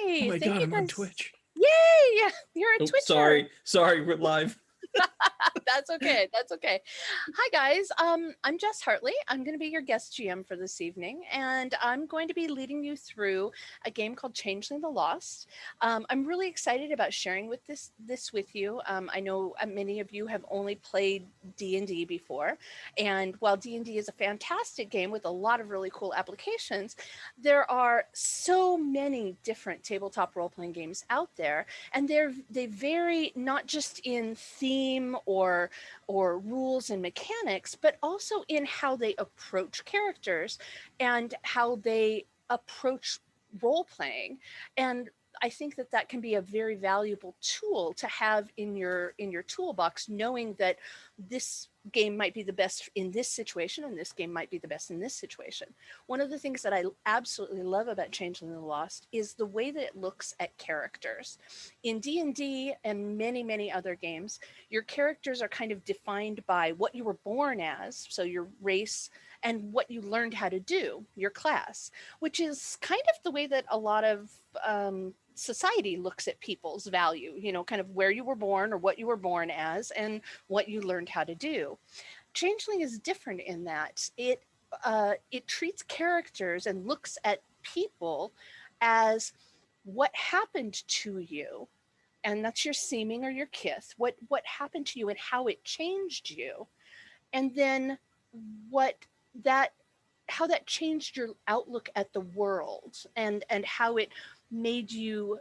Oh Yay! my Thank God, you I'm on guys. Twitch. Yay! You're a Oh, Twitcher. sorry, we're live. That's okay. That's okay. Hi guys. I'm Jess Hartley. I'm going to be your guest GM for this evening, and I'm going to be leading you through a game called Changeling the Lost. I'm really excited about sharing with this with you. I know many of you have only played D&D before, and while D&D is a fantastic game with a lot of really cool applications, there are so many different tabletop role-playing games out there, and they vary not just in theme or rules and mechanics, but also in how they approach characters and how they approach role playing. And I think that that can be a very valuable tool to have in your toolbox, knowing that this game might be the best in this situation and this game might be the best in this situation. One of the things that I absolutely love about Changeling the Lost is the way that it looks at characters. In D&D and many other games, your characters are kind of defined by what you were born as, so your race, and what you learned how to do, your class, which is kind of the way that a lot of society looks at people's value, kind of where you were born or what you were born as and what you learned how to do. Changeling is different in that it treats characters and looks at people as what happened to you, and that's your seeming or your kith, what happened to you and how it changed you, and then what that how that changed your outlook at the world, and how it made you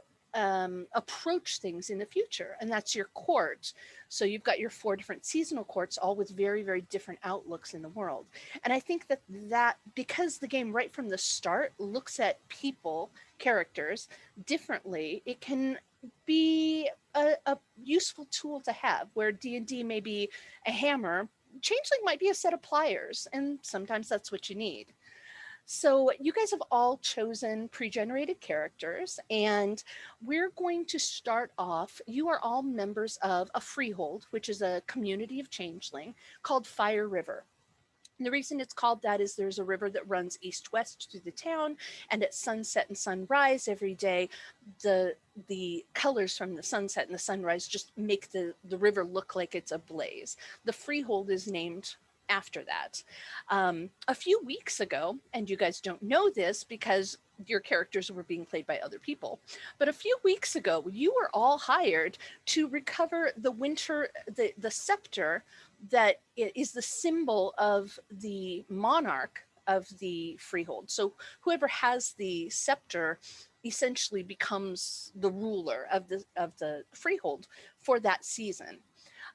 approach things in the future. And that's your court. So you've got your 4 different seasonal courts, all with very different outlooks in the world. And I think that because the game right from the start looks at people, characters, differently, it can be a useful tool to have. Where D&D may be a hammer, Changeling might be a set of pliers, and sometimes that's what you need. So you guys have all chosen pre-generated characters, and we're going to start off. You are all members of a freehold, which is a community of changeling called Fire River. And the reason it's called that is there's a river that runs east-west through the town, and at sunset and sunrise every day, the colors from the sunset and the sunrise just make the river look like it's ablaze. The freehold is named after that. A few weeks ago, and you guys don't know this because your characters were being played by other people, but a few weeks ago, you were all hired to recover the scepter that is the symbol of the monarch of the freehold. So whoever has the scepter essentially becomes the ruler of the freehold for that season.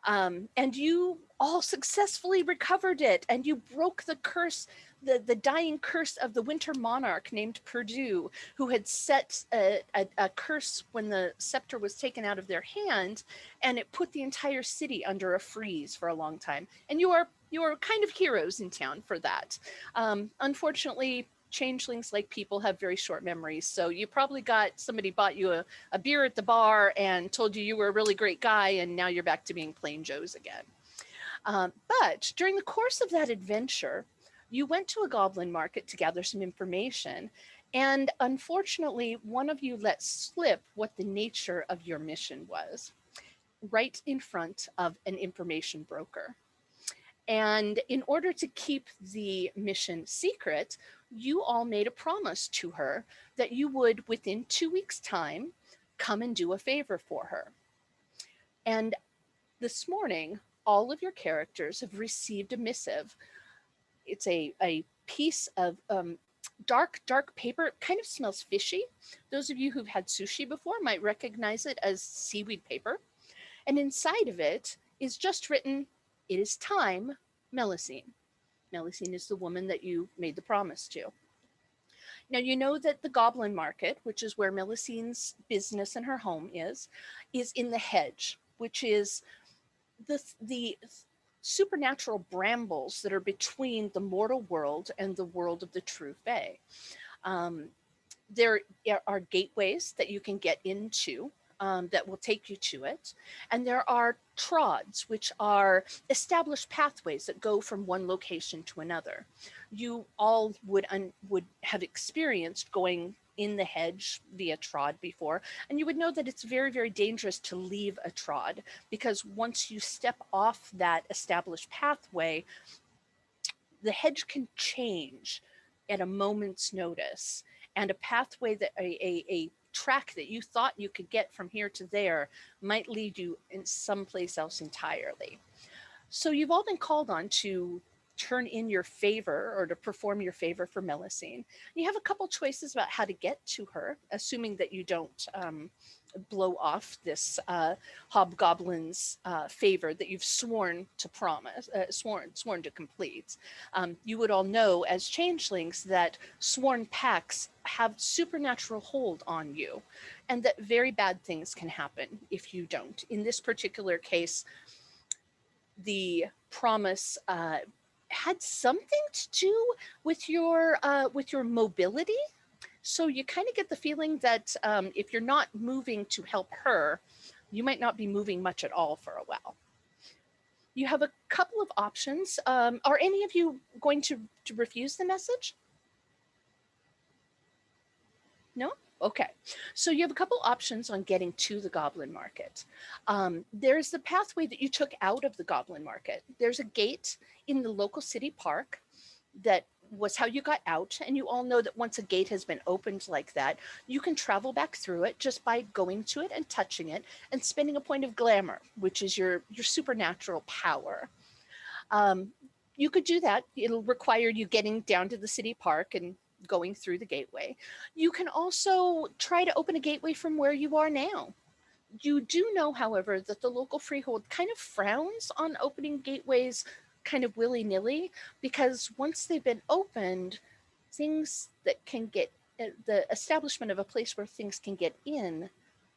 And you all successfully recovered it, and you broke the curse, the dying curse of the winter monarch named Purdue, who had set a curse when the scepter was taken out of their hand, and it put the entire city under a freeze for a long time. And you are kind of heroes in town for that. Unfortunately, changelings, like people, have very short memories. So you probably got somebody bought you a beer at the bar and told you were a really great guy, and now you're back to being plain Joes again. But during the course of that adventure, you went to a goblin market to gather some information, and unfortunately, one of you let slip what the nature of your mission was, right in front of an information broker. And in order to keep the mission secret, you all made a promise to her that you would, within 2 weeks' time, come and do a favor for her. And this morning, all of your characters have received a missive. It's a piece of dark paper. It kind of smells fishy. Those of you who've had sushi before might recognize it as seaweed paper. And inside of it is just written, "It is time, Melusine." Melusine is the woman that you made the promise to. Now, you know that the Goblin Market, which is where Melusine's business and her home is in the hedge, which is the supernatural brambles that are between the mortal world and the world of the true fae. There are gateways that you can get into that will take you to it. And there are trods, which are established pathways that go from one location to another. You all would have experienced going in the hedge via trod before, and you would know that it's very, very dangerous to leave a trod, because once you step off that established pathway, the hedge can change at a moment's notice, and a pathway that a track that you thought you could get from here to there might lead you in someplace else entirely. So you've all been called on to turn in your favor, or to perform your favor for Melusine. You have a couple choices about how to get to her, assuming that you don't blow off this hobgoblin's favor that you've sworn to promise, sworn to complete. You would all know as changelings that sworn pacts have supernatural hold on you, and that very bad things can happen if you don't. In this particular case, the promise had something to do with your mobility. So you kind of get the feeling that if you're not moving to help her, you might not be moving much at all for a while. You have a couple of options. Are any of you going to refuse the message? No? Okay. So you have a couple options on getting to the Goblin Market. There's the pathway that you took out of the Goblin Market. There's a gate in the local city park that was how you got out. And you all know that once a gate has been opened like that, you can travel back through it just by going to it and touching it and spending a point of glamour, which is your supernatural power. You could do that. It'll require you getting down to the city park and going through the gateway. You can also try to open a gateway from where you are now. You do know, however, that the local freehold kind of frowns on opening gateways kind of willy-nilly, because once they've been opened, things that can get, the establishment of a place where things can get in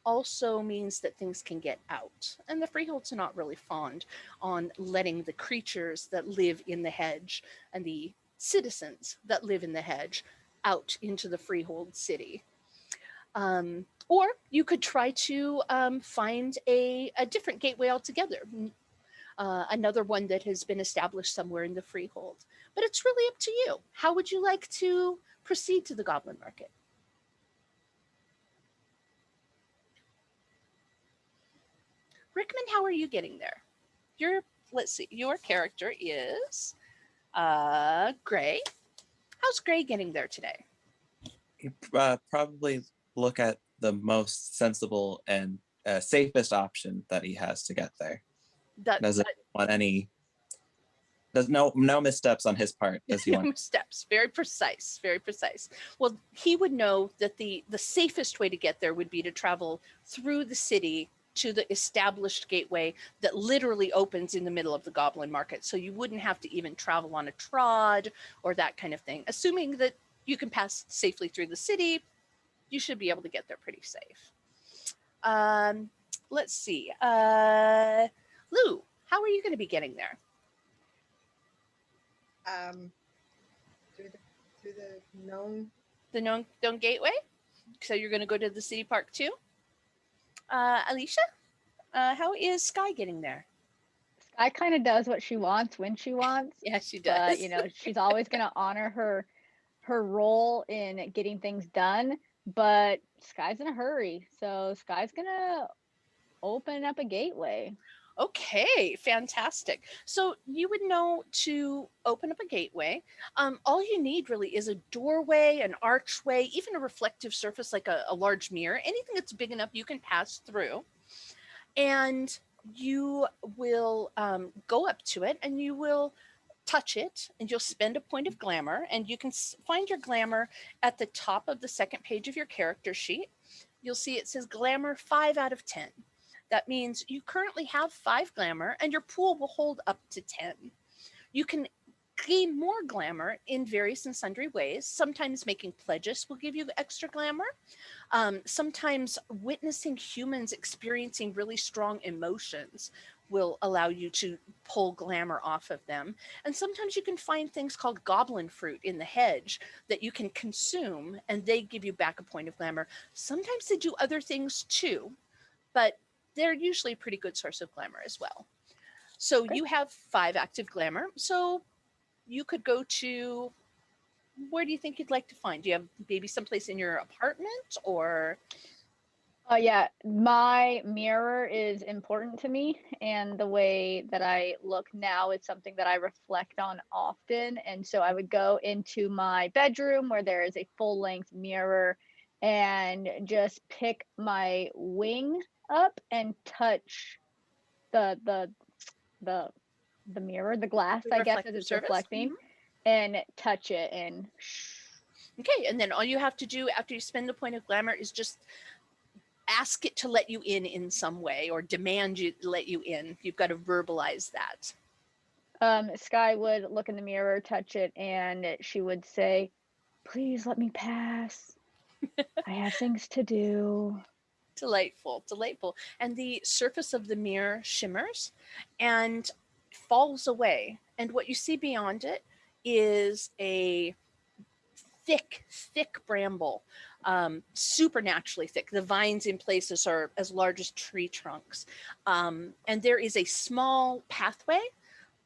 also means that things can get out. And the freeholds are not really fond on letting the creatures that live in the hedge and the citizens that live in the hedge out into the freehold city. Or you could try to find a different gateway altogether, another one that has been established somewhere in the freehold. But it's really up to you. How would you like to proceed to the Goblin Market? Rickman, how are you getting there? Let's see, your character is Gray. How's Gray getting there today? You probably look at the most sensible and safest option that he has to get there. Doesn't want any. There's no missteps on his part. Does he want missteps? Very precise, very precise. Well, he would know that the safest way to get there would be to travel through the city to the established gateway that literally opens in the middle of the Goblin Market. So you wouldn't have to even travel on a trod or that kind of thing. Assuming that you can pass safely through the city, you should be able to get there pretty safe. Let's see. Lou, how are you going to be getting there? Through the known gateway. So you're going to go to the city park too. Alicia, how is Sky getting there? Sky kind of does what she wants when she wants. Yeah, she does. But she's always going to honor her role in getting things done. But Sky's in a hurry, so Sky's going to open up a gateway. Okay, fantastic. So you would know to open up a gateway. All you need really is a doorway, an archway, even a reflective surface like a large mirror, anything that's big enough you can pass through. And you will go up to it and you will touch it and you'll spend a point of glamour, and you can find your glamour at the top of the second page of your character sheet. You'll see it says glamour 5 out of 10. That means you currently have 5 glamour and your pool will hold up to 10. You can gain more glamour in various and sundry ways. Sometimes making pledges will give you extra glamour. Sometimes witnessing humans experiencing really strong emotions will allow you to pull glamour off of them. And sometimes you can find things called goblin fruit in the hedge that you can consume, and they give you back a point of glamour. Sometimes they do other things too, but they're usually a pretty good source of glamour as well. So you have 5 active glamour. So you could go to where do you think you'd like to find? Do you have maybe someplace in your apartment or? Yeah, my mirror is important to me, and the way that I look now is something that I reflect on often. And so I would go into my bedroom where there is a full-length mirror and just pick my wing up and touch the the the the mirror, the glass, The I guess, as reflective it's surface? reflecting, and touch it and Okay, and then all you have to do after you spend the point of glamour is just ask it to let you in some way, or demand you let you in. You've got to verbalize that. Sky would look in the mirror, touch it, and she would say, "Please let me pass. I have things to do." Delightful, delightful. And the surface of the mirror shimmers and falls away. And what you see beyond it is a thick bramble, supernaturally thick. The vines in places are as large as tree trunks. And there is a small pathway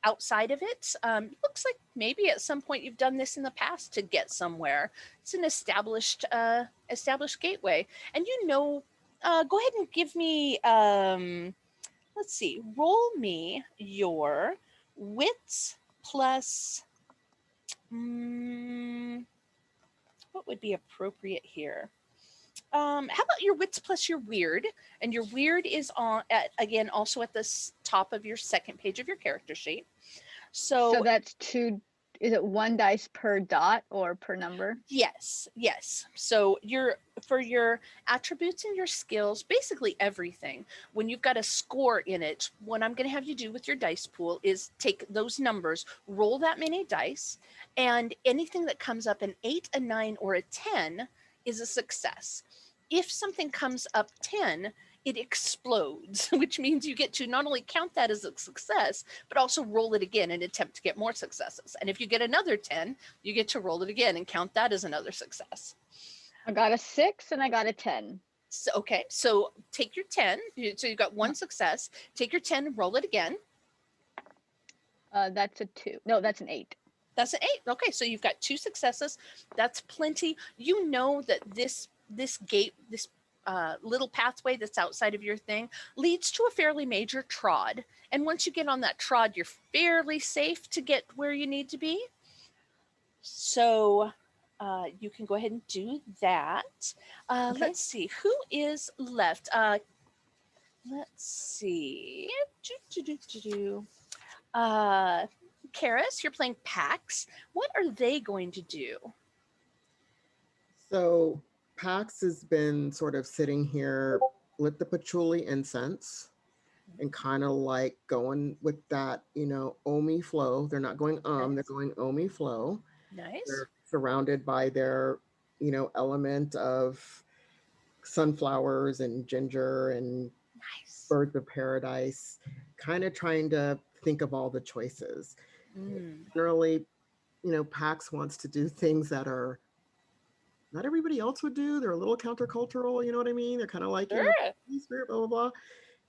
outside of it. Looks like maybe at some point you've done this in the past to get somewhere. It's an established gateway. And go ahead and give me, let's see, roll me your wits plus, what would be appropriate here? How about your wits plus your weird? And your weird is again, also at the top of your second page of your character sheet. So that's two. Is it one dice per dot or per number? Yes. So for your attributes and your skills, basically everything, when you've got a score in it, what I'm going to have you do with your dice pool is take those numbers, roll that many dice, and anything that comes up an 8, a 9, or a 10 is a success. If something comes up 10, it explodes, which means you get to not only count that as a success, but also roll it again and attempt to get more successes. And if you get another 10, you get to roll it again and count that as another success. I got a 6 and I got a 10. So take your 10. So you got one success. Take your 10 and roll it again. That's a 2. No, that's an 8. That's an 8. Okay, so you've got 2 successes. That's plenty. You know that this gate, this little pathway that's outside of your thing leads to a fairly major trod. And once you get on that trod, you're fairly safe to get where you need to be. So you can go ahead and do that. Okay. Let's see, who is left? Let's see. Karis, you're playing Pax. What are they going to do? So Pax has been sort of sitting here, lit the patchouli incense, and kind of like going with that, Omi flow. They're not going Nice. they're going Omi flow. Nice. They're surrounded by their, element of sunflowers and ginger and Nice. birds of paradise, kind of trying to think of all the choices. Generally, Pax wants to do things that are not everybody else would do. They're a little countercultural, you know what I mean? They're kind of like, Sure. Spirit, blah, blah, blah.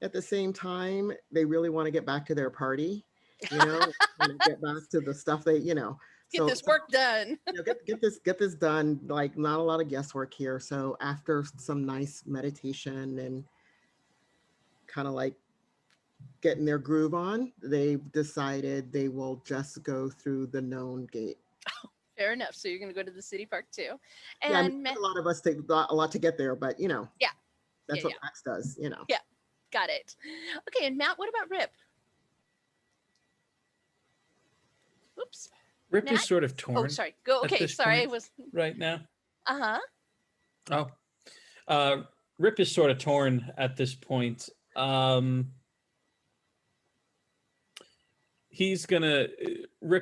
At the same time, they really want to get back to their party, and get back to the stuff they, Get this work done. Get this done. Like, not a lot of guesswork here. So after some nice meditation and kind of like getting their groove on, they've decided they will just go through the known gate. Fair enough. So you're going to go to the city park too. Yeah, And a lot of us take a lot to get there, but that's what Pax does, Yeah, got it. Okay, and Matt, what about Rip? Oops. Rip Matt? is sort of torn. Oh, sorry. Go. Okay, sorry. I was right now. Uh-huh. Rip is sort of torn at this point. Rip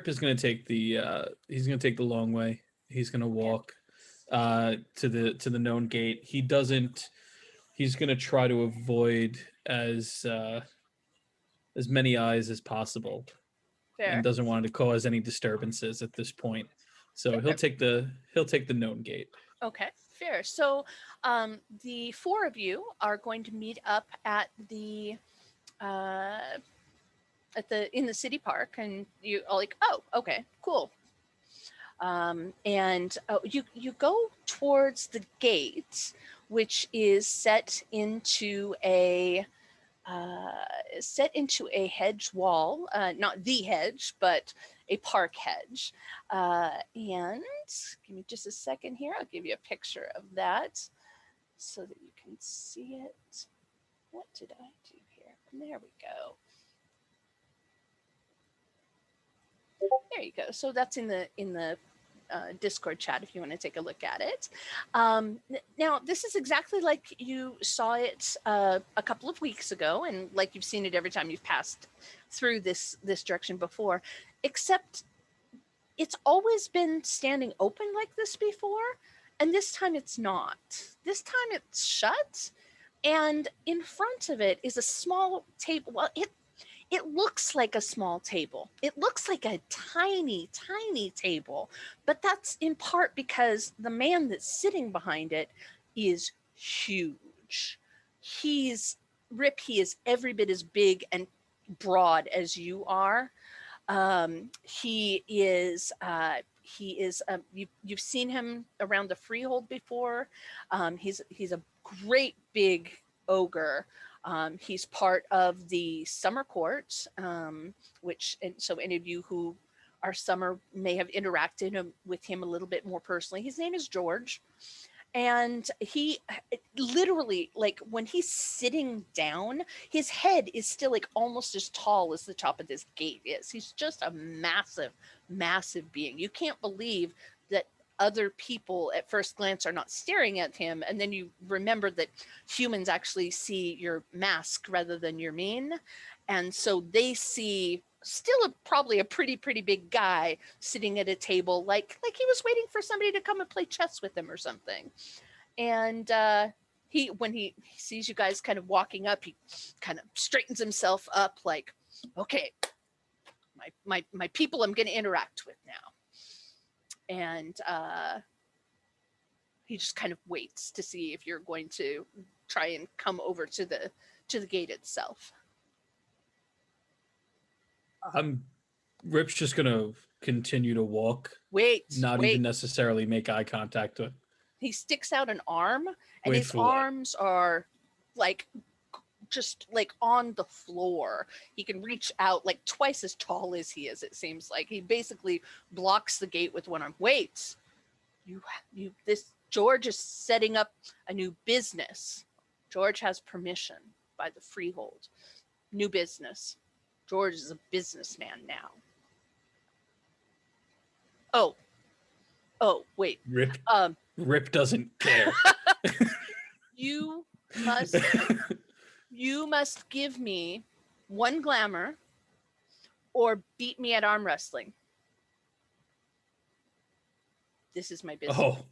is gonna take the long way. He's gonna walk to the known gate. He's gonna try to avoid as many eyes as possible. Fair. And doesn't want to cause any disturbances at this point. So he'll take the known gate. Okay, fair. So the 4 of you are going to meet up at the in the city park, and you are like, oh, okay, cool. You go towards the gate, which is set into a hedge wall, not the hedge, but a park hedge. And give me just a second here. I'll give you a picture of that so that you can see it. What did I do here? There we go. There you go. So that's in the Discord chat if you want to take a look at it. Now, this is exactly like you saw it a couple of weeks ago, and like you've seen it every time you've passed through this direction before, except it's always been standing open like this before, and this time it's not. This time it's shut, and in front of it is a small table. Well, it looks like a small table. It looks like a tiny, tiny table, but that's in part because the man that's sitting behind it is huge. He is every bit as big and broad as you are. You've seen him around the Freehold before. He's a great big ogre. He's part of the Summer Court, and so any of you who are Summer may have interacted with him a little bit more personally. His name is George. And he literally, like when he's sitting down, his head is still like almost as tall as the top of this gate is. He's just a massive, massive being. You can't believe that other people at first glance are not staring at him. And then you remember that humans actually see your mask rather than your mane. And so they see still probably a pretty big guy sitting at a table, like he was waiting for somebody to come and play chess with him or something. And when he sees you guys kind of walking up, he kind of straightens himself up like, okay, my people I'm going to interact with now. And he just kind of waits to see if you're going to try and come over to the gate itself. Rip's just gonna continue to walk. Not even necessarily make eye contact with. He sticks out an arm, and his arms are like just like on the floor. He can reach out like twice as tall as he is. It seems like he basically blocks the gate with one arm. Wait, this George is setting up a new business. George has permission by the Freehold. New business. George is a businessman now. Oh, wait. Rip doesn't care. You must give me 1 glamour or beat me at arm wrestling. This is my business. Oh.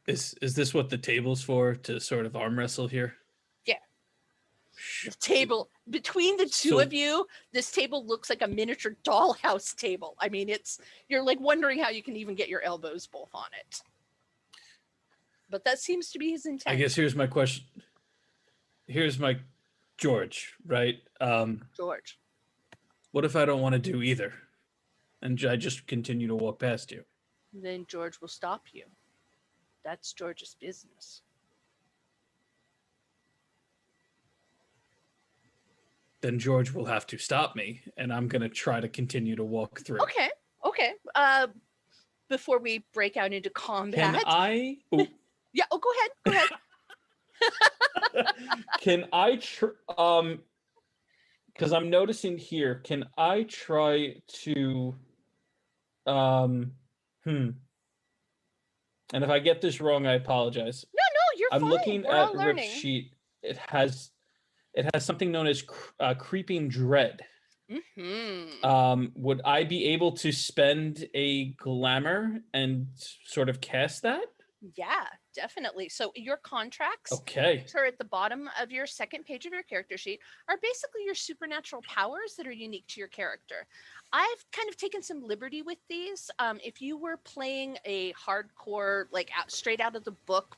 Is this what the table's for, to sort of arm wrestle here? Yeah. The table, between the two of you, this table looks like a miniature dollhouse table. I mean, you're like wondering how you can even get your elbows both on it. But that seems to be his intent. I guess here's my question. Here's my George, right? George. What if I don't want to do either? And I just continue to walk past you? Then George will stop you. That's George's business. Then George will have to stop me, and I'm going to try to continue to walk through. Okay. Before we break out into combat. Can I? Oh. Yeah, go ahead. Can I because I'm noticing here, can I try to and if I get this wrong, I apologize. No, you're fine. I'm looking We're at Rip's sheet. It has something known as creeping dread. Mm-hmm. Would I be able to spend a glamour and sort of cast that? Yeah, definitely. So your contracts are at the bottom of your second page of your character sheet are basically your supernatural powers that are unique to your character. I've kind of taken some liberty with these. If you were playing a hardcore, like straight out of the book,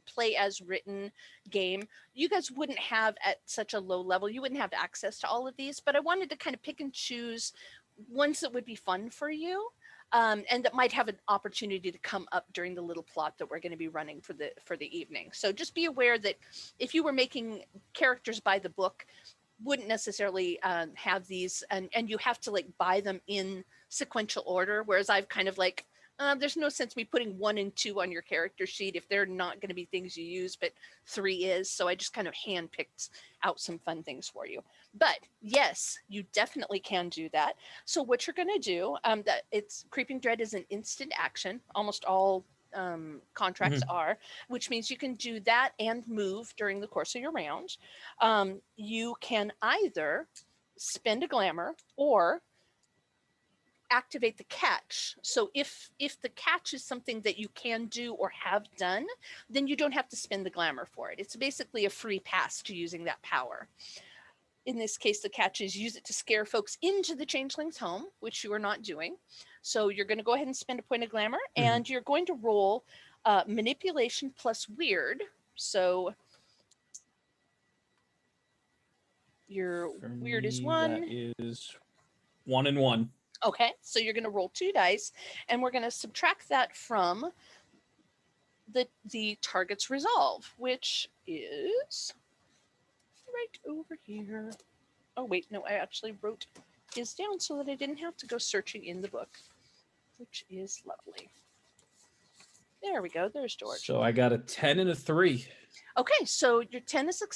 play as written game, you guys wouldn't have at such a low level, you wouldn't have access to all of these, but I wanted to kind of pick and choose ones that would be fun for you. and that might have an opportunity to come up during the little plot that we're going to be running for the evening. So just be aware that if you were making characters by the book, wouldn't necessarily have these, and you have to like buy them in sequential order, whereas I've kind of like, there's no sense me putting 1 and 2 on your character sheet if they're not going to be things you use, but 3 is. So I just kind of handpicked out some fun things for you. But yes, you definitely can do that. So what you're going to do, that it's Creeping Dread is an instant action. Almost all contracts are, which means you can do that and move during the course of your round. You can either spend a glamour or activate the catch. So if the catch is something that you can do or have done, then you don't have to spend the glamour for it. It's basically a free pass to using that power. In this case, the catch is use it to scare folks into the changeling's home, which you are not doing. So you're going to go ahead and spend a point of glamour, and you're going to roll manipulation plus weird. So your For weird is me, 1. That is 1 and 1. Okay, so you're going to roll 2 dice, and we're going to subtract that from the target's resolve, which is right over here. Oh wait, no, I actually wrote his down so that I didn't have to go searching in the book, which is lovely. There we go. There's George. So I got a 10 and a 3. Okay, so your 10 is a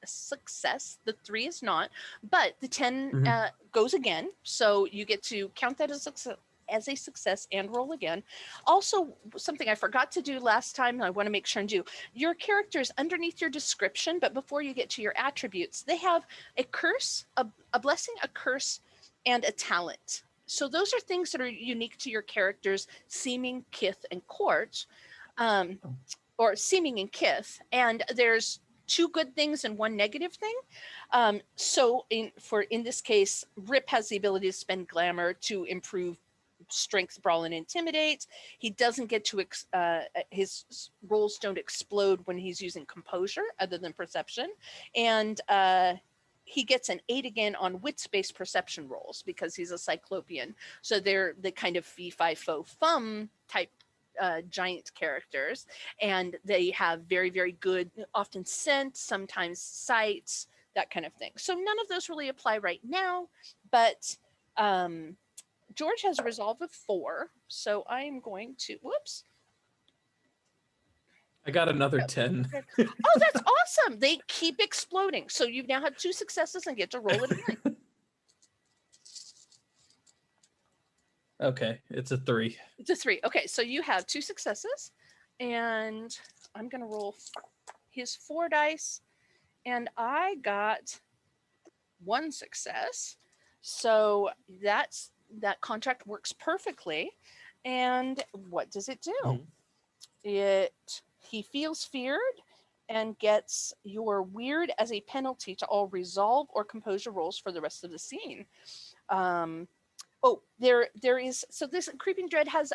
success. The 3 is not, but the 10 goes again. So you get to count that as a success and roll again. Also, something I forgot to do last time, I want to make sure and do, your characters underneath your description, but before you get to your attributes, they have a curse, a blessing, a curse, and a talent. So those are things that are unique to your characters, seeming, kith, and court, or seeming and kith. And there's 2 good things and 1 negative thing. So in this case, Rip has the ability to spend glamour to improve strength, brawl, and intimidate. He doesn't get to his rolls don't explode when he's using composure, other than perception, and he gets an 8 again on wits-based perception rolls because he's a cyclopean. So they're the kind of fee fi fo fum type giant characters, and they have very, very good, often scent, sometimes sight, that kind of thing. So none of those really apply right now, but George has a resolve of 4, so I'm going to, whoops. I got another 10. Oh, that's awesome. They keep exploding. So you now have 2 successes and get to roll it again. Okay, it's a 3. It's a 3. Okay, so you have 2 successes, and I'm going to roll his 4 dice, and I got 1 success. So that contract works perfectly. And what does it do? He feels feared and gets your weird as a penalty to all resolve or composure rolls for the rest of the scene. There is, so this Creeping Dread has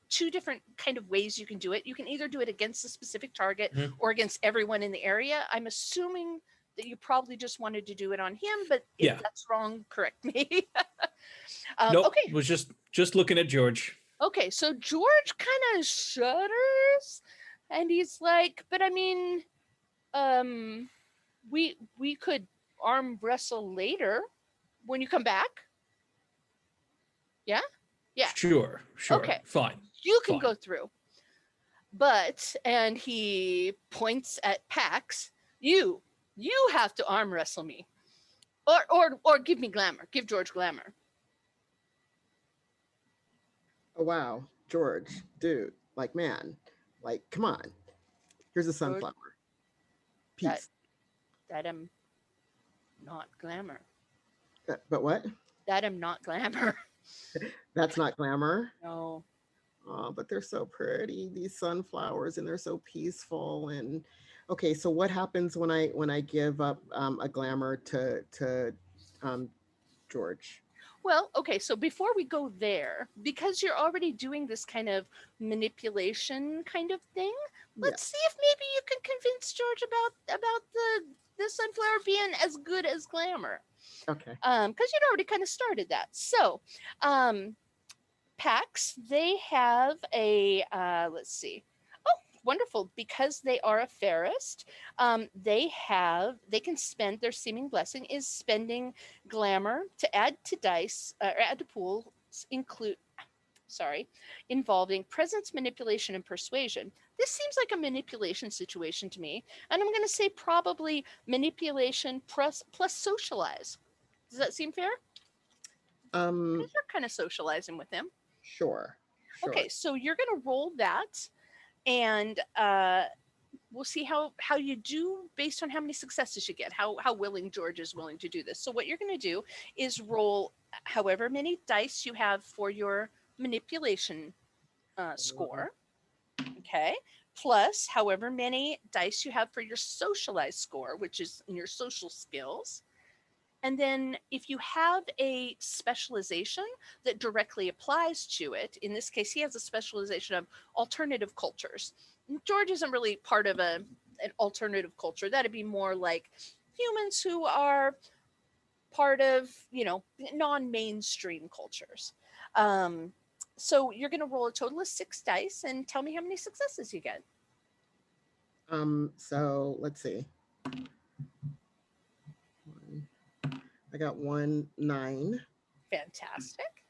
2 different kind of ways you can do it. You can either do it against a specific target or against everyone in the area. I'm assuming that you probably just wanted to do it on him, but if that's wrong, correct me. Nope, okay. was just looking at George. Okay, so George kind of shudders, and he's like, but I mean, we could arm wrestle later when you come back. Yeah? Yeah. Sure. Okay. Fine. You can go through. But, and he points at Pax, you have to arm wrestle me. Or give me glamour. Give George glamour. Oh, wow. George, dude, like, man, like, come on. Here's a sunflower. Peace. That am not glamour. But what? That am not glamour. That's not glamour. No. Oh, but they're so pretty, these sunflowers, and they're so peaceful. And okay, so what happens when I give up a glamour to George? Well, okay, so before we go there, because you're already doing this kind of manipulation kind of thing, let's see if maybe you can convince George about the sunflower being as good as glamour. Okay. Because you'd already kind of started that. So, Pax, they have a, let's see. Oh, wonderful. Because they are a Ferrist, they can spend, their seeming blessing is spending glamour to add to dice, or add to pools, involving presence, manipulation, and persuasion. This seems like a manipulation situation to me. And I'm going to say probably manipulation plus socialize. Does that seem fair? Because you're kind of socializing with him. Sure. Okay, so you're going to roll that, and we'll see how you do based on how many successes you get, how willing George is willing to do this. So what you're going to do is roll however many dice you have for your manipulation score, okay, plus however many dice you have for your socialized score, which is in your social skills. And then if you have a specialization that directly applies to it, in this case, he has a specialization of alternative cultures. George isn't really part of an alternative culture. That'd be more like humans who are part of, non-mainstream cultures. So you're going to roll a total of 6 dice and tell me how many successes you get. So let's see. I got 1 9. Fantastic.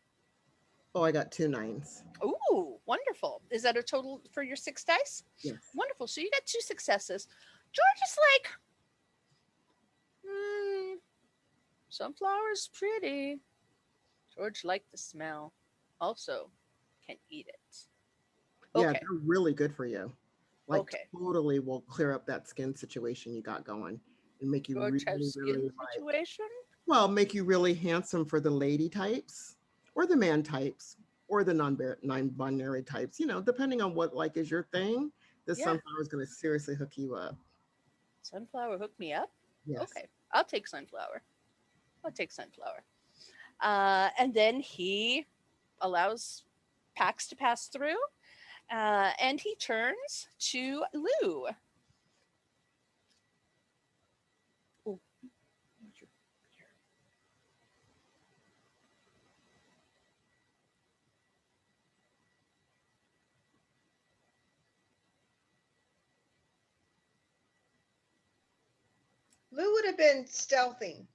Oh, I got 2 9s. Ooh, wonderful. Is that a total for your 6 dice? Yes. Wonderful. So you got 2 successes. George is like, sunflower's pretty. George liked the smell. Also, can eat it. Yeah, Okay. they're really good for you. Like Okay. totally will clear up that skin situation you got going and make you George really, has skin really situation? make you really handsome for the lady types or the man types or the non-binary types, depending on what like is your thing. This sunflower is going to seriously hook you up. Sunflower hook me up? Yes. Okay. I'll take sunflower. And then he allows Pax to pass through, and he turns to Lou. Ooh. Lou would have been stealthing.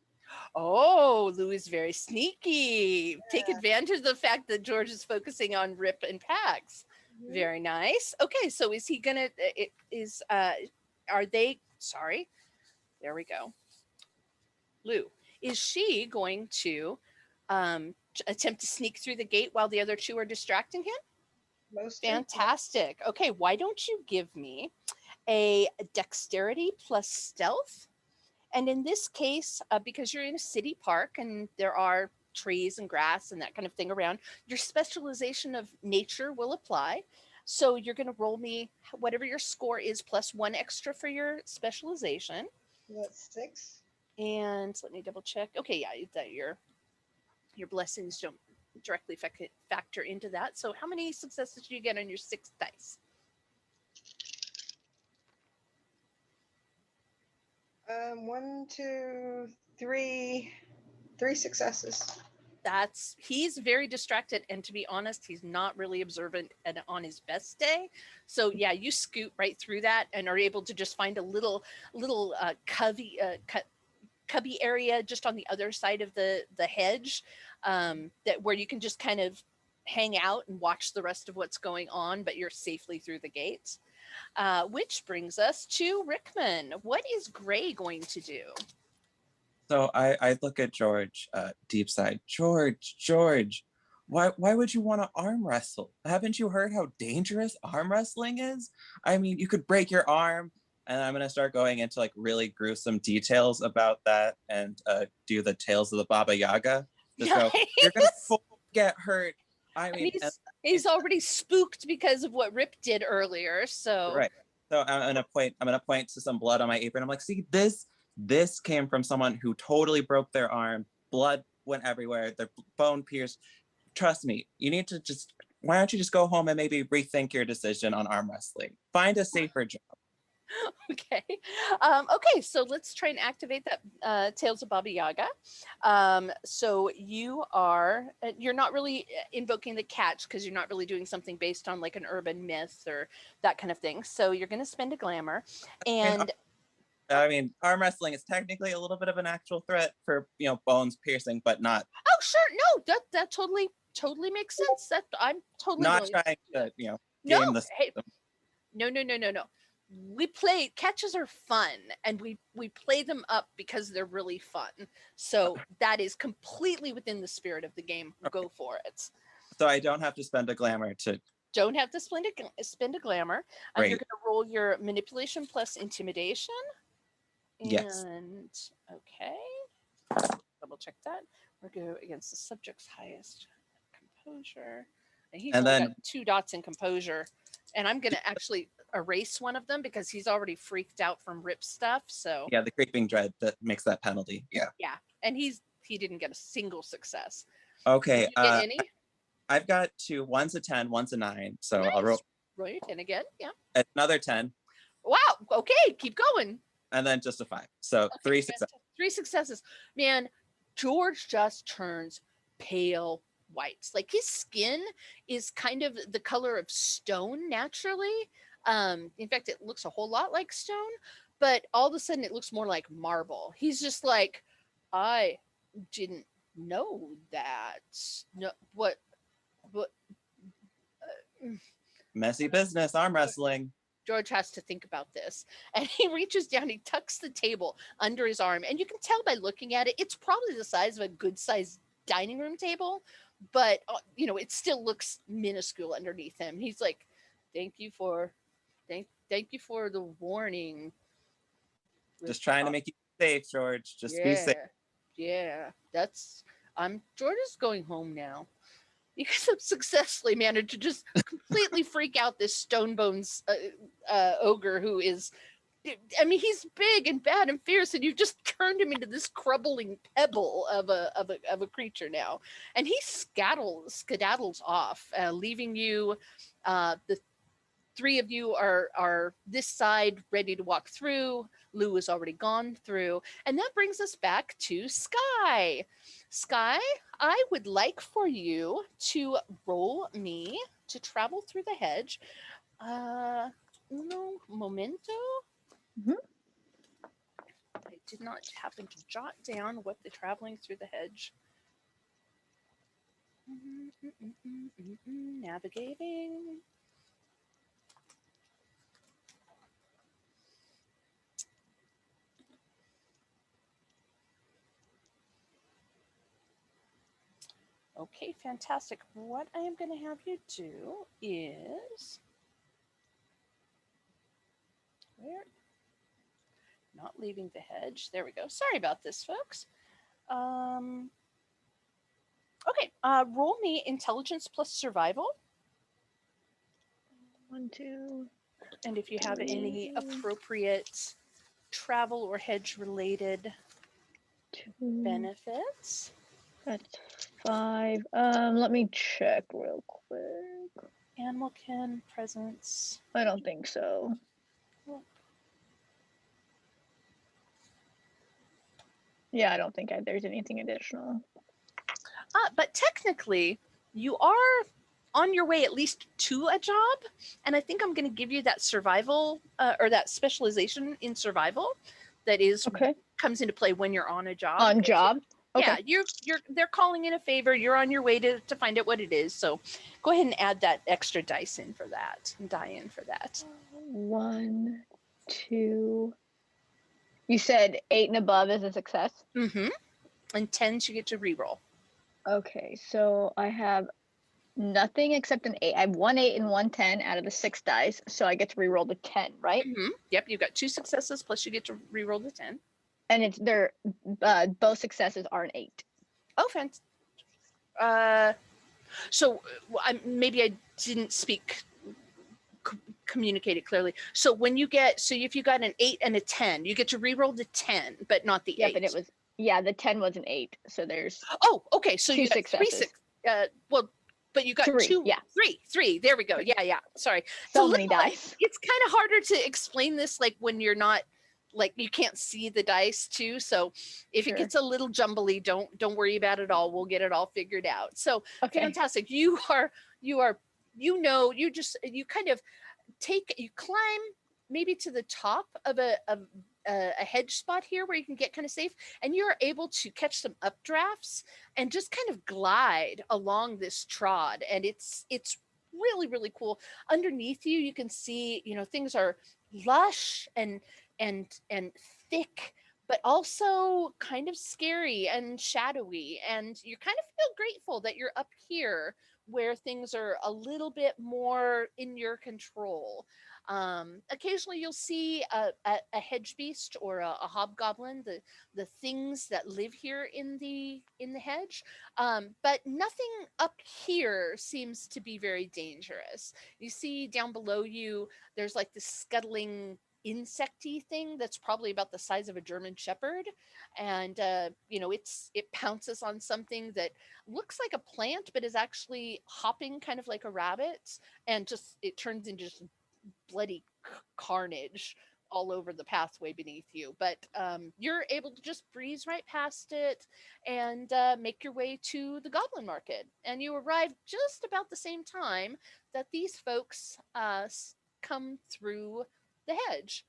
Oh, Lou is very sneaky. Yeah. Take advantage of the fact that George is focusing on Rip and Pax. Mhm. Very nice. Okay, so is he gonna? Are they? Sorry. There we go. Lou, is she going to attempt to sneak through the gate while the other 2 are distracting him? Most definitely. Fantastic. Okay, why don't you give me a dexterity plus stealth? And in this case, because you're in a city park and there are trees and grass and that kind of thing around, your specialization of nature will apply. So you're going to roll me whatever your score is plus 1 extra for your specialization. That's 6. And let me double check. Okay, yeah, that your blessings don't directly factor into that. So how many successes do you get on your 6 dice? 1, 2, 3 successes. He's very distracted, and to be honest, he's not really observant on his best day. So yeah, you scoot right through that and are able to just find a little cubby area just on the other side of the hedge, that where you can just kind of hang out and watch the rest of what's going on, but you're safely through the gates. Which brings us to Rickman. What is Gray going to do? So I look at George, deep side. George, why would you want to arm wrestle? Haven't you heard how dangerous arm wrestling is? I mean, you could break your arm. And I'm gonna start going into like really gruesome details about that and do the tales of the Baba Yaga. Just go, you're gonna get hurt. I mean, he's already spooked because of what Rip did earlier. So right. So I'm gonna point to some blood on my apron. I'm like, see, this came from someone who totally broke their arm. Blood went everywhere. Their bone pierced. Trust me, you need to why don't you just go home and maybe rethink your decision on arm wrestling? Find a safer job. Okay. Okay, so let's try and activate that Tales of Baba Yaga. So you're not really invoking the catch because you're not really doing something based on like an urban myth or that kind of thing. So you're going to spend a glamour. And I mean, arm wrestling is technically a little bit of an actual threat for, bones piercing, but not. Oh, sure. No, that totally makes sense. That I'm totally Not willing trying to, to, no, game the hey, system. no. Catches are fun, and we play them up because they're really fun. So that is completely within the spirit of the game. Go for it. So I don't have to spend a glamour to. Don't have to spend a glamour. You're Great. going to roll your manipulation plus intimidation. Yes. And okay, double check that. We're going against the subject's highest composure, and he's And only then- got 2 dots in composure. And I'm going to actually erase one of them because he's already freaked out from Rip stuff. So Yeah, the creeping dread that makes that penalty. Yeah. yeah, and he didn't get a single success. Okay. Did you get any? I've got 2. One's a 10, one's a 9. So Nice. I'll roll Roll your 10 again. Yeah. another 10, Wow. Okay, keep going. and then just a 5. So Okay, 3 successes. 3 successes. Man, George just turns pale white. Like his skin is kind of the color of stone naturally. In fact, it looks a whole lot like stone, but all of a sudden it looks more like marble. He's just like, I didn't know that. No, what? Messy business, arm wrestling. George has to think about this. And he reaches down, he tucks the table under his arm. And you can tell by looking at it, it's probably the size of a good sized dining room table. But, it still looks minuscule underneath him. He's like, thank you for the warning. Just trying to make you safe, George. Just be safe. Yeah, George is going home now. You guys have successfully managed to just completely freak out this stone bones ogre who is, he's big and bad and fierce, and you've just turned him into this crumbling pebble of a creature now. And he skedaddles off, leaving you. The 3 of you are this side ready to walk through. Lou has already gone through. And that brings us back to Sky. Sky, I would like for you to roll me to travel through the hedge. Uno momento. Mhm. I did not happen to jot down what the traveling through the hedge. Navigating. Okay, fantastic. What I am going to have you do is not leaving the hedge. There we go. Sorry about this, folks. Okay, roll me intelligence plus survival. 1, 2. And if you have any appropriate travel or hedge related 2. benefits. That's 5. Let me check real quick. Animal kin, presence. I don't think so. Yeah, I don't think there's anything additional. But technically, you are on your way at least to a job. And I think I'm going to give you that survival or that specialization in survival that is comes into play when you're on a job. On job? Okay. Yeah, they're calling in a favor. You're on your way to find out what it is. So go ahead and add that extra dice in for that. 1, 2. You said 8 and above is a success? Mm-hmm. And 10s you get to reroll. Okay, so I have nothing except an 8. I have 1 8 and 1 10 out of the 6 dice, so I get to reroll the 10, right? Mm-hmm. Yep, you've got 2 successes plus you get to reroll the 10. And it's both successes are an 8. Oh, fantastic. So maybe I didn't communicate it clearly. So when you if you got an 8 and a 10, you get to reroll the 10, but not the 8. But it was the 10 was an 8. So there's Oh, okay. So 2 you got successes. 3 well, but you got Three, two, yeah. three. There we go. Yeah. Sorry. So many dice. It's kind of harder to explain this, like when you're not, like you can't see the dice too. So if it gets a little jumbly, don't worry about it all. We'll get it all figured out. So fantastic. You kind of you climb maybe to the top of a hedge spot here where you can get kind of safe, and you're able to catch some updrafts and just kind of glide along this trod, and it's really, really cool. Underneath you can see, things are lush and thick, but also kind of scary and shadowy, and you kind of feel grateful that you're up here where things are a little bit more in your control. Occasionally you'll see a hedge beast or a hobgoblin, the things that live here in the hedge, but nothing up here seems to be very dangerous. You see down below you, there's like this scuttling insecty thing that's probably about the size of a German Shepherd, and it pounces on something that looks like a plant but is actually hopping kind of like a rabbit, and just it turns into just bloody carnage all over the pathway beneath you. But you're able to just breeze right past it and make your way to the Goblin Market, and you arrive just about the same time that these folks come through the hedge.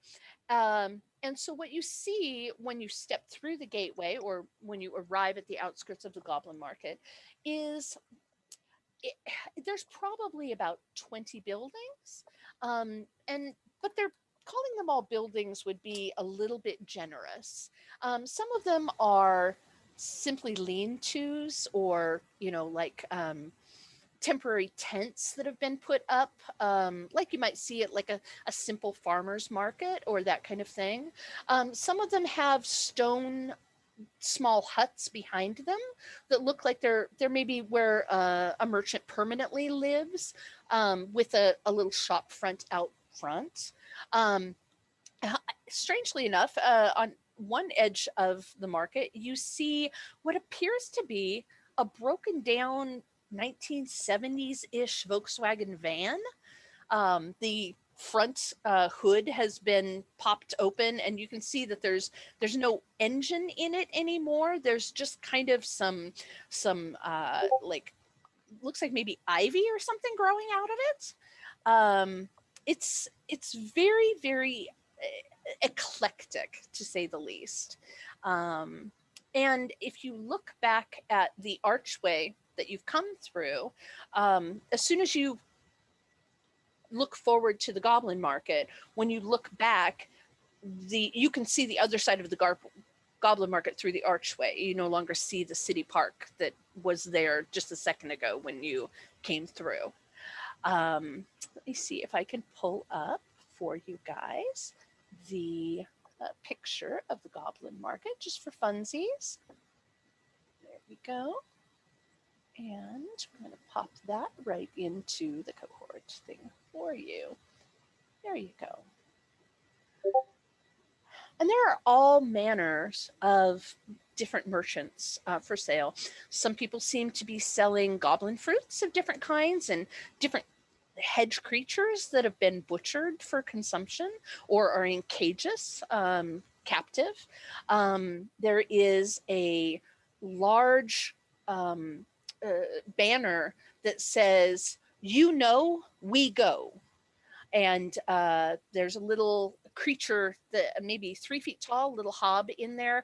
And so what you see when you step through the gateway, or when you arrive at the outskirts of the Goblin Market, is there's probably about 20 buildings, but they're calling them all buildings would be a little bit generous. Some of them are simply lean-tos, or temporary tents that have been put up, like you might see at like a simple farmer's market or that kind of thing. Some of them have stone small huts behind them that look like they're maybe where a merchant permanently lives, with a little shop front out front. Strangely enough, on one edge of the market, you see what appears to be a broken down 1970s-ish Volkswagen van. The front hood has been popped open, and you can see that there's no engine in it anymore. There's just kind of some like, looks like maybe ivy or something growing out of it. It's very, very eclectic, to say the least. And if you look back at the archway that you've come through, as soon as you look forward to the Goblin Market, when you look back, you can see the other side of the Goblin Market through the archway. You no longer see the city park that was there just a second ago when you came through. Let me see if I can pull up for you guys the picture of the Goblin Market, just for funsies. There we go. And we're going to pop that right into the cohort thing for you. There you go. And there are all manners of different merchants for sale. Some people seem to be selling goblin fruits of different kinds and different hedge creatures that have been butchered for consumption or are in cages, captive. There is a large banner that says, "We go." And there's a little creature that maybe 3 feet tall, little hob in there.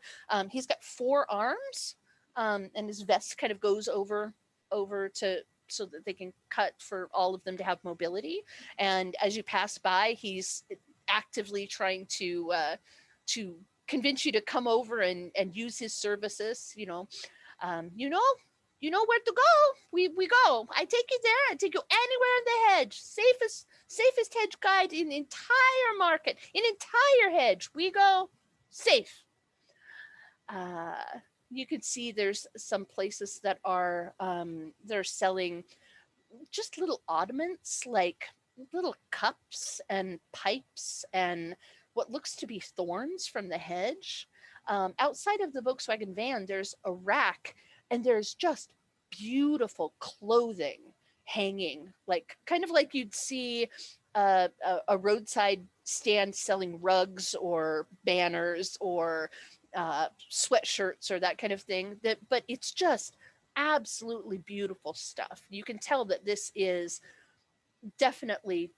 He's got 4 arms, and his vest kind of goes over to, so that they can cut for all of them to have mobility. And as you pass by, he's actively trying to convince you to come over and use his services. You know where to go. We go. I take you there. I take you anywhere in the hedge. Safest hedge guide in entire market. In entire hedge. We go safe. You can see there's some places that are they're selling just little oddments, like little cups and pipes and what looks to be thorns from the hedge. Outside of the Volkswagen van, there's a rack, and there's just beautiful clothing hanging, like kind of like you'd see a roadside stand selling rugs or banners or sweatshirts or that kind of thing. But it's just absolutely beautiful stuff. You can tell that this is definitely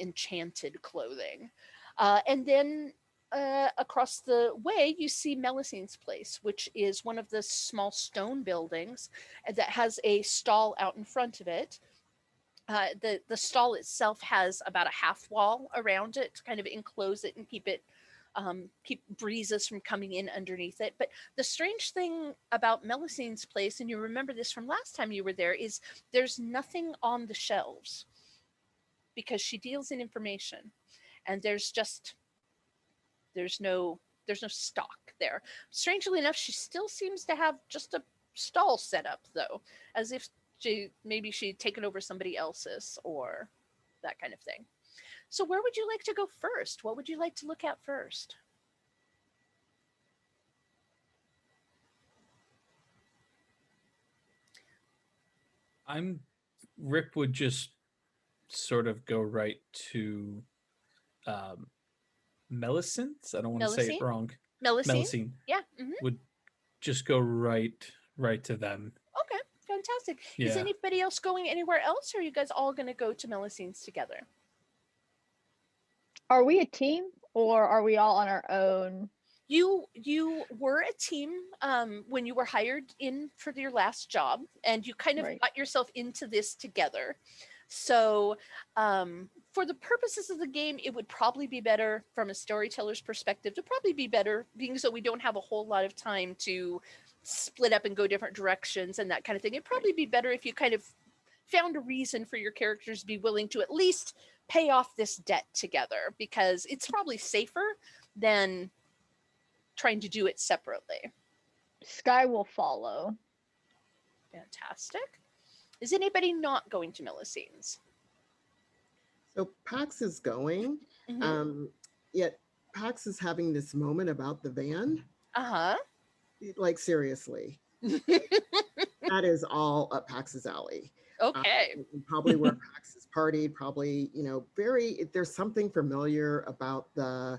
enchanted clothing. And then across the way, you see Melusine's place, which is one of the small stone buildings that has a stall out in front of it. The stall itself has about a half wall around it to kind of enclose it and keep breezes from coming in underneath it. But the strange thing about Melusine's place, and you remember this from last time you were there, is there's nothing on the shelves because she deals in information, and there's no stock there. Strangely enough, she still seems to have just a stall set up though, as if she'd taken over somebody else's or that kind of thing. So where would you like to go first? What would you like to look at first? Rip would just sort of go right to Melisence. I don't want to say it wrong. Melusine? Yeah. Would just go right to them. Okay, fantastic. Yeah. Is anybody else going anywhere else, or are you guys all going to go to Melusine's together? Are we a team, or are we all on our own? You were a team when you were hired in for your last job, and you kind of got yourself into this together. So for the purposes of the game, it would probably be better from a storyteller's perspective to probably be better, being so we don't have a whole lot of time to split up and go different directions and that kind of thing. It'd probably be better if you kind of found a reason for your characters to be willing to at least pay off this debt together, because it's probably safer than trying to do it separately. Sky will follow. Fantastic. Is anybody not going to Melusine's? So Pax is going. Yet Pax is having this moment about the van. Like, seriously. That is all up Pax's alley. Okay. Probably where Pax has partied, probably, there's something familiar about the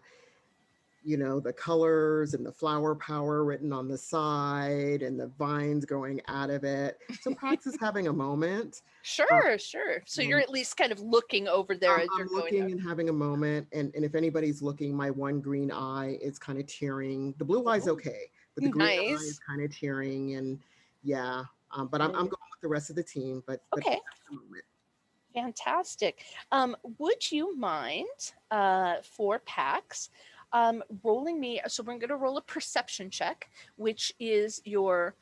colors and the flower power written on the side and the vines growing out of it. So Pax is having a moment. Sure. So you're at least kind of looking over there as you're I'm looking and having a moment. And if anybody's looking, my one green eye is kind of tearing. The blue eye's okay, but the green eye is kind of tearing. And yeah, but I'm going with the rest of the team. But okay. Fantastic. Would you mind for Pax rolling me, so we're going to roll a perception check, which is your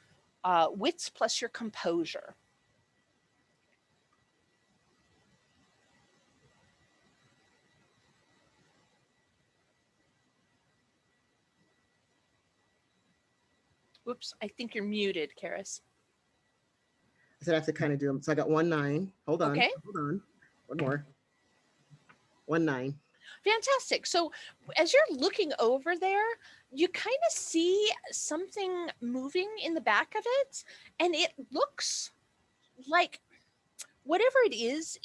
wits plus your composure. Whoops, I think you're muted, Karis. I said I have to kind of do them. So I got 1-9. Hold on. Okay. Hold on. One more. 1-9. Fantastic. So as you're looking over there, you kind of see something moving in the back of it, and it looks like whatever it is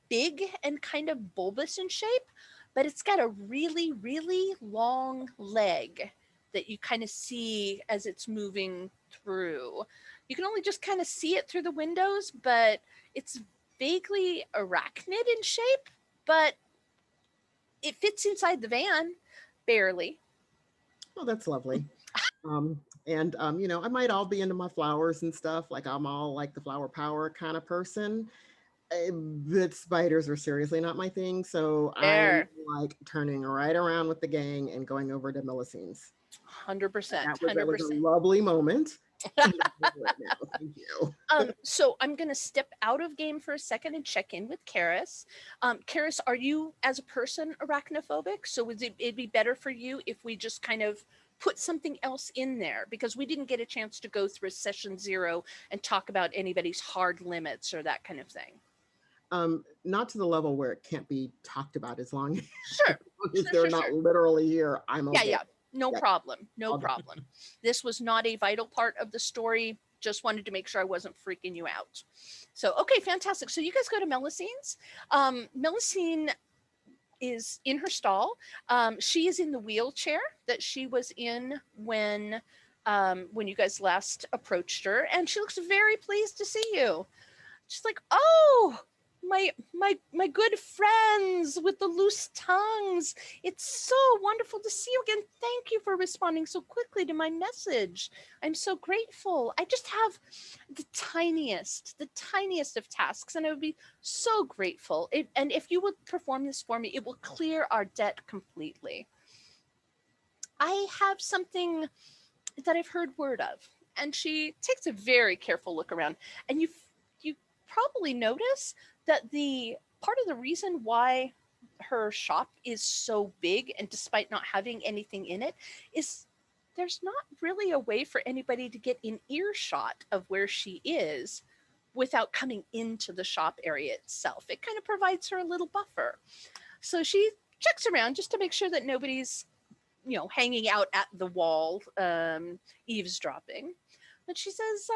big and kind of bulbous in shape, but it's got a really, really long leg that you kind of see as it's moving through. You can only just kind of see it through the windows, but it's vaguely arachnid in shape, but it fits inside the van, barely. Oh, that's lovely. I might all be into my flowers and stuff. Like, I'm all like the flower power kind of person. But spiders are seriously not my thing. So I'm like turning right around with the gang and going over to Melusine's. 100%. That was a lovely moment. Thank you. So I'm going to step out of game for a second and check in with Karis. Karis, are you as a person arachnophobic? So would it'd be better for you if we just kind of put something else in there, because we didn't get a chance to go through session 0 and talk about anybody's hard limits or that kind of thing. Not to the level where it can't be talked about as long as they're not literally here. I'm okay. No problem. This was not a vital part of the story Just wanted to make sure I wasn't freaking you out. So, okay, fantastic. So you guys go to Melisines. Melisine is in her stall. She is in the wheelchair that she was in when you guys last approached her, and she looks very pleased to see you. She's like, "Oh, my good friends with the loose tongues. It's so wonderful to see you again. Thank you for responding so quickly to my message. I'm so grateful. I just have the tiniest of tasks, and I would be so grateful. And if you would perform this for me, it will clear our debt completely. I have something that I've heard word of." And she takes a very careful look around, and you probably notice that the part of the reason why her shop is so big, and despite not having anything in it, is there's not really a way for anybody to get in earshot of where she is without coming into the shop area itself. It kind of provides her a little buffer. So she checks around just to make sure that nobody's, hanging out at the wall, eavesdropping. But she says,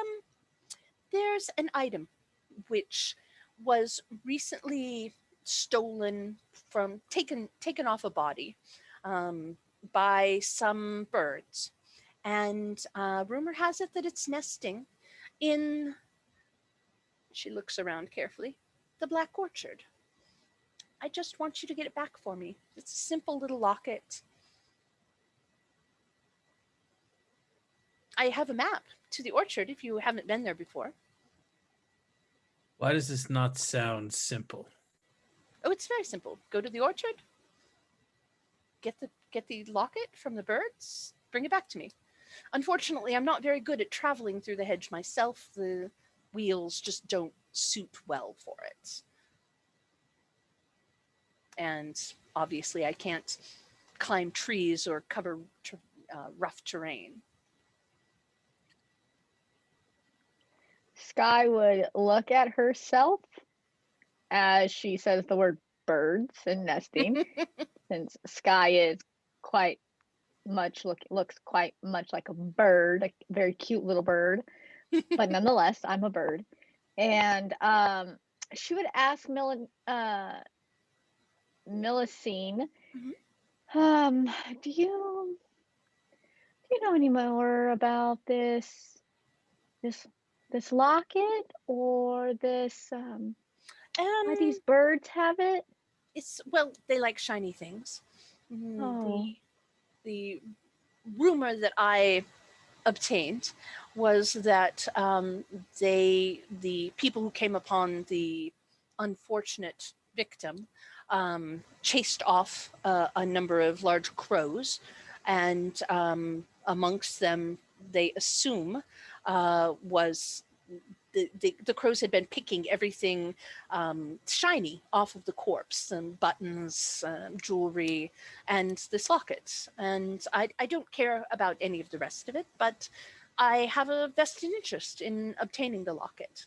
there's an item which was recently stolen taken off a body by some birds. And rumor has it that it's nesting in, she looks around carefully, the Black Orchard. I just want you to get it back for me. It's a simple little locket. I have a map to the orchard if you haven't been there before. Why does this not sound simple? Oh, it's very simple. Go to the orchard, get the locket from the birds, bring it back to me. Unfortunately, I'm not very good at traveling through the hedge myself. The wheels just don't suit well for it. And obviously, I can't climb trees or cover rough terrain. Sky would look at herself as she says the word birds and nesting, since Sky is quite much looks quite much like a bird, a very cute little bird, but nonetheless, I'm a bird. And she would ask Millicene, do you know any more about this locket, or this why these birds have it? Well, they like shiny things. Oh. The rumor that I obtained was that the people who came upon the unfortunate victim chased off a number of large crows, and amongst them, they assume was the crows had been picking everything shiny off of the corpse, and buttons, jewelry, and this locket. And I don't care about any of the rest of it, but I have a vested interest in obtaining the locket.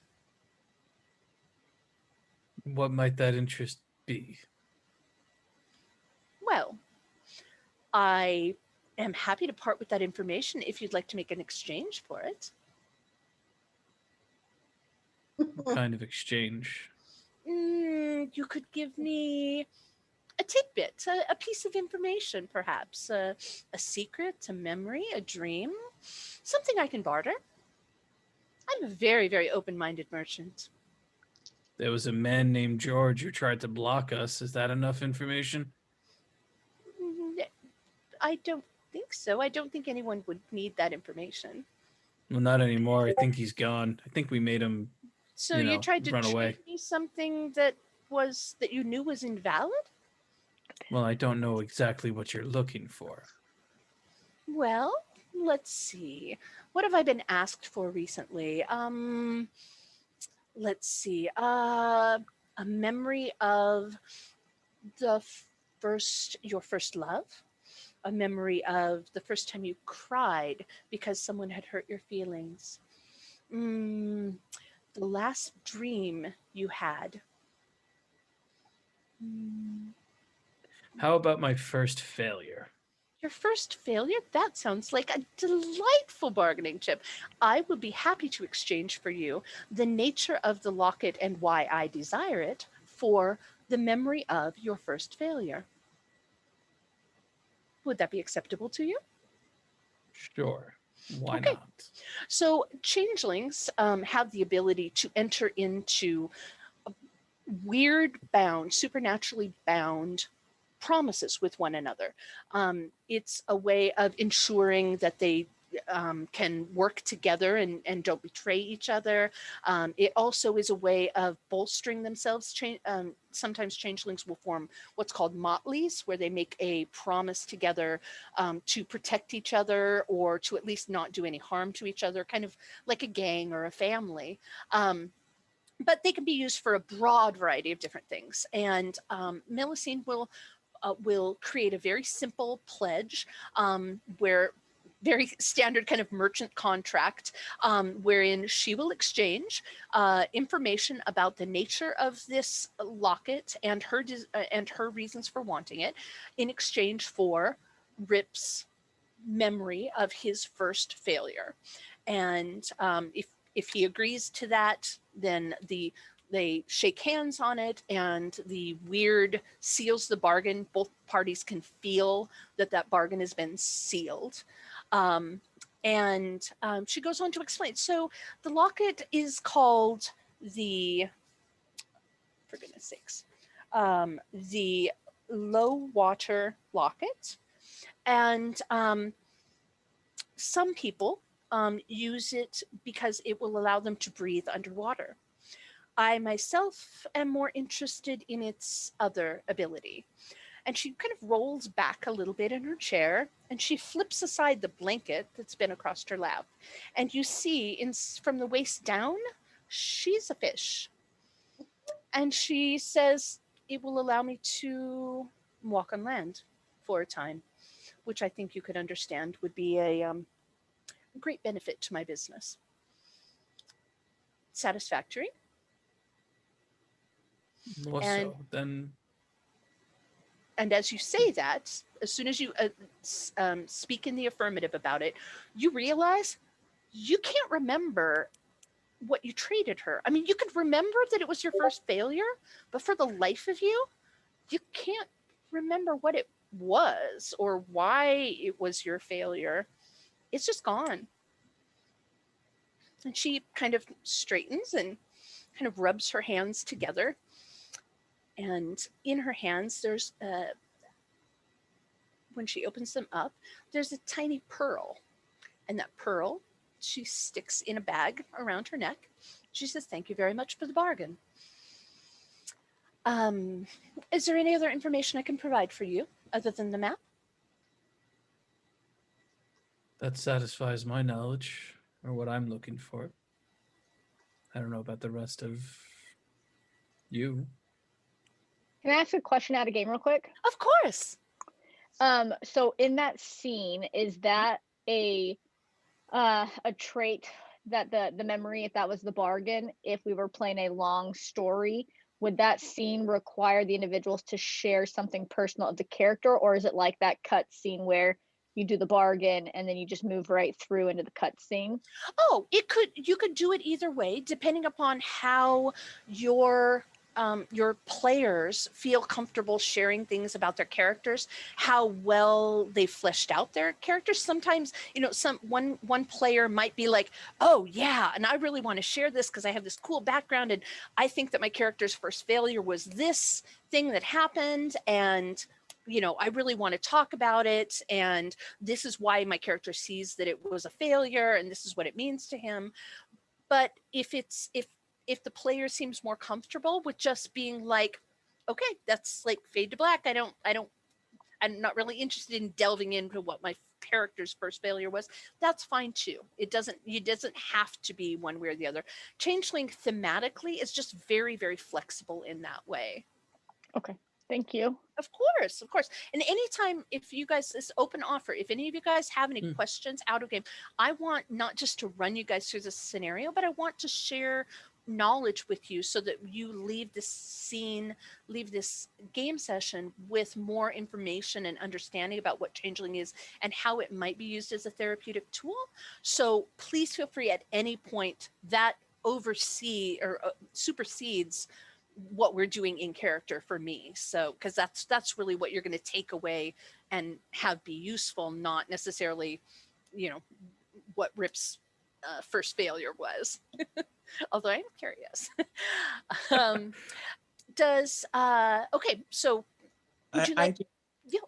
What might that interest be? Well, I am happy to part with that information if you'd like to make an exchange for it. What kind of exchange? You could give me a tidbit, a piece of information, perhaps, a secret, a memory, a dream, something I can barter. I'm a very, very open-minded merchant. There was a man named George who tried to block us. Is that enough information? I don't think so. I don't think anyone would need that information. Well, not anymore. I think he's gone. I think we made him. So you tried to run away. trade me something that you knew was invalid? Well, I don't know exactly what you're looking for. Well, let's see. What have I been asked for recently? Let's see. A memory of your first love. A memory of the first time you cried because someone had hurt your feelings. The last dream you had. How about my first failure? Your first failure? That sounds like a delightful bargaining chip. I would be happy to exchange for you the nature of the locket and why I desire it for the memory of your first failure. Would that be acceptable to you? Sure. Why Okay. not? So changelings have the ability to enter into weird bound, supernaturally bound promises with one another. It's a way of ensuring that they can work together and don't betray each other. It also is a way of bolstering themselves. Sometimes changelings will form what's called motleys, where they make a promise together to protect each other or to at least not do any harm to each other, kind of like a gang or a family. But they can be used for a broad variety of different things. And Melusine will create a very simple pledge where very standard kind of merchant contract wherein she will exchange information about the nature of this locket and her reasons for wanting it in exchange for Rip's memory of his first failure. And if he agrees to that, then they shake hands on it and the weird seals the bargain. Both parties can feel that bargain has been sealed. She goes on to explain. So the locket is called the, for goodness sakes, the low water locket. And some people use it because it will allow them to breathe underwater. I myself am more interested in its other ability. And she kind of rolls back a little bit in her chair and she flips aside the blanket that's been across her lap. And you see from the waist down, she's a fish. And she says, it will allow me to walk on land for a time, which I think you could understand would be a great benefit to my business. Satisfactory? More so than. And as you say that, as soon as you speak in the affirmative about it, you realize you can't remember what you traded her. I mean, you could remember that it was your first failure, but for the life of you, you can't remember what it was or why it was your failure. It's just gone. And she kind of straightens and kind of rubs her hands together. And in her hands, there's when she opens them up, there's a tiny pearl. And that pearl, she sticks in a bag around her neck. She says, thank you very much for the bargain. Is there any other information I can provide for you other than the map? That satisfies my knowledge or what I'm looking for. I don't know about the rest of you. Can I ask a question out of game real quick? Of course. So in that scene, is that a trait that the memory, if that was the bargain, if we were playing a long story, would that scene require the individuals to share something personal of the character, or is it like that cut scene where you do the bargain and then you just move right through into the cut scene? Oh, you could do it either way, depending upon how your players feel comfortable sharing things about their characters, how well they fleshed out their characters. Sometimes, one player might be like, oh yeah, and I really want to share this because I have this cool background and I think that my character's first failure was this thing that happened, and I really want to talk about it, and this is why my character sees that it was a failure and this is what it means to him. But if the player seems more comfortable with just being like, okay, that's like fade to black. I'm not really interested in delving into what my character's first failure was. That's fine too. It doesn't have to be one way or the other. Changeling thematically is just very, very flexible in that way. Okay. Thank you. Of course. And anytime, if you guys, this open offer, if any of you guys have any questions out of game, I want not just to run you guys through this scenario, but I want to share knowledge with you so that you leave this scene, leave this game session with more information and understanding about what Changeling is and how it might be used as a therapeutic tool. So please feel free at any point that supersedes what we're doing in character for me. So, because that's really what you're going to take away and have be useful, not necessarily, what Rip's first failure was. Although I'm curious. Okay, so would you like?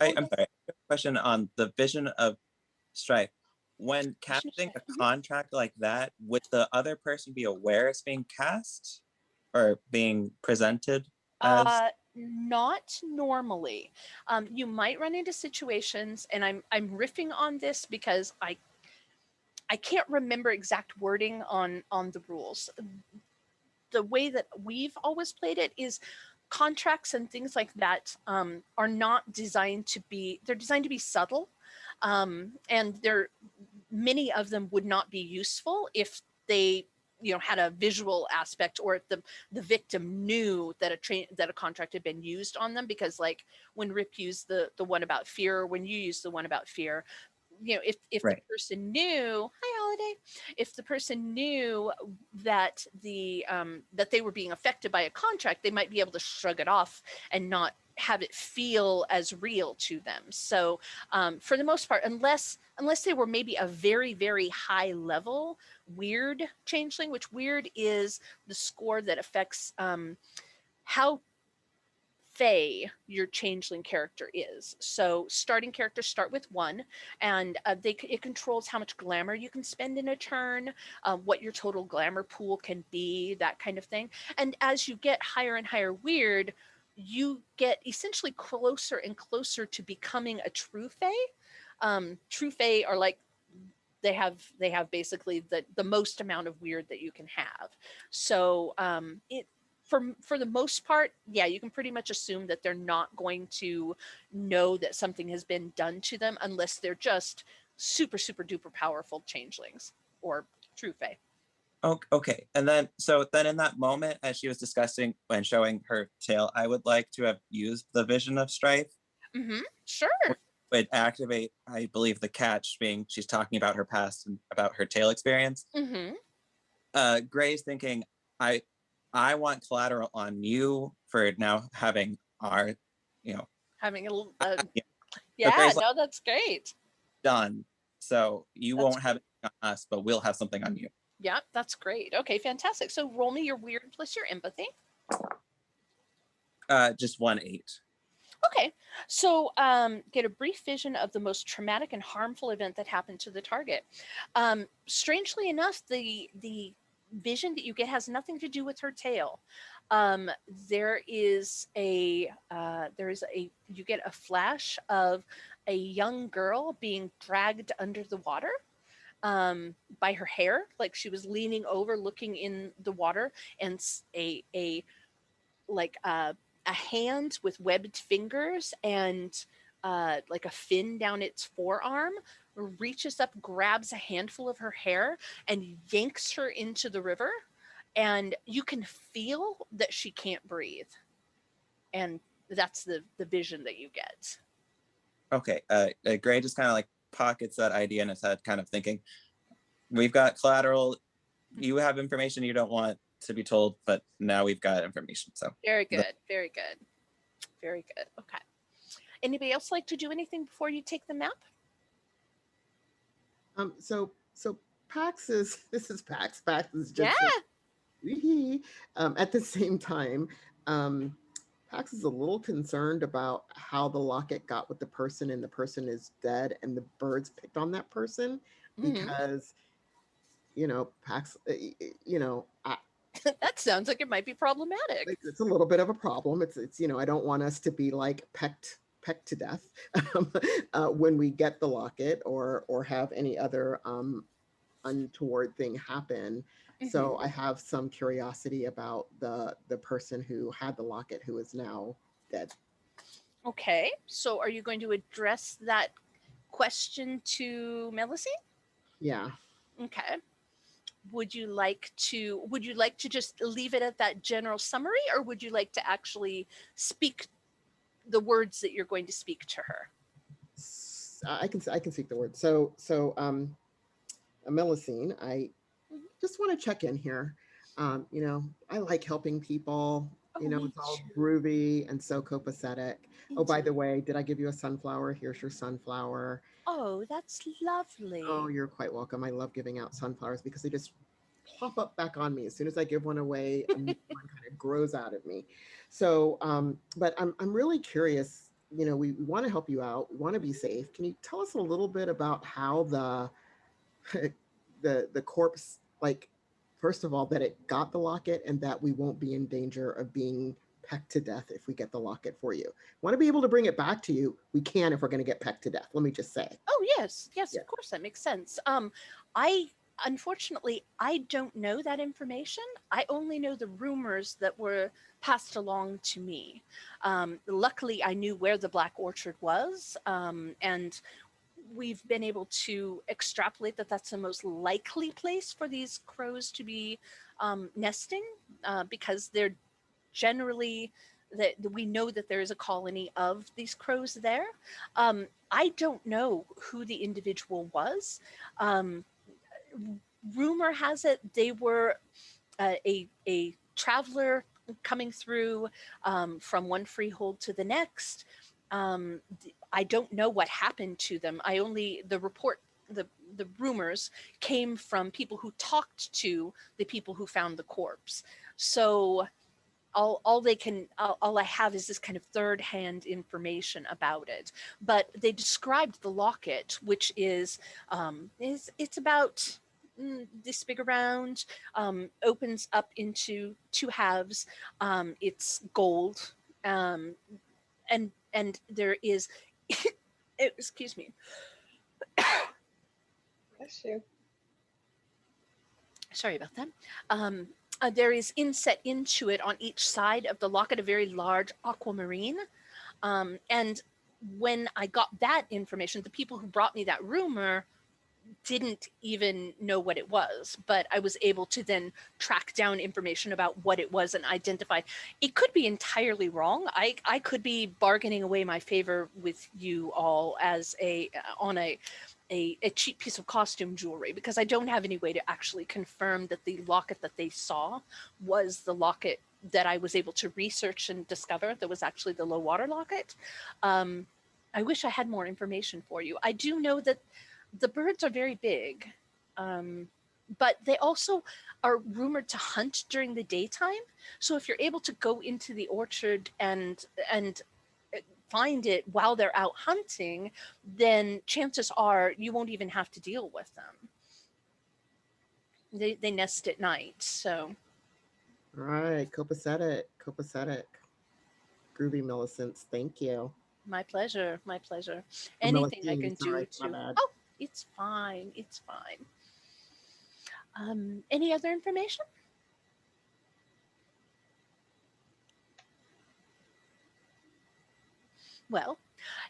I'm sorry. I have a question on the vision of Strife. When casting a contract like that, would the other person be aware it's being cast or being presented as? Not normally. You might run into situations, and I'm riffing on this because I can't remember exact wording on the rules. The way that we've always played it is contracts and things like that are not designed to be, they're designed to be subtle. And many of them would not be useful if they had a visual aspect, or if the victim knew that a contract had been used on them, because like when Rip used the one about fear, or when you used the one about fear, if Right. the person knew, hi Holiday, if the person knew that that they were being affected by a contract, they might be able to shrug it off and not have it feel as real to them. So for the most part, unless they were maybe a very, very high level weird changeling, which weird is the score that affects how fey your changeling character is. So starting characters start with 1, and it controls how much glamour you can spend in a turn, what your total glamour pool can be, that kind of thing. And as you get higher and higher weird, you get essentially closer and closer to becoming a true fey. True fey are like, they have basically the most amount of weird that you can have. So for the most part, yeah, you can pretty much assume that they're not going to know that something has been done to them unless they're just super, super duper powerful changelings or true fae. Okay. And then, in that moment, as she was discussing when showing her tail, I would like to have used the vision of Strife. Mm-hmm. Sure. Would activate, I believe, the catch being she's talking about her past and about her tail experience. Mm-hmm. Gray's thinking, I want collateral on you for now having our, having a little, yeah. So no, that's great. Done. So you won't have it on us, but we'll have something on you. Yeah, that's great. Okay, fantastic. So roll me your weird plus your empathy. Just 1/8. Okay, so get a brief vision of the most traumatic and harmful event that happened to the target. Strangely enough, the vision that you get has nothing to do with her tail. There is you get a flash of a young girl being dragged under the water by her hair, like she was leaning over looking in the water, and a hand with webbed fingers and like a fin down its forearm reaches up, grabs a handful of her hair, and yanks her into the river. And you can feel that she can't breathe. And that's the vision that you get. Okay. Gray just kind of like pockets that idea in his head, kind of thinking, we've got collateral. You have information you don't want to be told, but now we've got information. So very good. Very good. Very good. Okay. Anybody else like to do anything before you take the map? So Pax is Pax. Pax is just at the same time. Pax is a little concerned about how the locket got with the person, and the person is dead, and the birds picked on that person because, Pax, that sounds like it might be problematic. It's a little bit of a problem. It's I don't want us to be like pecked to death when we get the locket or have any other untoward thing happen. So I have some curiosity about the person who had the locket, who is now dead. Okay, so are you going to address that question to Melisy? Yeah. Okay. would you like to just leave it at that general summary, or would you like to actually speak the words that you're going to speak to her? I can speak the word. So Melusine, I just want to check in here. You know, I like helping people. You know, Me it's all too. groovy and so copacetic. Oh, by the way, did I give you a sunflower? Here's your sunflower. Oh, that's lovely. Oh, you're quite welcome. I love giving out sunflowers because they just pop up back on me. As soon as I give one away, a new one kind of grows out of me. So, but I'm really curious. You know, we want to help you out. We want to be safe. Can you tell us a little bit about how the the corpse, like, first of all, that it got the locket and that we won't be in danger of being pecked to death if we get the locket for you. Want to be able to bring it back to you. We can if we're going to get pecked to death. Let me just say. Oh, yes, Yeah. of course, that makes sense. Unfortunately, I don't know that information. I only know the rumors that were passed along to me. Luckily, I knew where the Black Orchard was, and we've been able to extrapolate that that's the most likely place for these crows to be nesting, because they're generally that we know that there is a colony of these crows there. I don't know who the individual was. Rumor has it they were a traveler coming through from one freehold to the next. I don't know what happened to them. The rumors came from people who talked to the people who found the corpse. So all I have is this kind of third-hand information about it. But they described the locket, which is it's about this big around, opens up into two halves. It's gold, and there is excuse me. Bless you. Sorry about that. There is inset into it on each side of the locket a very large aquamarine. And when I got that information, the people who brought me that rumor didn't even know what it was, but I was able to then track down information about what it was and identify. It could be entirely wrong. I could be bargaining away my favor with you all as on a cheap piece of costume jewelry, because I don't have any way to actually confirm that the locket that they saw was the locket that I was able to research and discover that was actually the low water locket. I wish I had more information for you. I do know that the birds are very big, but they also are rumored to hunt during the daytime. So if you're able to go into the orchard and find it while they're out hunting, then chances are you won't even have to deal with them. They nest at night, so. All right, copacetic. Groovy Millicents, thank you. My pleasure. Or Anything I Melusine, can do sorry, my to. bad. Oh, it's fine. Any other information? Well,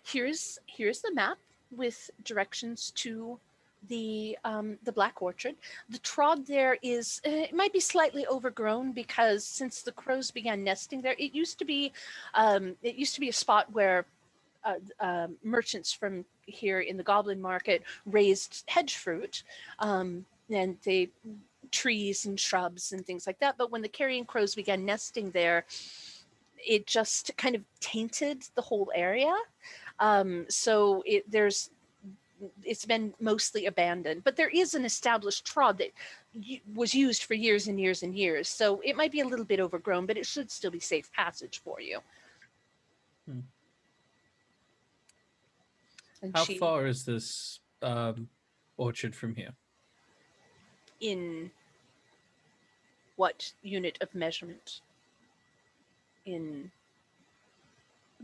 here's the map with directions to the Black Orchard. The trod there is it might be slightly overgrown, because since the crows began nesting there, it used to be a spot where merchants from here in the Goblin Market raised hedge fruit, and they trees and shrubs and things like that. But when the carrion crows began nesting there, it just kind of tainted the whole area. So it's been mostly abandoned, but there is an established trod that was used for years and years and years. So it might be a little bit overgrown, but it should still be safe passage for you. How far is this orchard from here? In what unit of measurement? In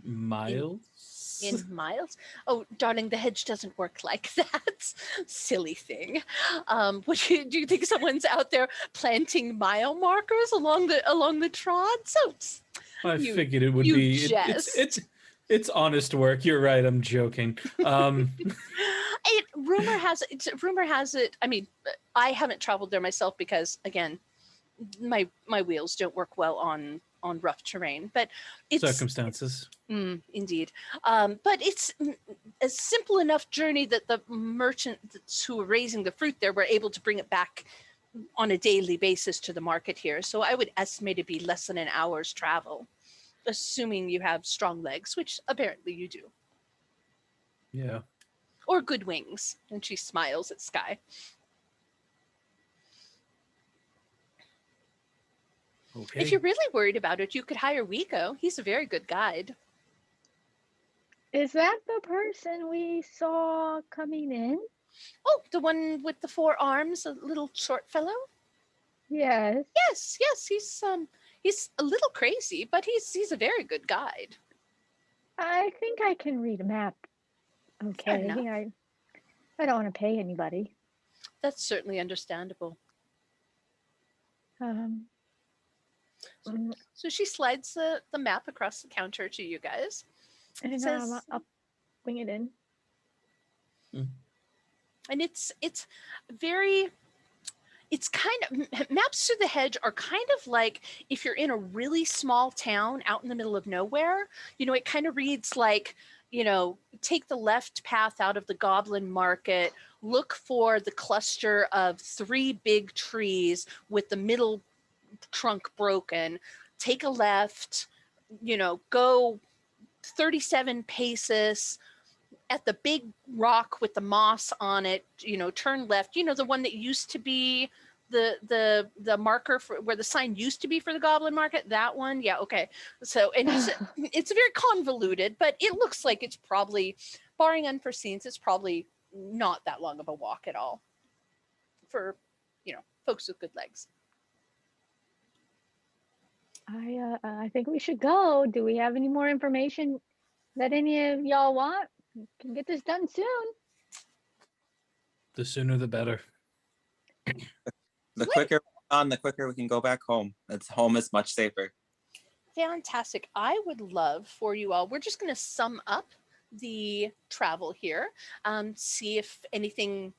miles? In miles? Oh, darling, the hedge doesn't work like that. Silly thing. Do you think someone's out there planting mile markers along the trod? So I figured it would be. It's honest work. You're right. I'm joking. rumor has it. I mean, I haven't traveled there myself because, again, my wheels don't work well on rough terrain. But it's Circumstances. Indeed. But it's a simple enough journey that the merchants who are raising the fruit there were able to bring it back on a daily basis to the market here. So I would estimate it be less than an hour's travel, assuming you have strong legs, which apparently you do. Yeah. Or good wings. And she smiles at Sky. Okay. If you're really worried about it, you could hire Wiko. He's a very good guide. Is that the person we saw coming in? Oh, the one with the 4 arms, a little short fellow? Yes. Yes, he's a little crazy, but he's a very good guide. I think I can read a map. Fair Okay. enough. I don't want to pay anybody. That's certainly understandable. Um, So she slides the map across the counter to you guys. and Says- I'll bring it in. And it's kind of, maps through the hedge are kind of like if you're in a really small town out in the middle of nowhere, it kind of reads like, take the left path out of the Goblin Market, look for the cluster of 3 big trees with the middle trunk broken, take a left, go 37 paces at the big rock with the moss on it, turn left, the one that used to be the marker for where the sign used to be for the Goblin Market, that one. Yeah. Okay. So, and it's very convoluted, but it looks like it's probably, barring unforeseens, it's probably not that long of a walk at all for, folks with good legs. I think we should go. Do we have any more information that any of y'all want? We can get this done soon. The sooner the better. The quicker the quicker we can go back home. Home is much safer. Fantastic. I would love for you all, we're just going to sum up the travel here, see if anything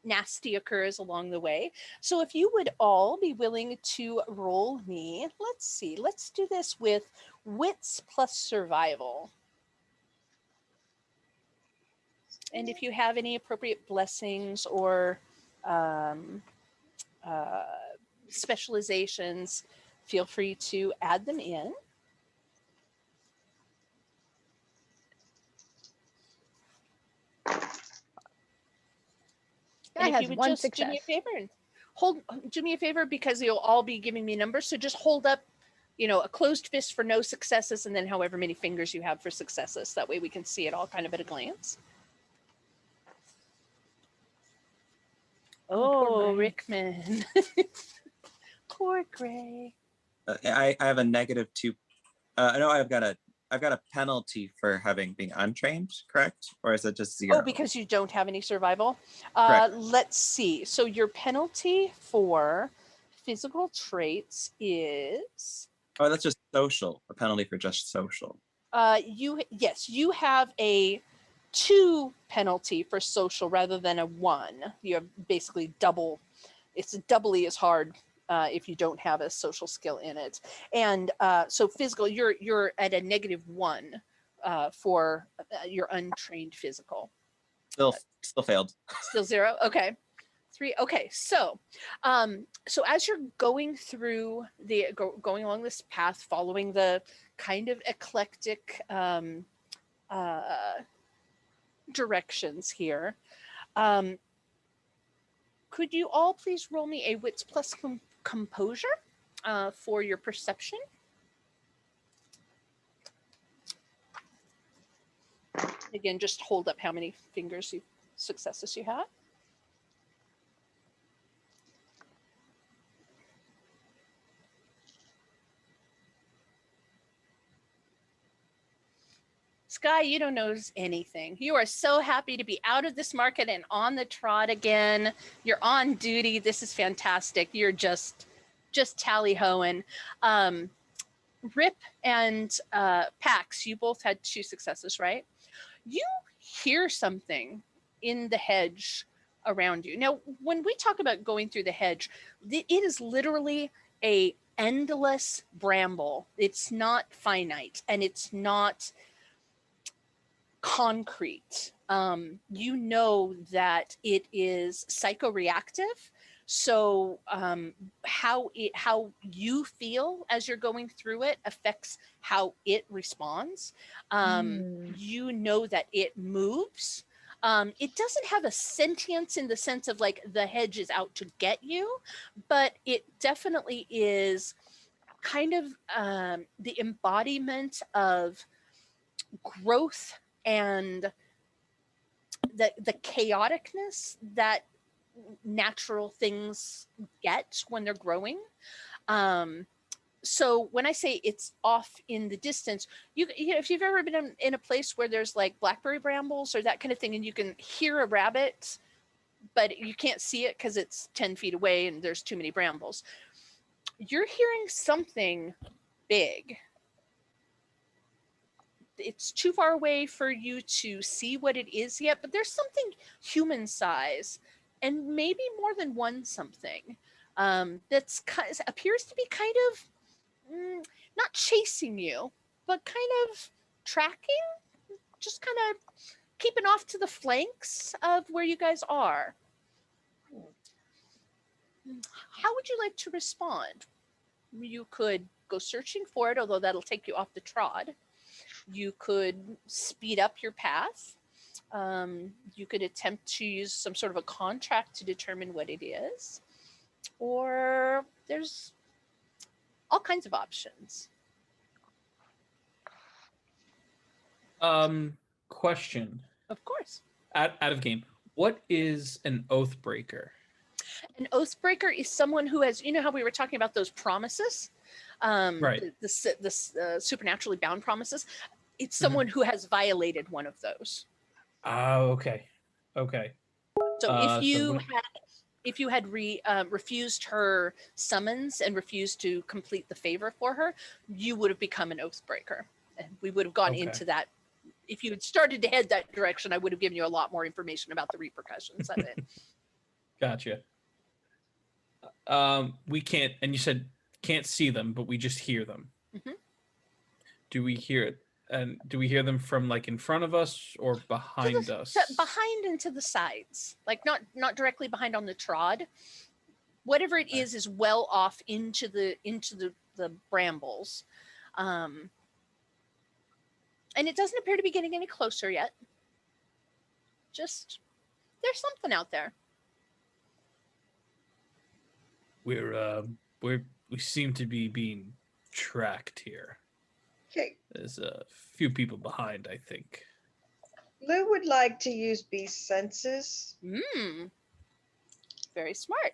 nasty occurs along the way. So if you would all be willing to roll me, let's see, let's do this with wits plus survival. And if you have any appropriate blessings or specializations, feel free to add them in. That And if has you would one just success. do me a favor and do me a favor, because you'll all be giving me numbers. So just hold up, a closed fist for no successes, and then however many fingers you have for successes. That way we can see it all kind of at a glance. Oh, Rickman. Poor Gray. I have a -2. No, I've got a penalty for being untrained, correct? Or is it just 0? Oh, because you don't have any survival. Correct. Let's see. So your penalty for physical traits is. Oh, that's just social. A penalty for just social. You have a 2 penalty for social rather than a 1. You have basically double. It's doubly as hard if you don't have a social skill in it. And so physical, you're at a -1 for your untrained physical. Still failed. Still 0. Okay. 3. Okay. So as you're going through going along this path, following the kind of eclectic directions here, could you all please roll me a wits plus composure for your perception? Again, just hold up how many successes you have. Sky, you don't notice anything. You are so happy to be out of this market and on the trot again. You're on duty. This is fantastic. You're just tally-hoing. Rip and Pax, you both had 2 successes, right? You hear something in the hedge around you. Now, when we talk about going through the hedge, it is literally a endless bramble. It's not finite, and it's not concrete. You know that it is psychoreactive. So how you feel as you're going through it affects how it responds. You know that it moves. It doesn't have a sentience in the sense of like the hedge is out to get you, but it definitely is kind of the embodiment of growth and the chaoticness that natural things get when they're growing. So when I say it's off in the distance, you know, if you've ever been in a place where there's like blackberry brambles or that kind of thing, and you can hear a rabbit, but you can't see it because it's 10 feet away and there's too many brambles, you're hearing something big. It's too far away for you to see what it is yet, but there's something human size and maybe more than one something that's appears to be kind of not chasing you, but kind of tracking, just kind of keeping off to the flanks of where you guys are. How would you like to respond? You could go searching for it, although that'll take you off the trot. You could speed up your path. You could attempt to use some sort of a contract to determine what it is. Or there's all kinds of options. Question. Of course. Out of game. What is an oath breaker? An oath breaker is someone who has, you know how we were talking about those promises? Right. The supernaturally bound promises. It's someone who has violated one of those. Oh, okay. Okay. So if you had refused her summons and refused to complete the favor for her, you would have become an oath breaker. And we would have gone into that. If you had started to head that direction, I would have given you a lot more information about the repercussions of it. Gotcha. We can't, and you said can't see them, but we just hear them. Do we hear it? And do we hear them from like in front of us or behind us? Behind and to the sides, like not directly behind on the trod. Whatever it is well off into the brambles, and it doesn't appear to be getting any closer yet. Just there's something out there. We seem to be being tracked here. Okay. There's a few people behind, I think. Lou would like to use beast senses. Very smart.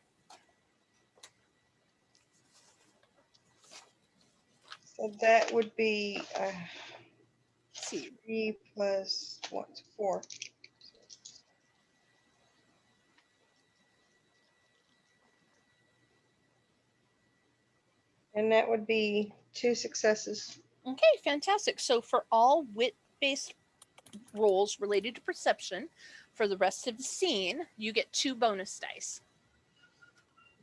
So that would be Let's see. 3 plus 1, 4. And that would be 2 successes. Okay, fantastic. So for all wit-based rolls related to perception, for the rest of the scene, you get 2 bonus dice.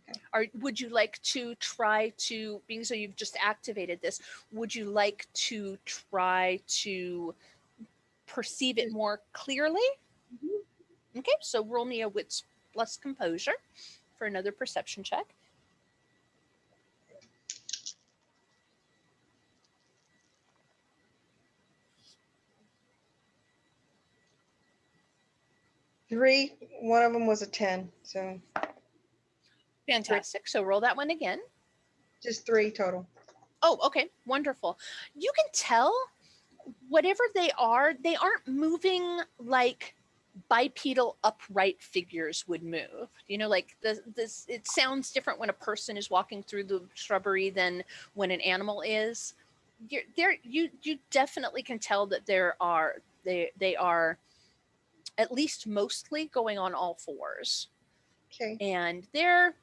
Okay. Would you like to try to, being so you've just activated this, would you like to try to perceive it more clearly? Okay, so roll me a wits plus composure for another perception check. Three. One of them was a 10. So fantastic. So roll that one again. Just 3 total. Oh, okay. Wonderful. You can tell whatever they aren't moving like bipedal upright figures would move. You know, like this it sounds different when a person is walking through the shrubbery than when an animal is. You definitely can tell that they are at least mostly going on all fours. Okay. And they're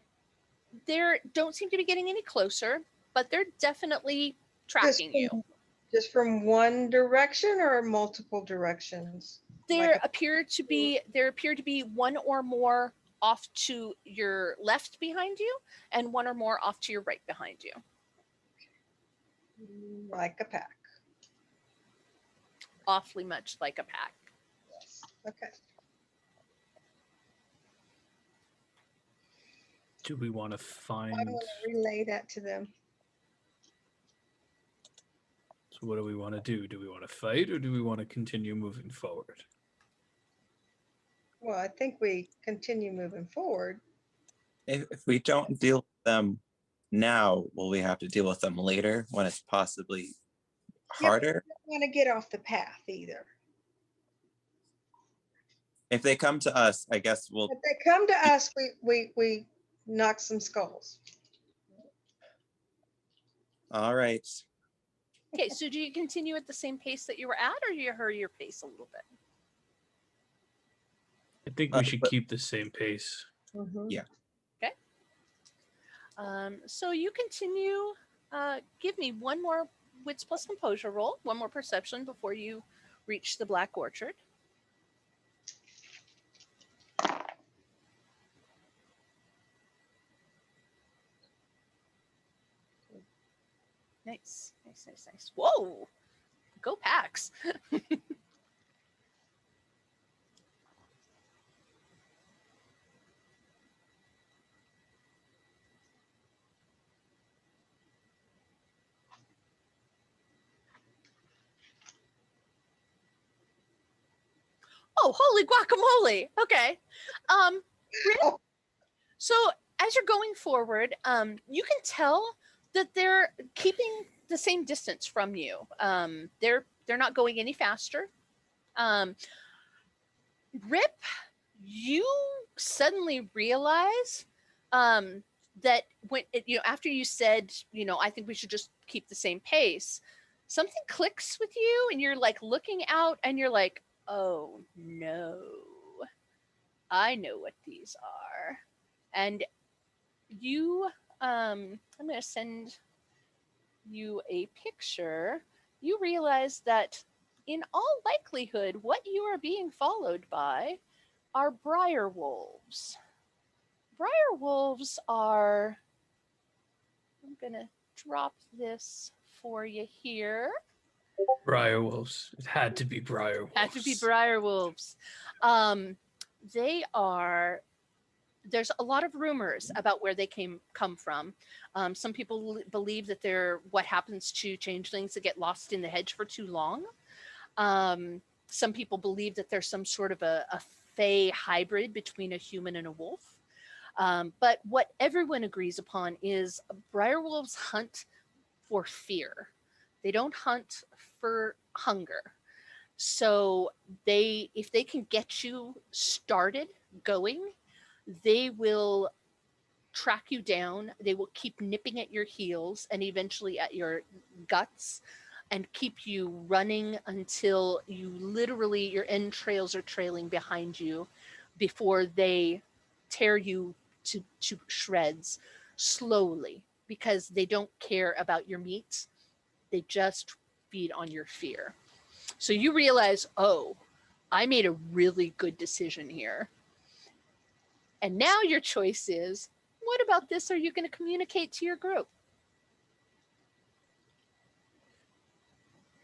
don't seem to be getting any closer, but they're definitely tracking you. Just from one direction or multiple directions? There appear to be one or more off to your left behind you, and one or more off to your right behind you. Like a pack. Awfully much like a pack. Yes. Okay. Do we want to I find? want to relay that to them. So what do we want to do? Do we want to fight, or do we want to continue moving forward? Well, I think we continue moving forward. If we don't deal with them now, will we have to deal with them later when it's possibly harder? I don't want to get off the path either. If they come to us, I guess we'll. If they come to us, we knock some skulls. All right. Okay, so do you continue at the same pace that you were at, or do you hurry your pace a little bit? I think we should keep the same pace. Mhm. Yeah. Okay. So you continue. Give me one more wits plus composure roll, one more perception before you reach the Black Orchard. Nice, nice, nice, nice. Whoa, go Packs. Oh, holy guacamole. Okay. Oh. So as you're going forward, you can tell that they're keeping the same distance from you. They're not going any faster. Rip, you suddenly realize that when after you said, I think we should just keep the same pace, something clicks with you, and you're like looking out, and you're like, oh no, I know what these are. And you, I'm going to send you a picture. You realize that in all likelihood, what you are being followed by are briar wolves. Briar wolves are, I'm going to drop this for you here. Briar wolves. It had to be briar wolves. Had to be briar wolves. They are. There's a lot of rumors about where they come from. Some people believe that they're what happens to changelings that get lost in the hedge for too long. Some people believe that there's some sort of a fey hybrid between a human and a wolf. But what everyone agrees upon is briar wolves hunt for fear. They don't hunt for hunger. So if they can get you started going, they will track you down. They will keep nipping at your heels and eventually at your guts, and keep you running until you literally, your entrails are trailing behind you before they tear you to shreds slowly, because they don't care about your meat. They just feed on your fear. So you realize, oh, I made a really good decision here. And now your choice is, what about this are you going to communicate to your group?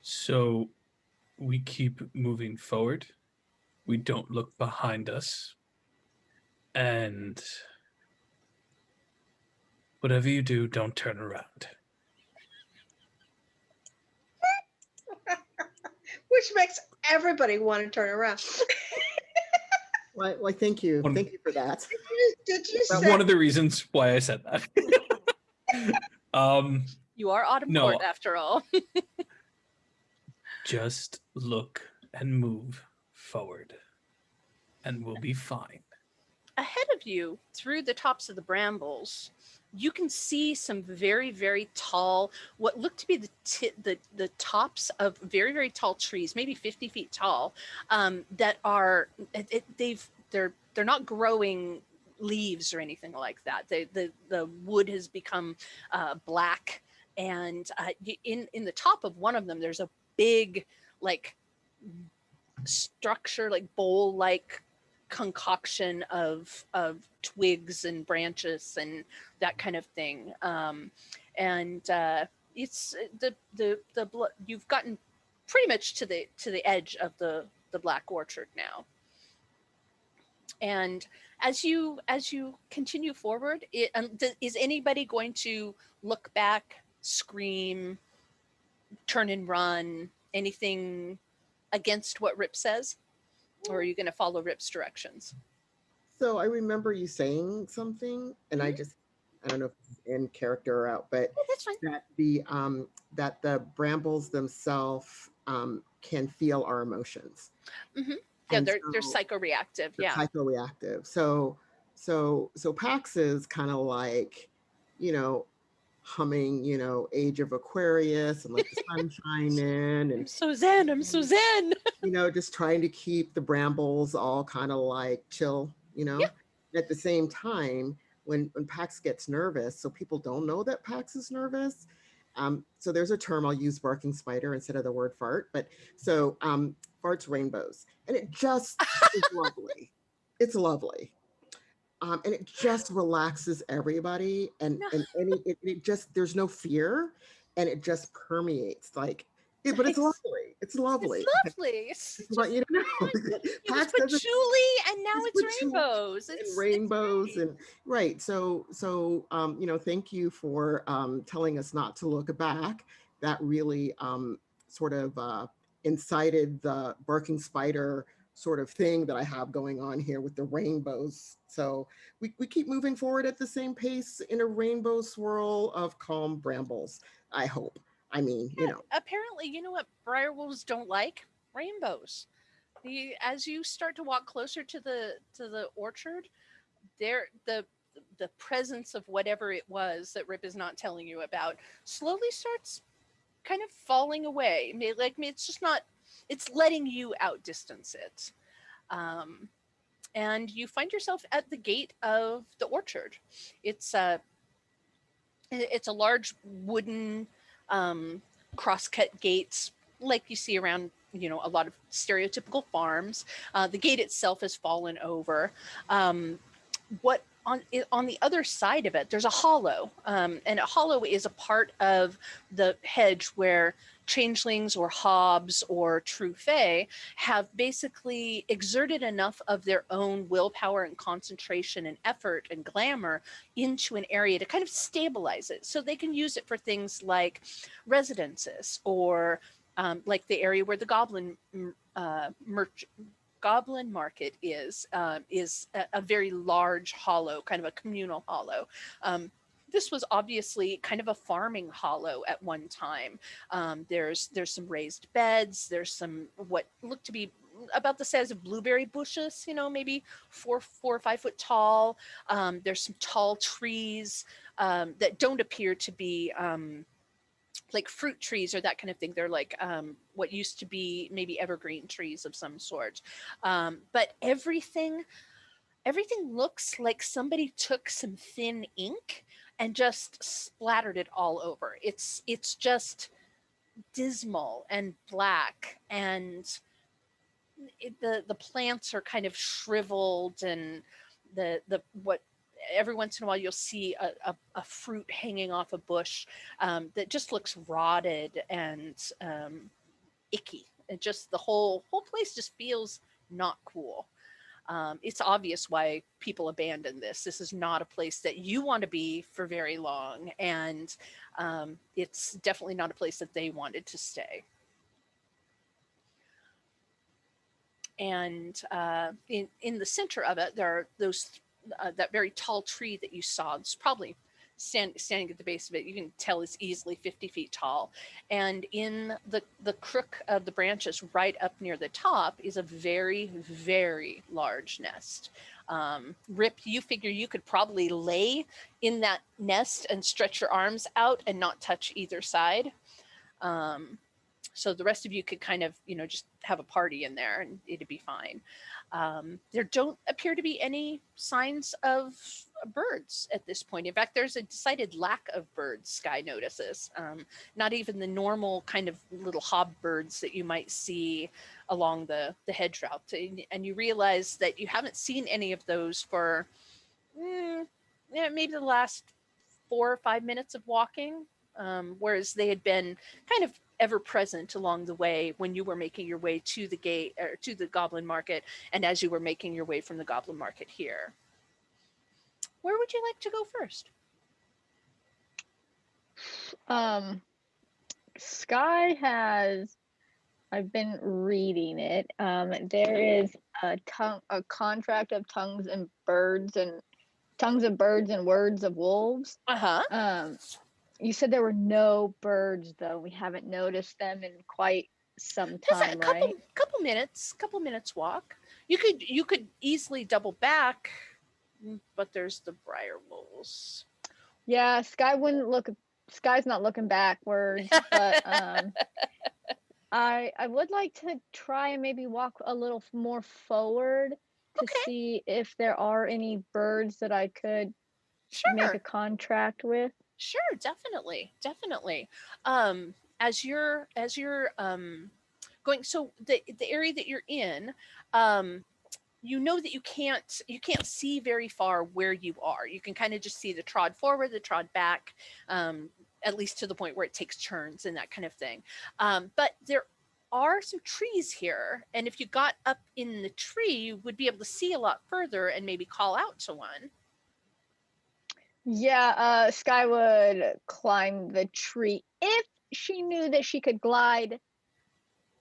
So we keep moving forward. We don't look behind us. And whatever you do, don't turn around. Which makes everybody want to turn around. Well, thank you. Thank you for that. Did you That's say one of the reasons why I said that. You are Autumn No. Court after all. Just look and move forward, and we'll be fine. Ahead of you, through the tops of the brambles, you can see some very, very tall, what look to be the tops of very, very tall trees, maybe 50 feet tall, that are they're not growing leaves or anything like that. The wood has become black, and in the top of one of them, there's a big, like, structure, like bowl-like concoction of twigs and branches and that kind of thing. And it's you've gotten pretty much to the edge of the Black Orchard now. And as you continue forward, is anybody going to look back, scream, turn and run, anything against what Rip says? Or are you going to follow Rip's directions? So I remember you saying something, and I don't know if it's in character or out, but that's fine. That the brambles themselves can feel our emotions. Mm-hmm. Yeah, they're psychoreactive. They're psychoreactive. So Pax is kind of like, humming, Age of Aquarius and let the sun shine in, and I'm so zen. Just trying to keep the brambles all kind of like chill. Yeah. At the same time, when Pax gets nervous, so people don't know that Pax is nervous. So there's a term, I'll use barking spider instead of the word fart, but so farts rainbows, and it just is lovely. It's lovely. And it just relaxes everybody, and it just, there's no fear, and it just permeates like. But it's lovely. It's lovely. It's lovely. It's what you know. You just put Julie, and now it's rainbows. It's rainbows, and right. So thank you for telling us not to look back. That really sort of incited the barking spider sort of thing that I have going on here with the rainbows. So we keep moving forward at the same pace in a rainbow swirl of calm brambles, I hope. I mean, apparently, you know what briar wolves don't like? Rainbows. As you start to walk closer to the orchard, the presence of whatever it was that Rip is not telling you about slowly starts kind of falling away. It's just not. It's letting you outdistance it. And you find yourself at the gate of the orchard. It's a large wooden cross-cut gates like you see around a lot of stereotypical farms. The gate itself has fallen over. What on the other side of it, there's a hollow, and a hollow is a part of the hedge where changelings or hobs or true fae have basically exerted enough of their own willpower and concentration and effort and glamour into an area to kind of stabilize it, so they can use it for things like residences or like the area where the goblin market is a very large hollow, kind of a communal hollow. This was obviously kind of a farming hollow at one time. There's some raised beds. There's some what look to be about the size of blueberry bushes, maybe 4 or 5 foot tall. There's some tall trees that don't appear to be like fruit trees or that kind of thing. They're like what used to be maybe evergreen trees of some sort. But everything looks like somebody took some thin ink and just splattered it all over. It's just dismal and black, and the plants are kind of shriveled, and the what every once in a while you'll see a fruit hanging off a bush that just looks rotted and icky. It just, the whole place just feels not cool. It's obvious why people abandon this. This is not a place that you want to be for very long, and it's definitely not a place that they wanted to stay. And in the center of it, there are those that very tall tree that you saw. It's probably standing at the base of it. You can tell it's easily 50 feet tall. And in the crook of the branches right up near the top is a very, very large nest. Rip, you figure you could probably lay in that nest and stretch your arms out and not touch either side. So the rest of you could kind of, just have a party in there and it'd be fine. There don't appear to be any signs of birds at this point. In fact, there's a decided lack of birds, Sky notices. Not even the normal kind of little hob birds that you might see along the hedge route. And you realize that you haven't seen any of those for maybe the last 4 or 5 minutes of walking, whereas they had been kind of ever present along the way when you were making your way to the gate or to the Goblin Market, and as you were making your way from the Goblin Market here. Where would you like to go first? Sky has, I've been reading it. There is a contract of tongues of birds and words of wolves. You said there were no birds, though. We haven't noticed them in quite some Just time, right? couple minutes walk. You could easily double back, but there's the briar wolves. Yeah, Sky's not looking backwards, but I would like to try and maybe walk a little more forward to see if there are any birds that I could make a contract with. Sure, definitely. As you're going, so the area that you're in, you know that you can't see very far where you are. You can kind of just see the trod forward, the trod back, at least to the point where it takes turns and that kind of thing. But there are some trees here, and if you got up in the tree, you would be able to see a lot further and maybe call out to one. Yeah, Sky would climb the tree if she knew that she could glide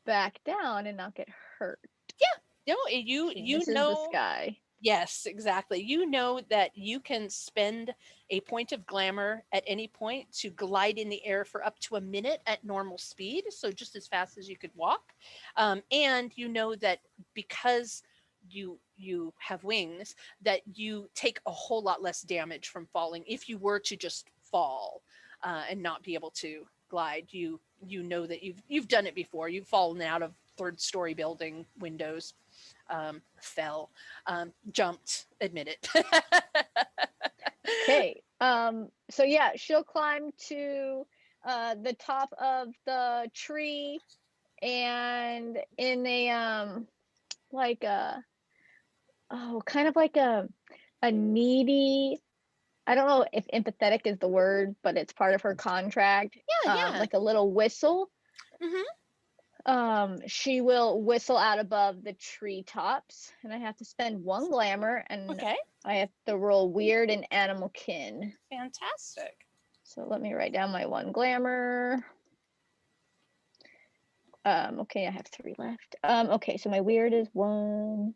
back down and not get hurt. Yeah, no, you know, the Sky. Yes, exactly. You know that you can spend a point of glamour at any point to glide in the air for up to a minute at normal speed, so just as fast as you could walk. And you know that because you have wings, that you take a whole lot less damage from falling if you were to just fall and not be able to glide. You know that you've done it before. You've fallen out of third-story building windows. Fell, jumped, admit it. Okay. So yeah, she'll climb to the top of the tree, and in a like a kind of like a needy, I don't know if empathetic is the word, but it's part of her contract. Yeah. Like a little whistle. Mm-hmm. She will whistle out above the treetops, and I have to spend 1 glamour, and I have to roll weird and animal kin. Fantastic. So let me write down my 1 glamour. Okay, I have 3 left. Okay, so my weird is 1.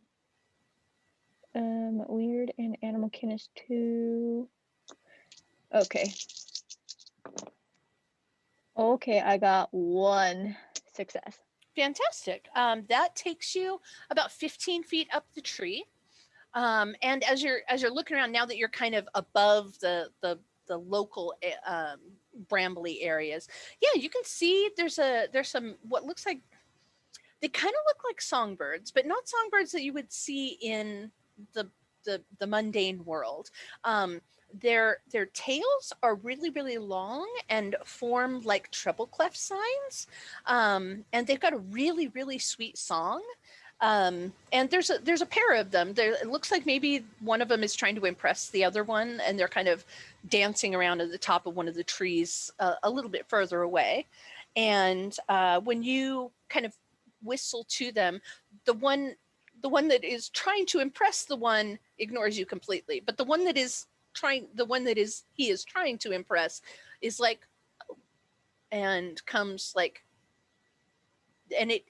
Weird and animal kin is 2. Okay. Okay, I got 1 success. Fantastic. That takes you about 15 feet up the tree. And as you're looking around, now that you're kind of above the local brambly areas, yeah, you can see there's some what looks like, they kind of look like songbirds, but not songbirds that you would see in the mundane world. Their tails are really, really long and form like treble clef signs. And they've got a really, really sweet song. And there's a pair of them. It looks like maybe one of them is trying to impress the other one, and they're kind of dancing around at the top of one of the trees a little bit further away. And when you kind of whistle to them, the one that is trying to impress the one ignores you completely, but the one that he is trying to impress is like, and comes like, and it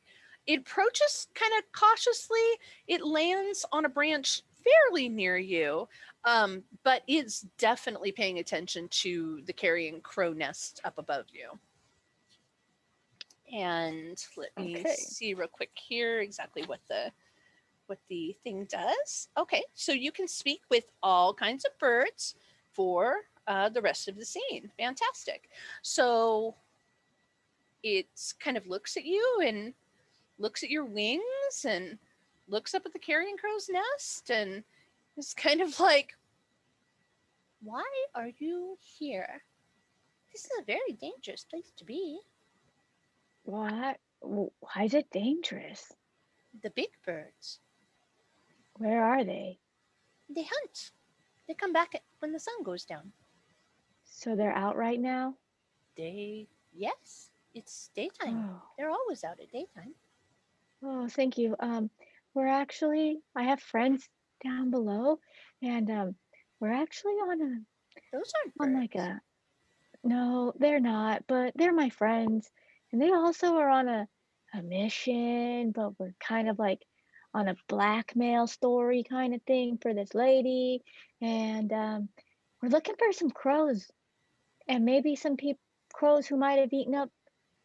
approaches kind of cautiously. It lands on a branch fairly near you, but is definitely paying attention to the carrion crow nest up above you. And let me see real quick here exactly what the thing does. Okay, so you can speak with all kinds of birds for the rest of the scene. Fantastic. So it kind of looks at you and looks at your wings and looks up at the carrion crow's nest and is kind of like, Why are you here? This is a very dangerous place to be. What? Why is it dangerous? The big birds, Where are they? they hunt. They come back when the sun goes down. So they're out right now? Yes, it's daytime. Oh, They're always out at daytime. oh, thank you. I have friends down below, and we're actually Those aren't on like birds. no, they're not, but they're my friends, and they also are on a mission, but we're kind of like on a blackmail story kind of thing for this lady, and we're looking for some crows, and maybe some crows who might have eaten up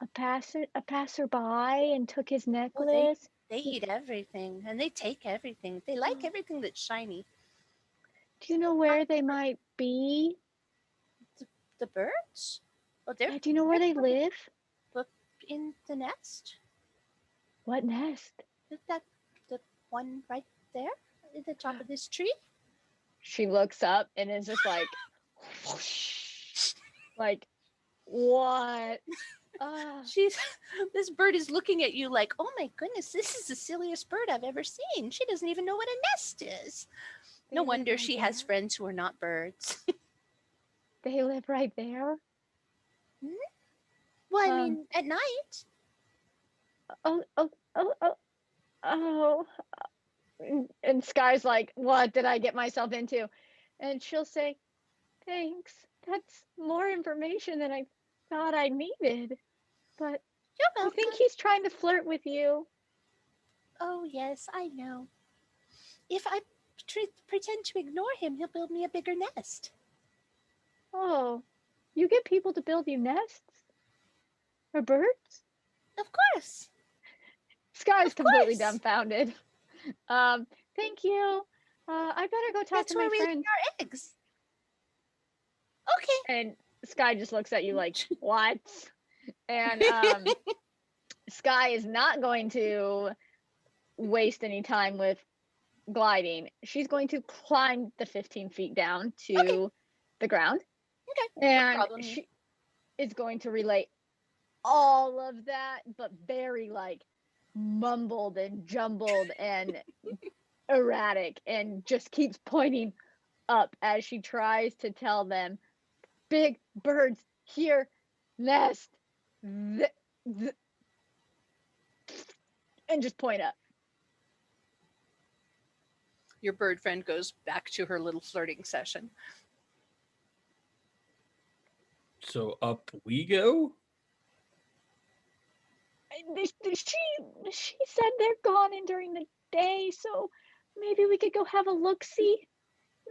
a passerby and took his Oh, necklace. they eat everything and they take everything. They like everything that's shiny. Do you know where they might be? The birds? Oh, they're Yeah, do you know where they live? up in the nest. What nest? Is that the one right there at the top of this tree? She looks up and is just like, whoosh, like, what? This bird is looking at you like, oh my goodness, this is the silliest bird I've ever seen. She doesn't even know what a nest is. No live wonder right she there? has friends who are not birds. They live right there. Well, I mean, at night. Oh, oh, oh, oh, oh. And Sky's like, what did I get myself into? And she'll say, thanks. That's more information than I thought I needed. But You're I welcome. think he's trying to flirt with you. Oh, yes, I know. If I pretend to ignore him, he'll build me a bigger nest. Oh, you get people to build you nests? Or birds? Of course. Sky's Of completely course. dumbfounded. Thank you. I better go talk That's to my where we lay friend. our eggs. Okay. And Sky just looks at you like, what? And Sky is not going to waste any time with gliding. She's going to climb the 15 feet down to the ground. Okay. And No problem. she is going to relate all of that, but very like mumbled and jumbled and erratic, and just keeps pointing up as she tries to tell them, big birds here, nest, and just point up. Your bird friend goes back to her little flirting session. So up we go. She said they're gone in during the day, so maybe we could go have a look-see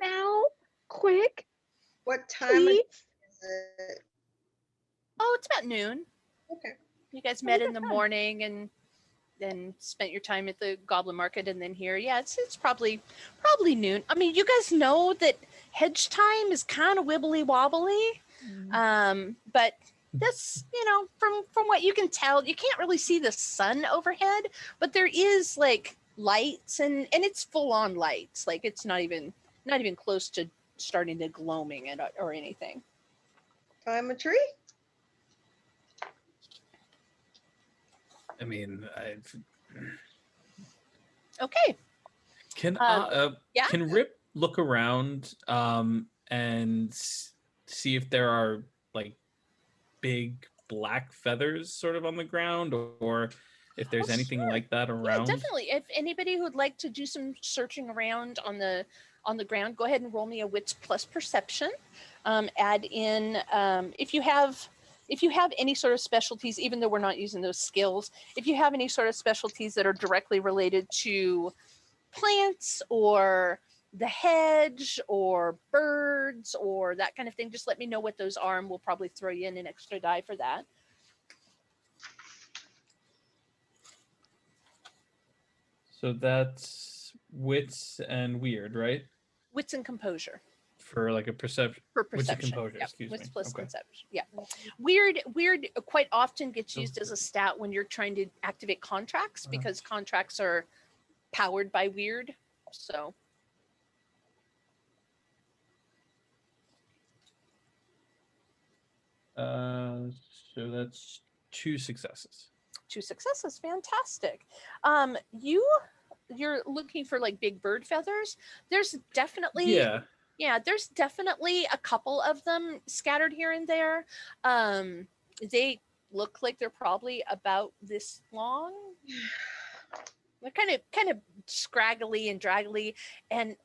now, quick. What time please. is it? Oh, it's about noon. Okay. You guys met in the morning and then spent your time at the Goblin Market and then here. Yeah, it's probably noon. I mean, you guys know that hedge time is kind of wibbly wobbly. But this, from what you can tell, you can't really see the sun overhead, but there is like lights and it's full on lights. Like it's not even close to starting to gloaming or anything. Climb a tree? I mean, Okay. Can yeah? Can Rip look around and see if there are like big black feathers sort of on the ground, or if there's anything sure. like that Yeah, around? definitely. If anybody would like to do some searching around on the ground, go ahead and roll me a wits plus perception. Add in if you have any sort of specialties, even though we're not using those skills, if you have any sort of specialties that are directly related to plants or the hedge or birds or that kind of thing, just let me know what those are and we'll probably throw you in an extra die for that. So that's wits and weird, right? Wits and composure. For like a perception. For Wits and perception. composure, Yep. excuse Wits me. plus Okay. conception. Yeah. Weird quite often gets used as a stat when you're trying to activate contracts because contracts are powered by weird. So So that's 2 successes. 2 successes. Fantastic. You're looking for like big bird feathers. There's definitely there's definitely a couple of them scattered here and there. They look like they're probably about this long. They're kind of scraggly and draggly, and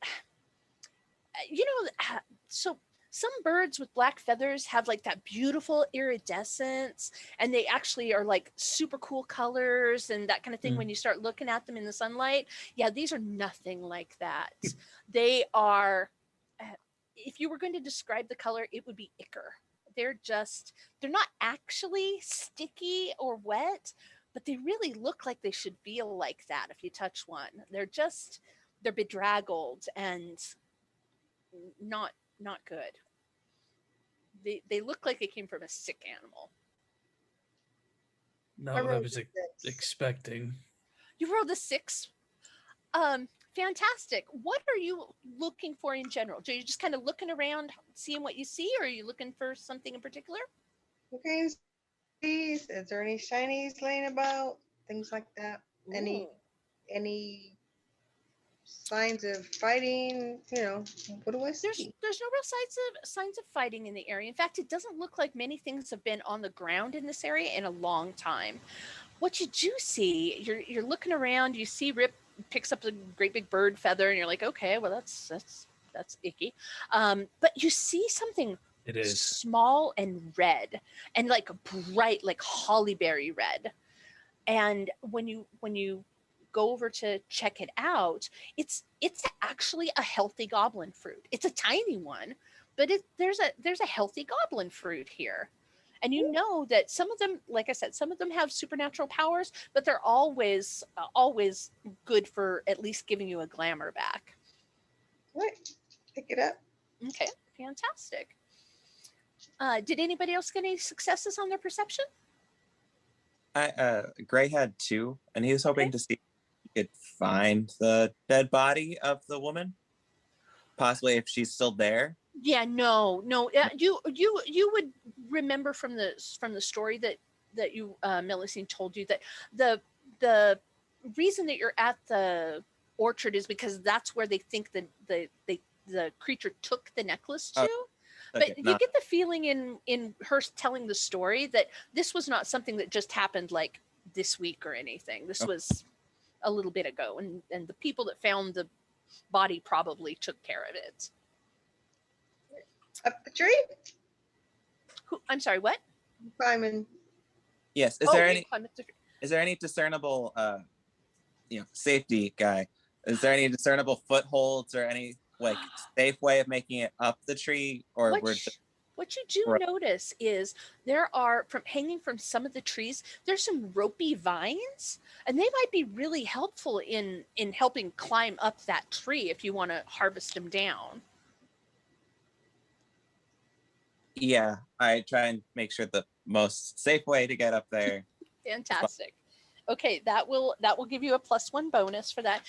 so some birds with black feathers have like that beautiful iridescence, and they actually are like super cool colors and that kind of thing when you start looking at them in the sunlight. Yeah, these are nothing like that. They are, if you were going to describe the color, it would be ichor. They're not actually sticky or wet, but they really look like they should feel like that if you touch one. They're bedraggled and not good. They look like they came from a sick animal. Not what I was expecting. You rolled a 6. Fantastic. What are you looking for in general? Are you just kind of looking around, seeing what you see, or are you looking for something in particular? Okay. Is there any shinies laying about? Things like that. Ooh. Any signs of fighting? What do I see? There's no real signs of fighting in the area. In fact, it doesn't look like many things have been on the ground in this area in a long time. What you do see, you're looking around, you see Rip picks up a great big bird feather, and you're like, okay, well that's icky. But you see something small and red, and like bright, like hollyberry red. And when you go over to check it out, it's actually a healthy goblin fruit. It's a tiny one, but there's a healthy goblin fruit here. And you know that some of them, like I said, some of them have supernatural powers, but they're always good for at least giving you a glamour back. Right. Pick it up. Okay, fantastic. Did anybody else get any successes on their perception? Gray had 2, and he was hoping to see if he could find the dead body of the woman, possibly if she's still there. Yeah, no. You would remember from the story that you Millicene told you that the reason that you're at the orchard is because that's where they think the creature took the necklace to. But you get the feeling in her telling the story that this was not something that just happened like this week or anything. This was a little bit ago, and the people that found the body probably took care of it. Up the tree? I'm sorry, what? Climbing. Yes. Is there any discernible safety guy? Is there any discernible footholds or any like safe way of making it up the tree? Or what you do notice is there are, from hanging from some of the trees, there's some ropey vines, and they might be really helpful in helping climb up that tree if you want to harvest them down. Yeah, I try and make sure the most safe way to get up there. Fantastic. Okay, that will give you a +1 bonus for that.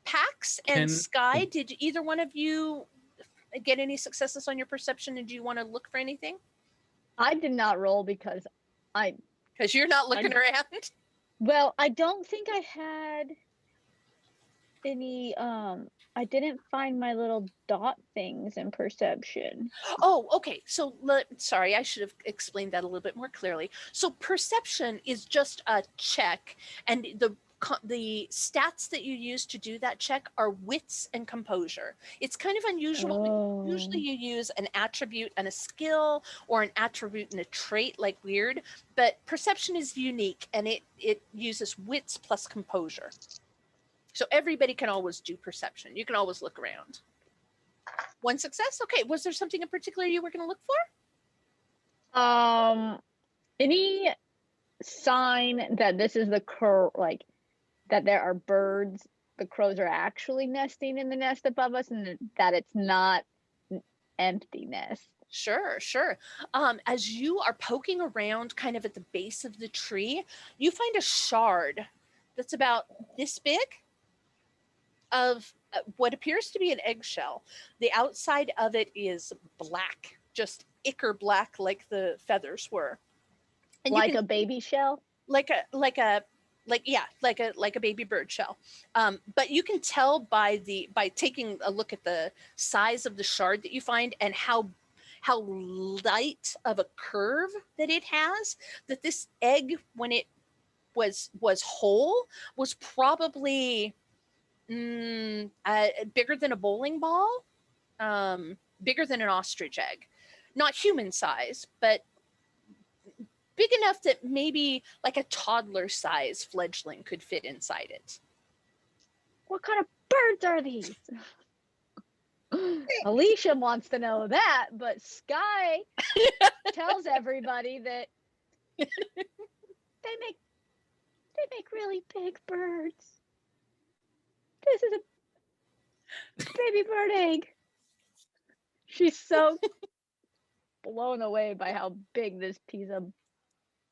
Pax and Sky, did either one of you get any successes on your perception, and do you want to look for anything? I did not roll because you're not looking around. Well, I don't think I had any I didn't find my little dot things in perception. Oh, okay. So sorry, I should have explained that a little bit more clearly. So perception is just a check, and the stats that you use to do that check are wits and composure. It's kind of unusual. Usually you use an attribute and a skill, or an attribute and a trait like weird, but perception is unique, and it uses wits plus composure. So everybody can always do perception. You can always look around. 1 success. Okay. Was there something in particular you were going to look for? Any sign that this is the like that there are birds, the crows are actually nesting in the nest above us, and that it's not an empty nest. Sure. As you are poking around kind of at the base of the tree, you find a shard that's about this big of what appears to be an eggshell. The outside of it is black, just ichor black like the feathers were. And like a baby shell? Like a baby bird shell. But you can tell by taking a look at the size of the shard that you find and how light of a curve that it has, that this egg, when it was whole, was probably bigger than a bowling ball, bigger than an ostrich egg. Not human size, but big enough that maybe like a toddler size fledgling could fit inside it. What kind of birds are these? Alicia wants to know that, but Sky tells everybody that they make really big birds. This is a baby bird egg. She's so blown away by how big this piece of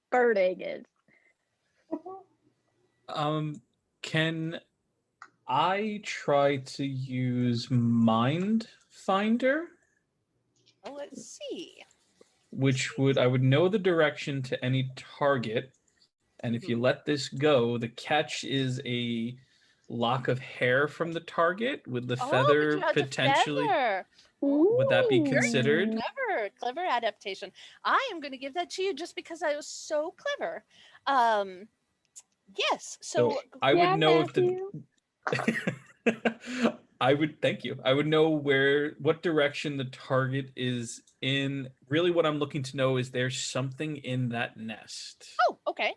bird egg is. Can I try to use Mind Finder? Well, let's see. Which I would know the direction to any target, and if you let this go, the catch is a lock of hair from the target with the feather potentially. Would that be considered? Clever adaptation. I am going to give that to you just because I was so clever. Yes. So I would know if I would, thank you. I would know what direction the target is in. Really what I'm looking to know is there's something in that nest. Oh, okay.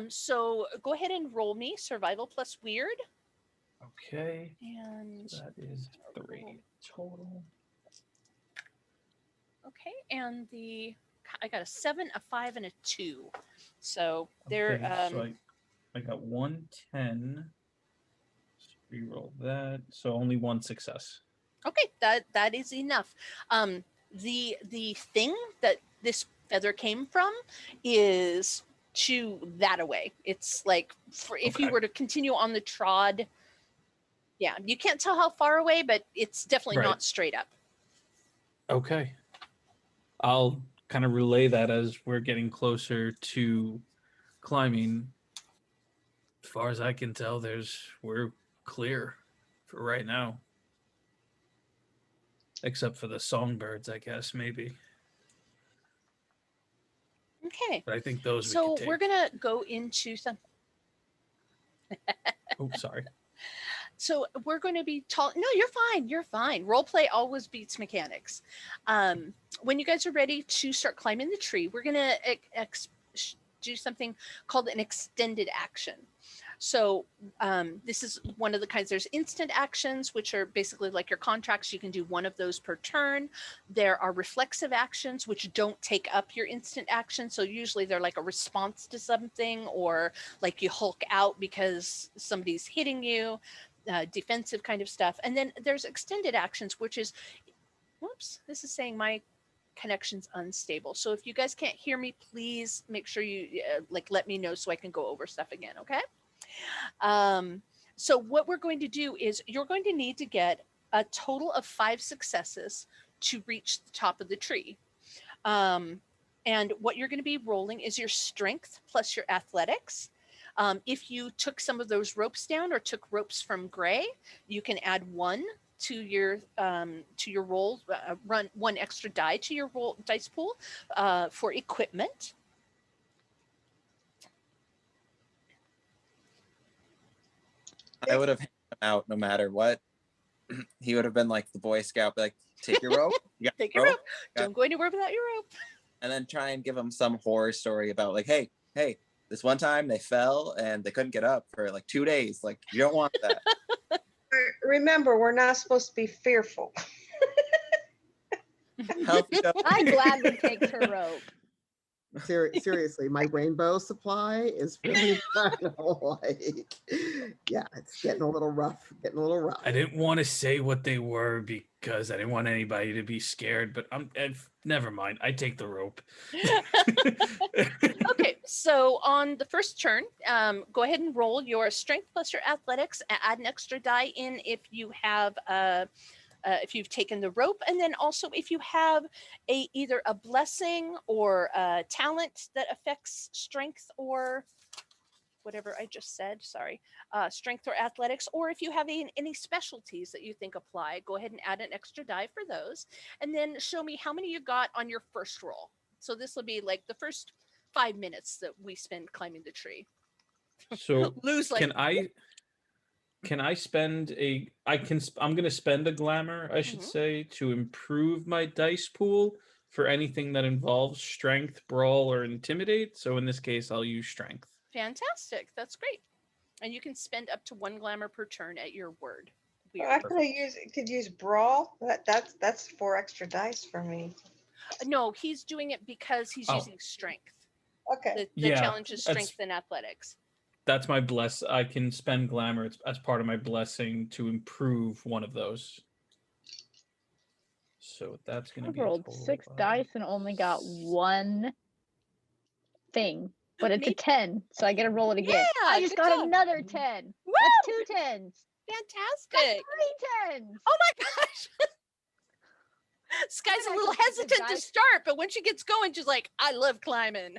So go ahead and roll me survival plus weird. Okay. And that is 3 total. Okay, and I got a 7, a 5, and a 2. So they're so I got 110. Reroll that. So only 1 success. Okay, that is enough. The thing that this feather came from is that away. It's like if you were to continue on the trod, yeah, you can't tell how far away, but it's definitely not straight up. Okay. I'll kind of relay that as we're getting closer to climbing. As far as I can tell, we're clear for right now. Except for the songbirds, I guess, maybe. Okay. But I think those we So can take. we're gonna go into some. Oh, sorry. So we're going to be No, you're fine. You're fine. Role play always beats mechanics. When you guys are ready to start climbing the tree, we're going to do something called an extended action. So this is one of the kinds. There's instant actions, which are basically like your contracts. You can do one of those per turn. There are reflexive actions, which don't take up your instant action. So usually they're like a response to something, or like you hulk out because somebody's hitting you. Defensive kind of stuff. And then there's extended actions, which is, whoops, this is saying my connection's unstable. So if you guys can't hear me, please make sure you let me know so I can go over stuff again. Okay. So what we're going to do is you're going to need to get a total of 5 successes to reach the top of the tree. And what you're going to be rolling is your strength plus your athletics. If you took some of those ropes down or took ropes from Gray, you can add 1 to your roll, run 1 extra die to your roll dice pool for equipment. I would have him out no matter what. He would have been like the Boy Scout, like, take your rope. You Take your rope. Don't go anywhere without your rope. And then try and give him some horror story about like, hey, this one time they fell and they couldn't get up for like 2 days. Like, you don't want that. Remember, we're not supposed to be fearful. I gladly take her rope. Seriously, my rainbow supply is really kind of like, yeah, it's getting a little rough. I didn't want to say what they were because I didn't want anybody to be scared, but never mind. I take the rope. Okay, so on the first turn, go ahead and roll your strength plus your athletics. Add an extra die in if you have if you've taken the rope, and then also if you have either a blessing or a talent that affects strength or whatever I just said, sorry, strength or athletics, or if you have any specialties that you think apply, go ahead and add an extra die for those. And then show me how many you got on your first roll. So this will be like the first 5 minutes that we spend climbing the tree. So Lose like, can I spend I'm going to spend a glamour, I should say, to improve my dice pool for anything that involves strength, brawl, or intimidate. So in this case, I'll use strength. fantastic. That's great. And you can spend up to 1 glamour per turn at your word. Well, I could use brawl. That's 4 extra dice for me. No, he's doing it because he's using strength. Okay. The challenge is strength and athletics. That's my bless. I can spend glamour as part of my blessing to improve one of those. So that's going to be rolled 6 dice and only got 1 thing, but it's a 10, so I get to roll it again. Yeah, I just got another 10. Woo! That's 2 10s. Fantastic. 3 10s. Oh my gosh. Sky's a little hesitant to start, but when she gets going, she's like, I love climbing.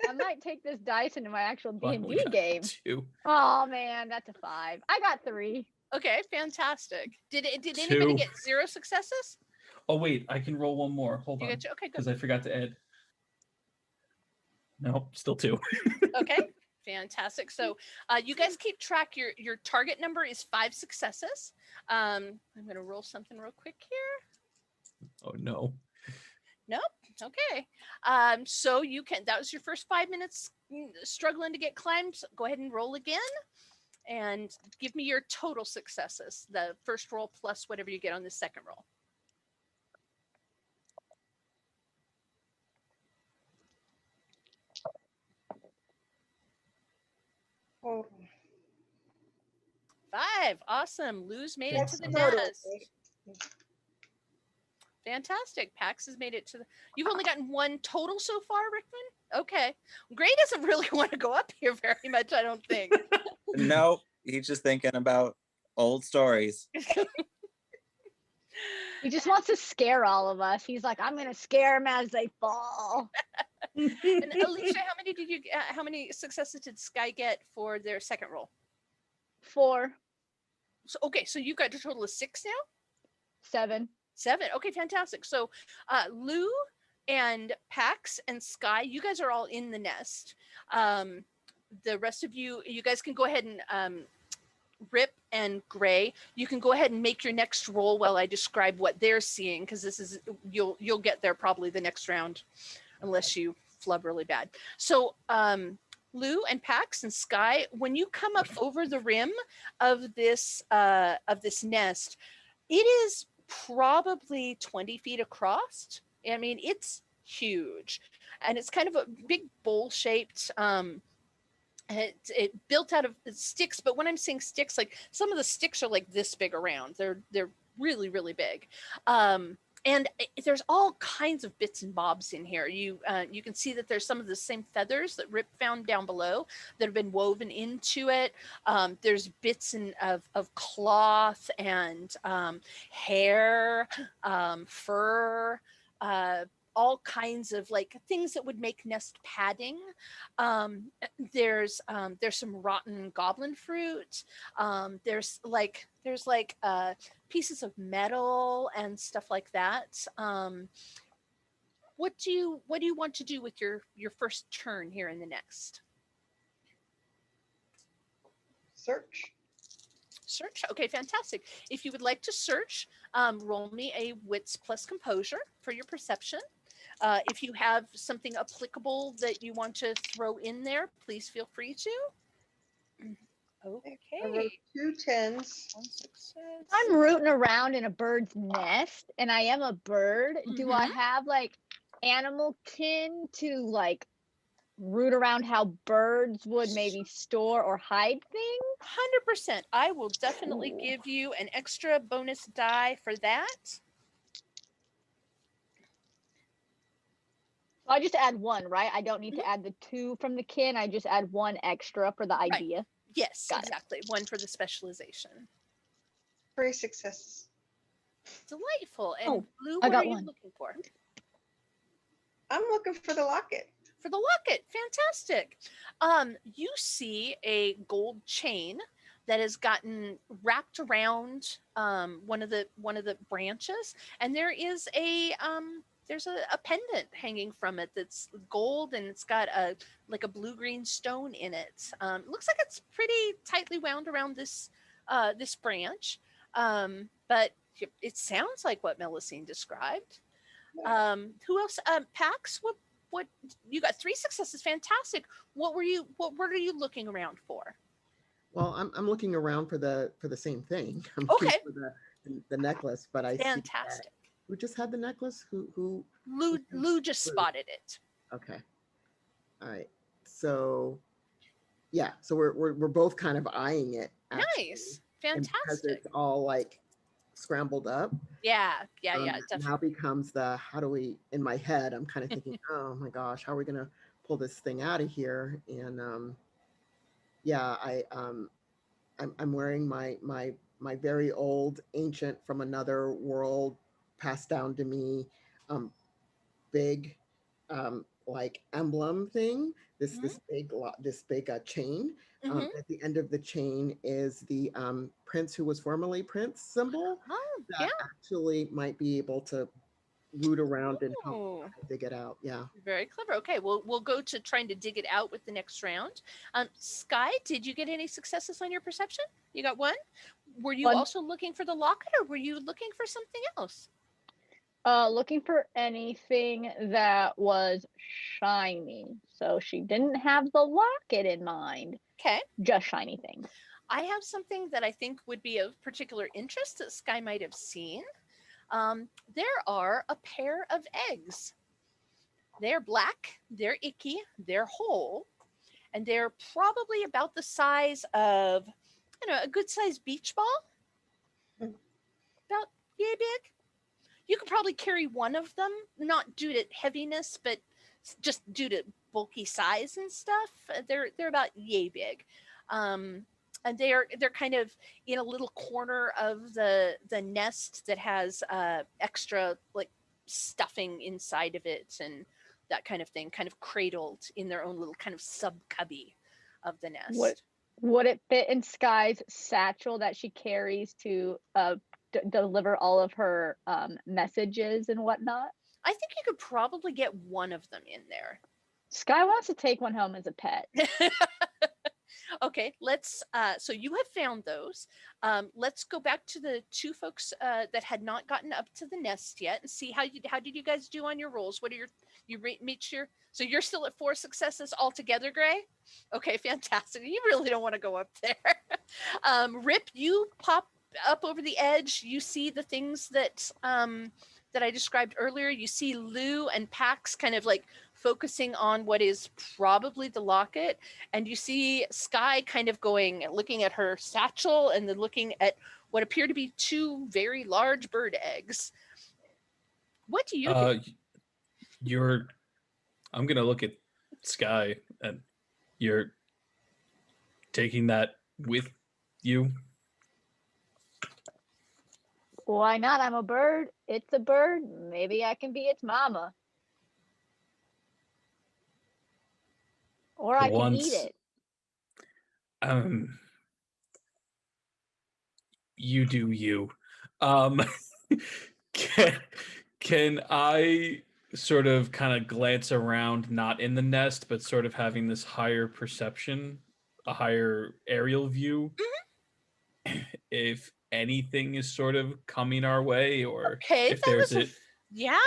I might take this dice into my actual D&D game. 2. Oh man, that's a 5. I got 3. Okay, fantastic. Did anybody get 0 successes? Oh wait, I can roll one more. Hold on. Okay, good. Because I forgot to add. Nope, still 2. Okay, fantastic. So you guys keep track. Your target number is 5 successes. I'm going to roll something real quick here. Oh no. Nope. Okay. So you can, that was your first 5 minutes struggling to get climbed. Go ahead and roll again and give me your total successes. The first roll plus whatever you get on the second roll. Oh. 5. Awesome. Lou's made it to the nest. Fantastic. Pax has made it to the... You've only gotten 1 total so far, Rickman? Okay. Gray doesn't really want to go up here very much, I don't think. No, he's just thinking about old stories. He just wants to scare all of us. He's like, I'm going to scare them as they fall. And Alicia, how many successes did Sky get for their second roll? 4. So, okay, so you got a total of 6 now? 7. 7. Okay, fantastic. So Lou and Pax and Sky, you guys are all in the nest. The rest of you guys can go ahead and Rip and Gray, you can go ahead and make your next roll while I describe what they're seeing, because this is you'll get there probably the next round, unless you flub really bad. So Lou and Pax and Sky, when you come up over the rim of this nest, it is probably 20 feet across. I mean, it's huge, and it's kind of a big bowl-shaped. It built out of sticks, but when I'm saying sticks, like some of the sticks are like this big around. They're really, really big. And there's all kinds of bits and bobs in here. You can see that there's some of the same feathers that Rip found down below that have been woven into it. There's bits of cloth and hair, fur, all kinds of like things that would make nest padding. There's some rotten goblin fruit. There's pieces of metal and stuff like that. What do you want to do with your first turn here in the next? Search. Search. Okay, fantastic. If you would like to search, roll me a wits plus composure for your perception. If you have something applicable that you want to throw in there, please feel free to. Okay. I wrote 2 10s. 1 success. I'm rooting around in a bird's nest, and I am a bird. Do I have like animal kin to like root around how birds would maybe store or hide things? 100%. I will definitely give you an extra bonus die for that. I just add 1, right? I don't need to add the 2 from the kin. I just add 1 extra for the idea. Yes, Got exactly. 1 for the specialization. 3 successes. Delightful. And Oh, Blue, I what are got you one. looking for? I'm looking for the locket. For the locket. Fantastic. You see a gold chain that has gotten wrapped around one of the branches, and there is there's a pendant hanging from it that's gold, and it's got a like a blue-green stone in it. Looks like it's pretty tightly wound around this branch, but it sounds like what Melusine described. Who else? Pax, what you got? 3 successes, fantastic. What are you looking around for? Well, I'm looking around for the same thing. I'm Okay. looking for the necklace, but I see that, Fantastic. who just had the necklace? Who? Lou just Lou. spotted it. Okay. All right. So yeah, so we're both kind of eyeing it. Actually. Nice. And because Fantastic. it's all like scrambled up. Yeah, Now definitely. becomes the how do we, in my head, I'm kind of thinking, oh my gosh, how are we gonna pull this thing out of here? And yeah, I'm wearing my very old ancient from another world passed down to me big like emblem thing, this big chain. Mhm. At the end of the chain is the prince who was formerly prince symbol Oh, that actually might be able to root around and help Ooh. dig it out. Yeah. Very clever. Okay, we'll go to trying to dig it out with the next round. Sky, did you get any successes on your perception? You got one. Were you One. also looking for the locket, or were you looking for something else? Looking for anything that was shiny. So she didn't have the locket in mind. Okay. Just shiny things. I have something that I think would be of particular interest that Sky might have seen. There are a pair of eggs. They're black, they're icky, they're whole, and they're probably about the size of, a good sized beach ball. About yay big. You could probably carry one of them, not due to heaviness, but just due to bulky size and stuff. They're about yay big. And they're kind of in a little corner of the nest that has extra like stuffing inside of it and that kind of thing, kind of cradled in their own little kind of sub cubby of the nest. Would it fit in Sky's satchel that she carries to deliver all of her messages and whatnot? I think you could probably get one of them in there. Sky wants to take one home as a pet. Okay, let's so you have found those. Let's go back to the 2 folks that had not gotten up to the nest yet and see how did you guys do on your rolls. What are you meet your, so you're still at 4 successes altogether, Gray? Okay, fantastic. You really don't want to go up there. Rip, you pop up over the edge. You see the things that that I described earlier. You see Lou and Pax kind of like focusing on what is probably the locket, and you see Sky kind of looking at her satchel and then looking at what appear to be 2 very large bird eggs. What do you do? I'm gonna look at Sky, and you're taking that with you. Why not? I'm a bird. It's a bird. Maybe I can be its mama. Or I can eat it. You do you. Can I sort of kind of glance around, not in the nest, but sort of having this higher perception, a higher aerial view? Mm-hmm. If anything is sort of coming our way, or if there's it. Yeah,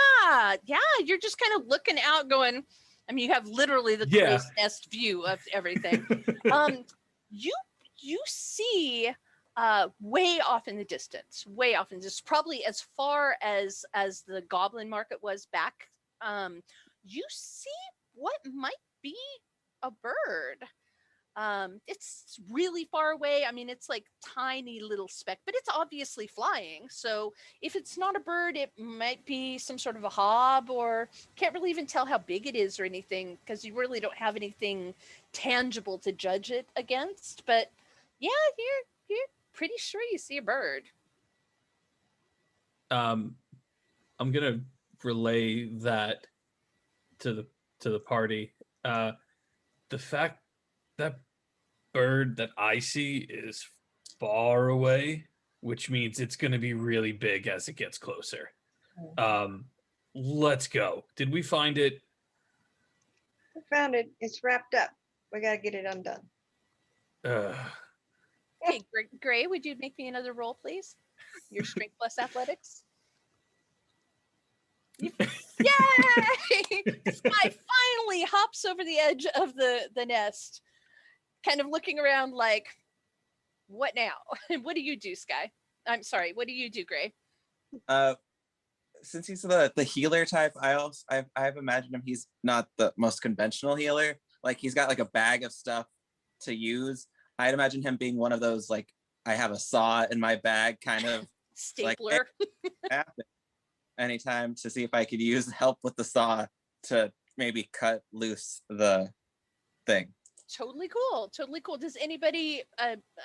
you're just kind of looking out going, I mean, you have literally the crow's nest view of everything. You see way off in the distance, probably as far as the goblin market was back. You see what might be a bird. It's really far away. I mean, it's like tiny little speck, but it's obviously flying. So if it's not a bird, it might be some sort of a hob, or can't really even tell how big it is or anything, because you really don't have anything tangible to judge it against. But yeah, you're pretty sure you see a bird. I'm gonna relay that to the party. The fact that bird that I see is far away, which means it's gonna be really big as it gets closer. Let's go. Did we find it? We found it. It's wrapped up. We gotta get it undone. Okay, Gray, would you make me another roll, please? Your strength plus athletics. Yay! This guy finally hops over the edge of the nest, kind of looking around like, what now? What do you do, Sky? I'm sorry, what do you do, Gray? Since he's the healer type, I've imagined him. He's not the most conventional healer. Like he's got like a bag of stuff to use. I'd imagine him being one of those like I have a saw in my bag kind of stapler. Like, anytime to see if I could use help with the saw to maybe cut loose the thing. Totally cool. Totally cool. Does anybody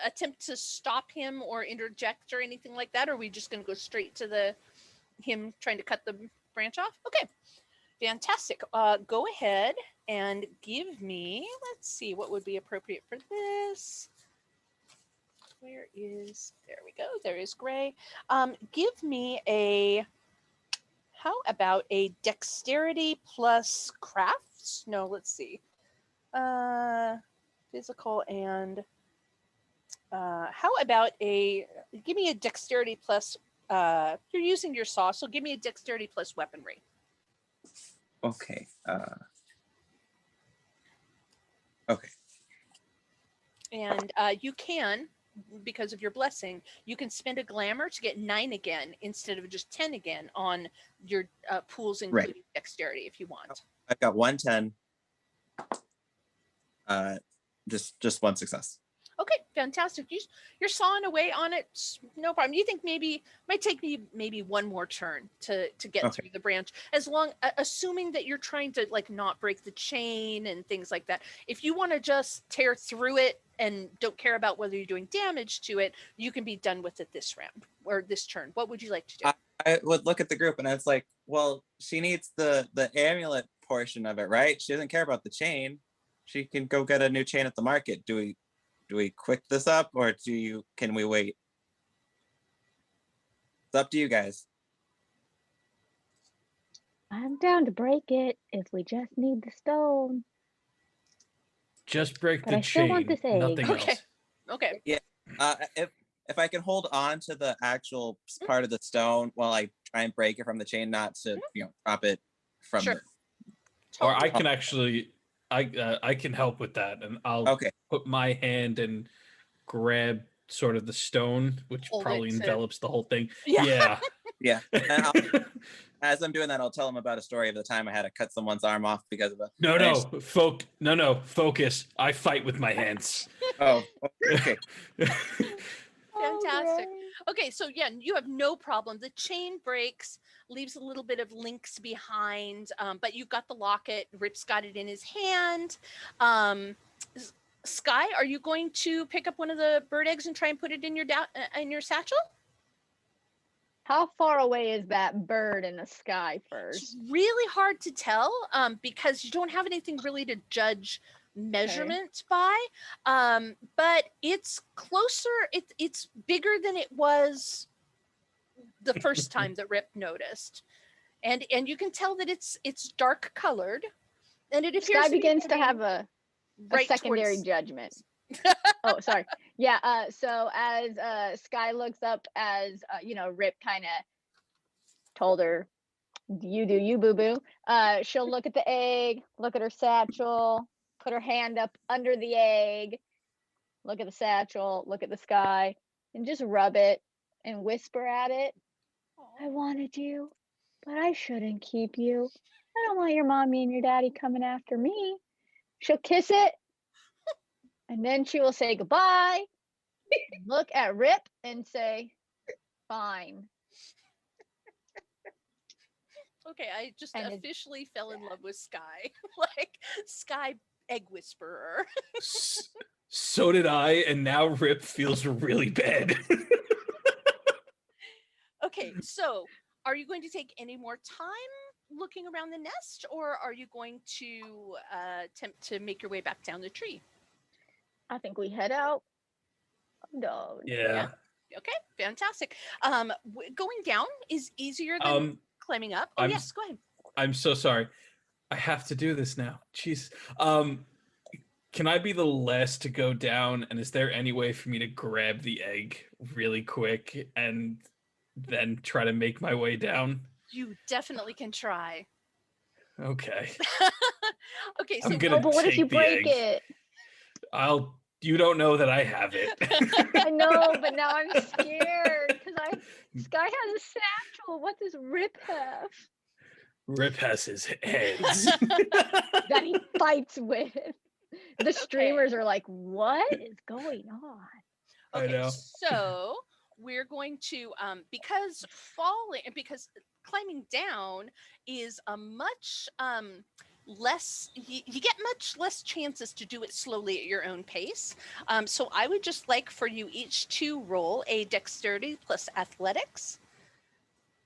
attempt to stop him or interject or anything like that? Or are we just going to go straight to him trying to cut the branch off? Okay, fantastic. Go ahead and give me, let's see, what would be appropriate for this? There we go. There is Gray. Give me how about a dexterity plus crafts? No, let's see. Physical and how about give me a dexterity plus you're using your saw, so give me a dexterity plus weaponry. Okay. Okay. And you can, because of your blessing, you can spend a glamour to get 9 again instead of just 10 again on your pools, including dexterity, if you want. I've got 110. Just one success. Okay, fantastic. You're sawing away on it, no problem. You think might take me maybe one more turn to get through the branch, assuming that you're trying to like not break the chain and things like that. If you want to just tear through it and don't care about whether you're doing damage to it, you can be done with it this round or this turn. What would you like to do? I would look at the group and I was like, well, she needs the amulet portion of it, right? She doesn't care about the chain. She can go get a new chain at the market. Do we quick this up or can we wait? It's up to you guys. I'm down to break it if we just need the stone. Just break But the I still chain. want this egg. Nothing Okay. else. Okay. Yeah. If I can hold on to the actual part of the stone while I try and break it from the chain, not to drop it from Sure. the. Or I can actually, I can help with that, and I'll put my hand and grab sort of the stone, which Hold probably it to- envelops the whole thing. Yeah. Yeah. Yeah. And as I'm doing that, I'll tell them about a story of the time I had to cut someone's arm off because of a. No, focus. I fight with my hands. Oh, okay. Fantastic. Okay, so yeah, you have no problem. The chain breaks, leaves a little bit of links behind, but you've got the locket. Rip's got it in his hand. Sky, are you going to pick up one of the bird eggs and try and put it in your satchel? How far away is that bird in the sky first? It's really hard to tell because you don't have anything really to judge measurement by, but it's closer. It's bigger than it was the first time that Rip noticed, and you can tell that it's dark colored, and it appears Sky begins to have a right secondary judgment. Oh, sorry. Yeah. So as Sky looks up, as Rip kind of told her, "You do you, boo boo." She'll look at the egg, look at her satchel, put her hand up under the egg, look at the satchel, look at the sky, and just rub it and whisper at it. "I wanted you, but I shouldn't keep you. I don't want your mommy and your daddy coming after me." She'll kiss it, and then she will say goodbye, look at Rip and say, "Fine." Okay, I just And officially fell in love with Sky, like Sky Egg Whisperer. So did I, and now Rip feels really bad. Okay, so are you going to take any more time looking around the nest, or are you going to attempt to make your way back down the tree? I think we head out. No. Yeah. Okay, fantastic. Going down is easier than climbing up. Oh, yes, go ahead. I'm so sorry. I have to do this now. Jeez. Can I be the last to go down? And is there any way for me to grab the egg really quick and then try to make my way down? You definitely can try. Okay. Okay, I'm so gonna But what if take you the break egg. it? You don't know that I have it. I know, but now I'm scared because Sky has a satchel. What does Rip have Rip has his eggs. that he fights with? The streamers are like, what is going on? I Okay, know. so we're going to because climbing down is a much less you get much less chances to do it slowly at your own pace. So I would just like for you each to roll a dexterity plus athletics.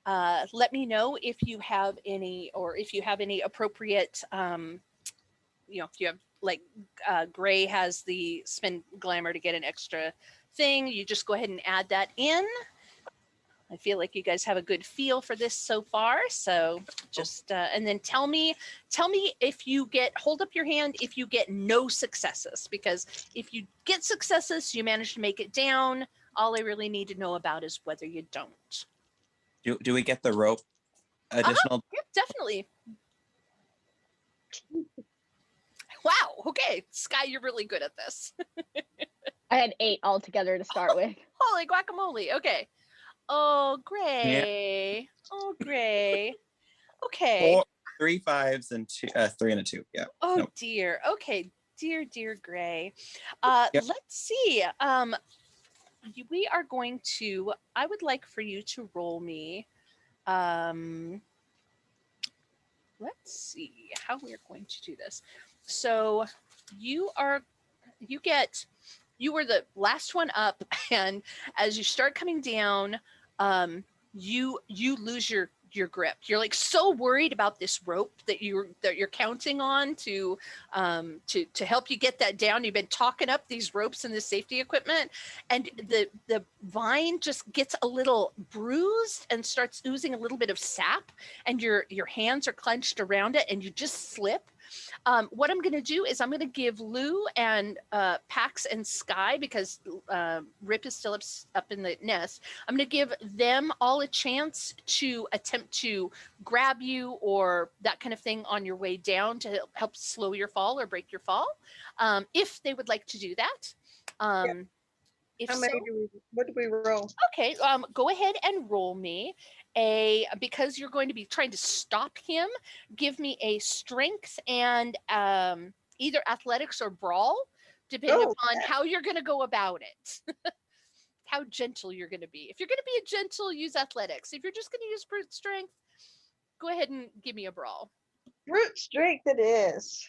Let me know if you have any, or if you have any appropriate if you have like Gray has the spin glamour to get an extra thing, you just go ahead and add that in. I feel like you guys have a good feel for this so far. So just and then tell me if you hold up your hand if you get no successes, because if you get successes, you manage to make it down. All I really need to know about is whether you don't. Do we get the rope additional? Yep, definitely. Wow. Okay, Sky, you're really good at this. I had 8 altogether to start with. Holy guacamole. Okay. Oh, Gray. Oh, Gray. Okay. 3 5s and 3 and a 2. Yeah. Oh, Nope. dear. Okay. Dear Gray. Yep. Let's see. We are going to, I would like for you to roll me. Let's see how we're going to do this. So you were the last one up, and as you start coming down, you lose your grip. You're like so worried about this rope that you're counting on to help you get that down. You've been talking up these ropes and the safety equipment, and the vine just gets a little bruised and starts oozing a little bit of sap, and your hands are clenched around it, and you just slip. What I'm going to do is I'm going to give Lou and Pax and Sky, because Rip is still up in the nest, I'm going to give them all a chance to attempt to grab you or that kind of thing on your way down to help slow your fall or break your fall, if they would like to do that. What do we roll? Okay, go ahead and roll me because you're going to be trying to stop him, give me a strength and either athletics or brawl, depending upon how you're going to go about it. How gentle you're going to be. If you're going to be gentle, use athletics. If you're just going to use brute strength, go ahead and give me a brawl. Brute strength it is.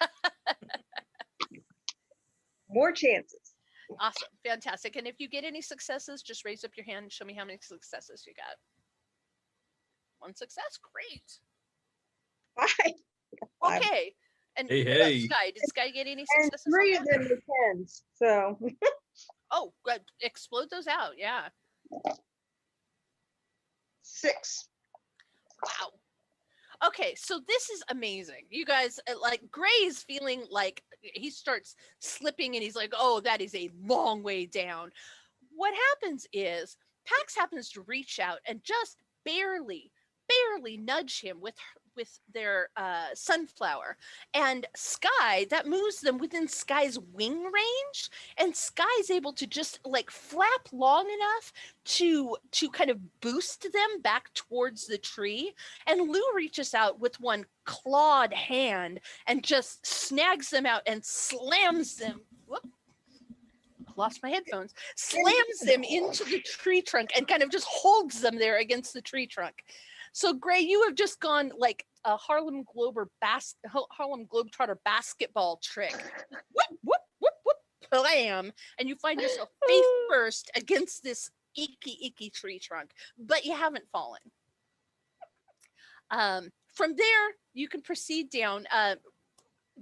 More chances. Awesome. Fantastic. And if you get any successes, just raise up your hand and show me how many successes you got. 1 success. Great. 5. Okay. And Hey. Sky, did Sky get any And successes? 3 of them are 10s. So Oh, good. Explode those out. Yeah. 6. Wow. Okay, so this is amazing. You guys, like, Gray's feeling like he starts slipping and he's like, oh, that is a long way down. What happens is Pax happens to reach out and just barely nudge him with their sunflower, and Sky, that moves them within Sky's wing range, and Sky's able to just like flap long enough to kind of boost them back towards the tree, and Lou reaches out with one clawed hand and just snags them out and slams them. Whoop. Lost my headphones. Slams them into the tree trunk and kind of just holds them there against the tree trunk. So Gray, you have just gone like a Harlem Globetrotter basketball trick. Whoop, whoop, whoop, whoop, blam. And you find yourself face first against this icky tree trunk, but you haven't fallen. From there, you can proceed down.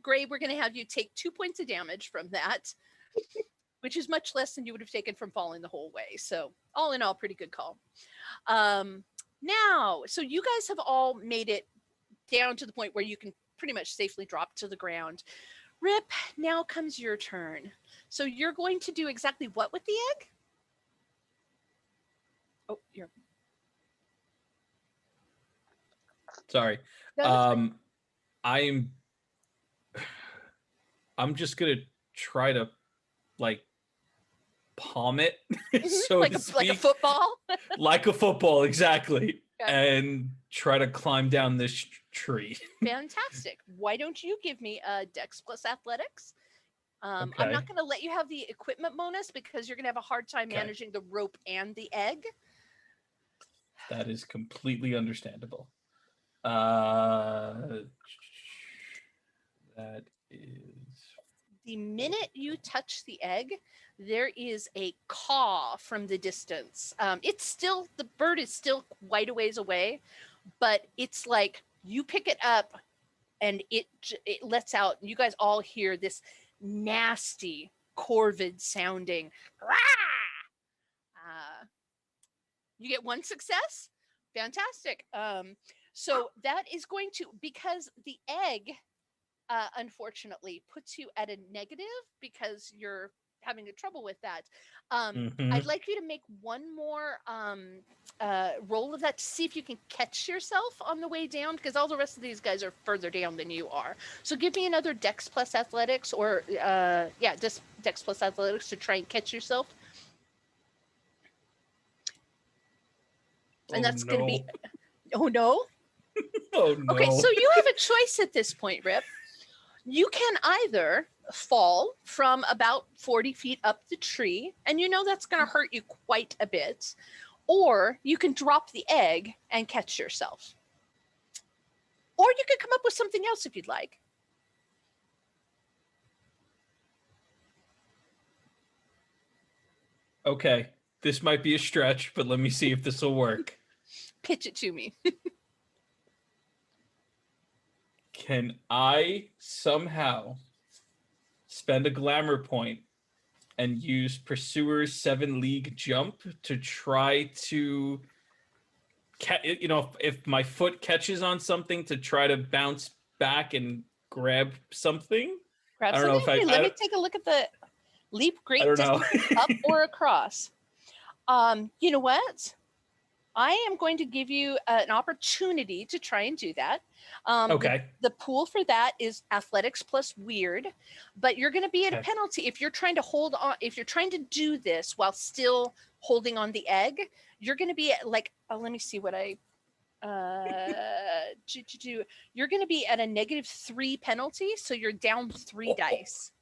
Gray, we're going to have you take 2 points of damage from that, which is much less than you would have taken from falling the whole way. So all in all, pretty good call. Now, so you guys have all made it down to the point where you can pretty much safely drop to the ground. Rip, now comes your turn. So you're going to do exactly what with the egg? Oh, you're... Sorry. No, I'm just gonna try to like palm it, so like to speak. like a football? Like a football, exactly. Okay. And try to climb down this tree. Fantastic. Why don't you give me a Dex plus Athletics? I'm Okay. not going to let you have the equipment bonus because you're going to have a hard time Okay. managing the rope and the egg. That is completely understandable. That is... The minute you touch the egg, there is a caw from the distance. It's still, the bird is still quite a ways away, but it's like you pick it up and it lets out, you guys all hear this nasty, corvid sounding. You get 1 success. Fantastic. So that is going to, because the egg, unfortunately, puts you at a negative because you're having a trouble with that. I'd like you to make one more roll of that to see if you can catch yourself on the way down, because all the rest of these guys are further down than you are. So give me another Dex plus Athletics, or just Dex plus Athletics to try and catch yourself. And that's going to be, oh no. Oh no. Okay, so you have a choice at this point, Rip. You can either fall from about 40 feet up the tree, and you know that's going to hurt you quite a bit, or you can drop the egg and catch yourself. Or you could come up with something else if you'd like. Okay, this might be a stretch, but let me see if this will work. Pitch it to me. Can I somehow spend a glamour point and use Pursuer's 7-league jump to try to, if my foot catches on something, to try to bounce back and grab something? Grab I don't know something? if Let me take a look at the leap great I don't know. distance up or across. You know what? I am going to give you an opportunity to try and do that. Okay. The pool for that is Athletics plus Weird, but you're going to be at a penalty if you're trying to hold on. If you're trying to do this while still holding on the egg, you're going to be at like, let me see what I. You're going to be at a -3 penalty, so you're down 3 dice,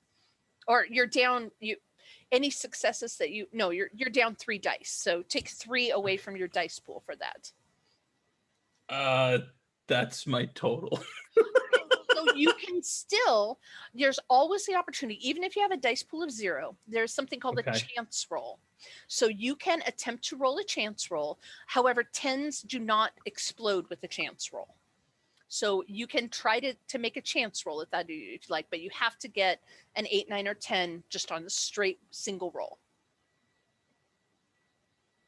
or you're down any successes that you're down 3 dice. So take 3 away from your dice pool for that. That's my total. So you can still, there's always the opportunity, even if you have a dice pool of 0, there's something called a chance roll. So you can attempt to roll a chance roll. However, 10s do not explode with a chance roll. So you can try to make a chance roll if you like, but you have to get an 8, 9, or 10 just on the straight single roll.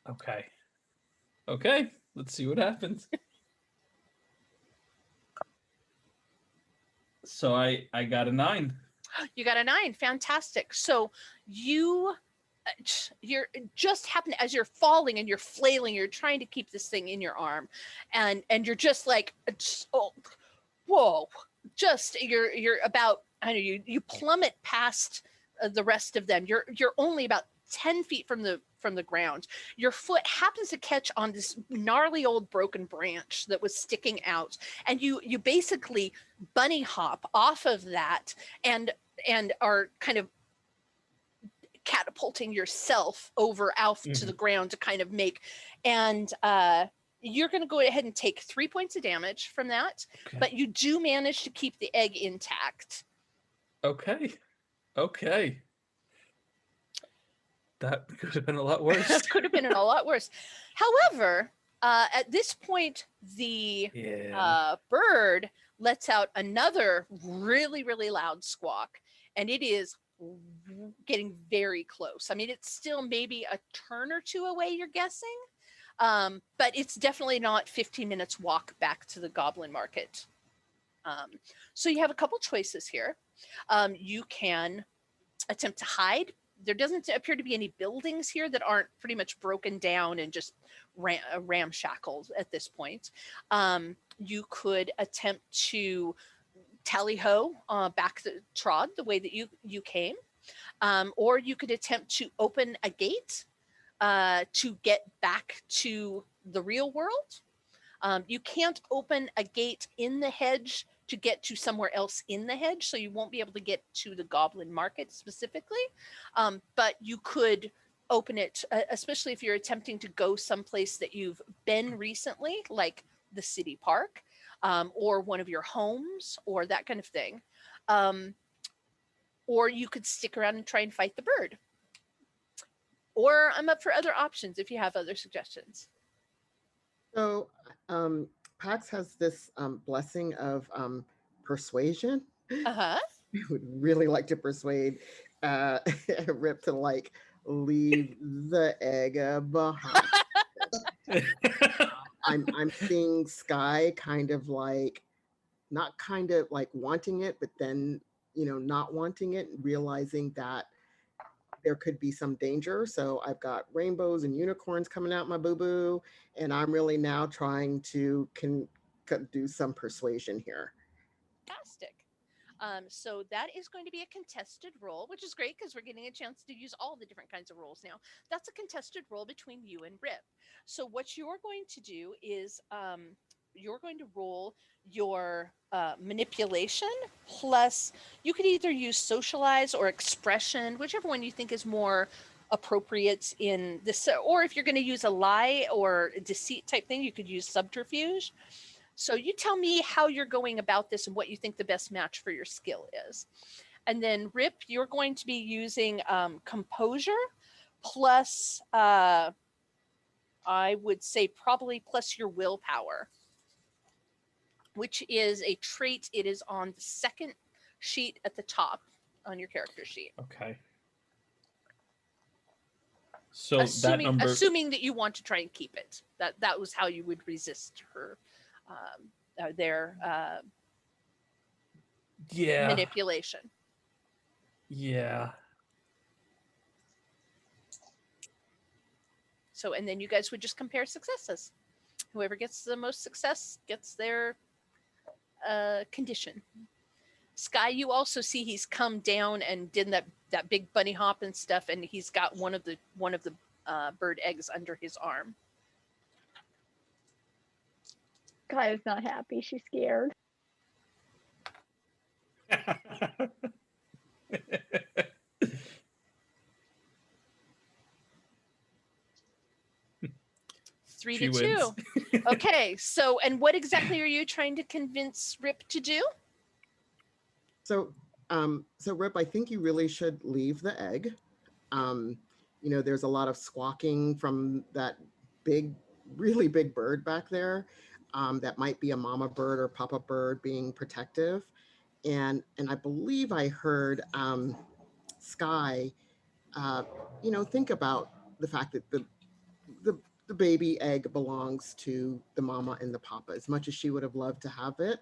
Okay, let's see what happens. So I got a 9. You got a 9. Fantastic. So you're just happening as you're falling and you're flailing, you're trying to keep this thing in your arm, and you're just like, whoa, you're about, I know you plummet past the rest of them. You're only about 10 feet from the ground. Your foot happens to catch on this gnarly old broken branch that was sticking out, and you basically bunny hop off of that and are kind of catapulting yourself over out to the ground to kind of make, and you're going to go ahead and take 3 points of damage from that, but you do manage to keep the egg intact. Okay. That could have been a lot worse. Could have been a lot worse. However, at this point, the bird lets out another really, really loud squawk, and it is getting very close. I mean, it's still maybe a turn or two away, you're guessing, but it's definitely not 15 minutes walk back to the Goblin Market. So you have a couple choices here. You can attempt to hide. There doesn't appear to be any buildings here that aren't pretty much broken down and just ramshackled at this point. You could attempt to tally-ho back the trod the way that you came, or you could attempt to open a gate to get back to the real world. You can't open a gate in the hedge to get to somewhere else in the hedge, so you won't be able to get to the Goblin Market specifically, but you could open it, especially if you're attempting to go someplace that you've been recently, like the city park, or one of your homes, or that kind of thing. Or you could stick around and try and fight the bird. Or I'm up for other options if you have other suggestions. So Pax has this blessing of persuasion. Uh-huh. I would really like to persuade Rip to like leave the egg behind. I'm seeing Sky kind of like, not kind of like wanting it, but then, you know, not wanting it, realizing that there could be some danger. So I've got rainbows and unicorns coming out my boo-boo, and I'm really now trying to do some persuasion here. Fantastic. So that is going to be a contested roll, which is great because we're getting a chance to use all the different kinds of rolls now. That's a contested roll between you and Rip. So what you're going to do is you're going to roll your manipulation plus, you could either use socialize or expression, whichever one you think is more appropriate in this, or if you're going to use a lie or a deceit type thing, you could use subterfuge. So you tell me how you're going about this and what you think the best match for your skill is. And then Rip, you're going to be using composure plus, I would say probably plus your willpower, which is a trait. It is on the second sheet at the top on your character sheet. Okay. So assuming that you want to try and keep it. That was how you would resist her. Their manipulation. Yeah. So, and then you guys would just compare successes. Whoever gets the most success gets their condition. Sky, you also see he's come down and did that big bunny hop and stuff, and he's got one of the bird eggs under his arm. Kaya's not happy. She's scared. Three She to wins. 2. Okay, so and what exactly are you trying to convince Rip to do? So Rip, I think you really should leave the egg. You know, there's a lot of squawking from that really big bird back there. That might be a mama bird or papa bird being protective. And I believe I heard Sky, you know, think about the fact that the baby egg belongs to the mama and the papa. As much as she would have loved to have it,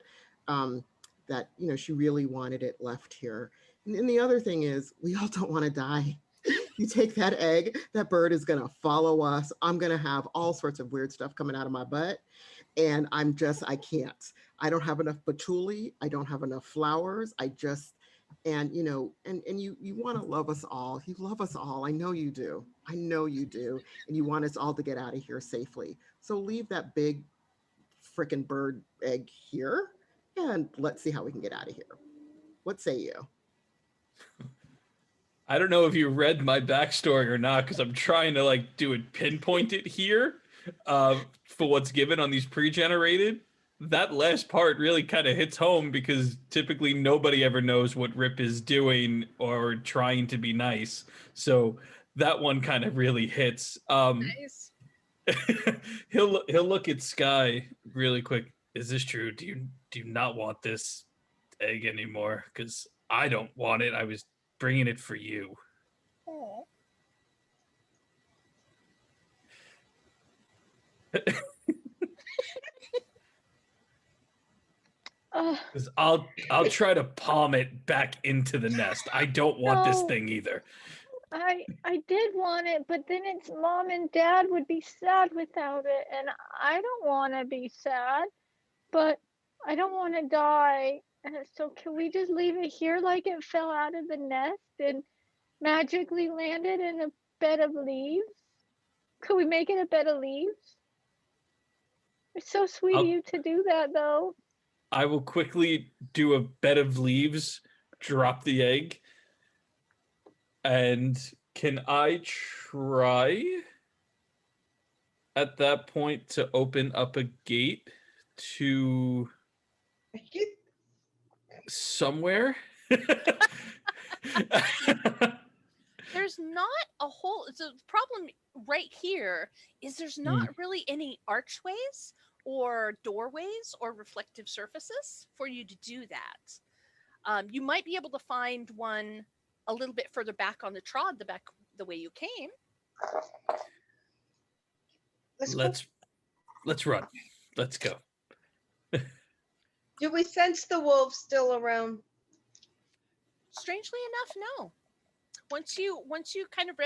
that, you know, she really wanted it left here. And the other thing is, we all don't want to die. You take that egg, that bird is going to follow us. I'm going to have all sorts of weird stuff coming out of my butt. And I can't. I don't have enough patchouli. I don't have enough flowers. And you know, and you want to love us all. You love us all. I know you do. I know you do. And you want us all to get out of here safely. So leave that big frickin' bird egg here, and let's see how we can get out of here. What say you? I don't know if you read my backstory or not, because I'm trying to like pinpoint it here for what's given on these pre-generated. That last part really kind of hits home because typically nobody ever knows what Rip is doing or trying to be nice. So that one kind of really hits. Nice. He'll look at Sky really quick. Is this true? Do you not want this egg anymore? Because I don't want it. I was bringing it for you. Aw. Because I'll try to palm it back into the nest. I don't want this No. thing either. I did want it, but then its mom and dad would be sad without it, and I don't want to be sad, but I don't want to die. So can we just leave it here like it fell out of the nest and magically landed in a bed of leaves? Could we make it a bed of leaves? It's so sweet of you to do that, though. I will quickly do a bed of leaves, drop the egg, and can I try at that point to open up a gate to somewhere? There's not a whole. So the problem right here is there's not really any archways or doorways or reflective surfaces for you to do that. You might be able to find one a little bit further back on the trod, the way you came. Let's run. Let's go. Do we sense the wolves still around? Strangely enough, no. Once you kind of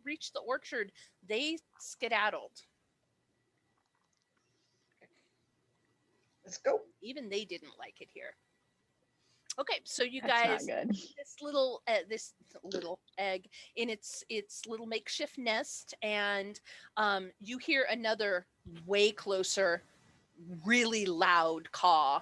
reach the orchard, they skedaddled. Let's go. Even they didn't like it here. Okay, so you That's guys, not good. this little egg in its little makeshift nest, and you hear another way closer, really loud caw.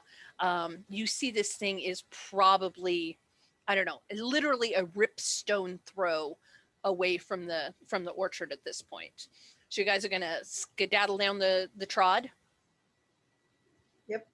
You see this thing is probably, I don't know, literally a ripstone throw away from the orchard at this point. So you guys are gonna skedaddle down the trod. Yep.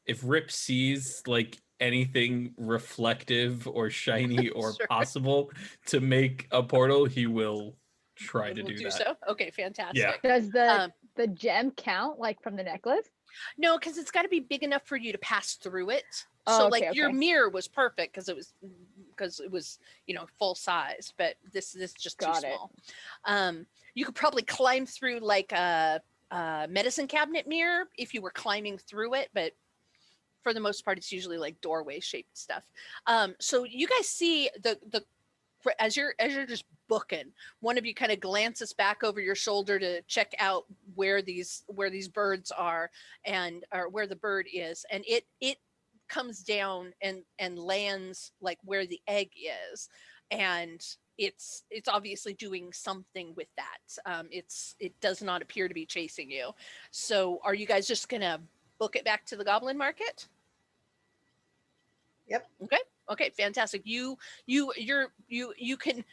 If Rip sees like anything reflective or shiny or Sure. possible to make a portal, he will try to do that. So? Okay, fantastic. Yeah. Does the gem count, like from the necklace? No, because it's got to be big enough for you to pass through it. Oh, So okay, like your okay. mirror was perfect because it was full size, but this is just Got too it. small. You could probably climb through like a medicine cabinet mirror if you were climbing through it, but for the most part, it's usually like doorway shaped stuff. So you guys see the as you're just booking, one of you kind of glances back over your shoulder to check out where these birds are or where the bird is, and it comes down and lands like where the egg is, and it's obviously doing something with that. It does not appear to be chasing you. So are you guys just gonna book it back to the goblin market? Yep. Okay, fantastic. You can,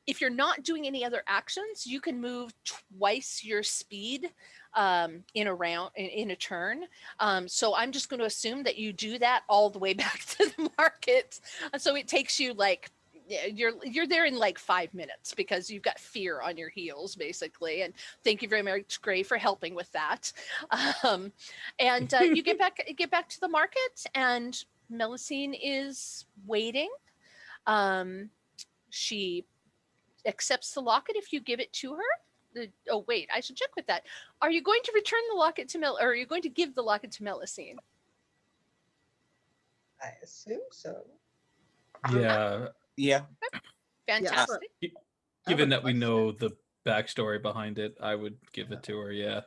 if you're not doing any other actions, you can move twice your speed in a turn. So I'm just going to assume that you do that all the way back to the market. So it takes you like, you're there in like 5 minutes because you've got fear on your heels basically. And thank you very much, Gray, for helping with that. And you get back to the market, and Melusine is waiting. She accepts the locket if you give it to her. Oh wait, I should check with that. Are you going to return the locket to or are you going to give the locket to Melusine? I assume so. Yeah. Yeah. Fantastic. Given that we know the backstory behind it, I would give it to her. Yeah.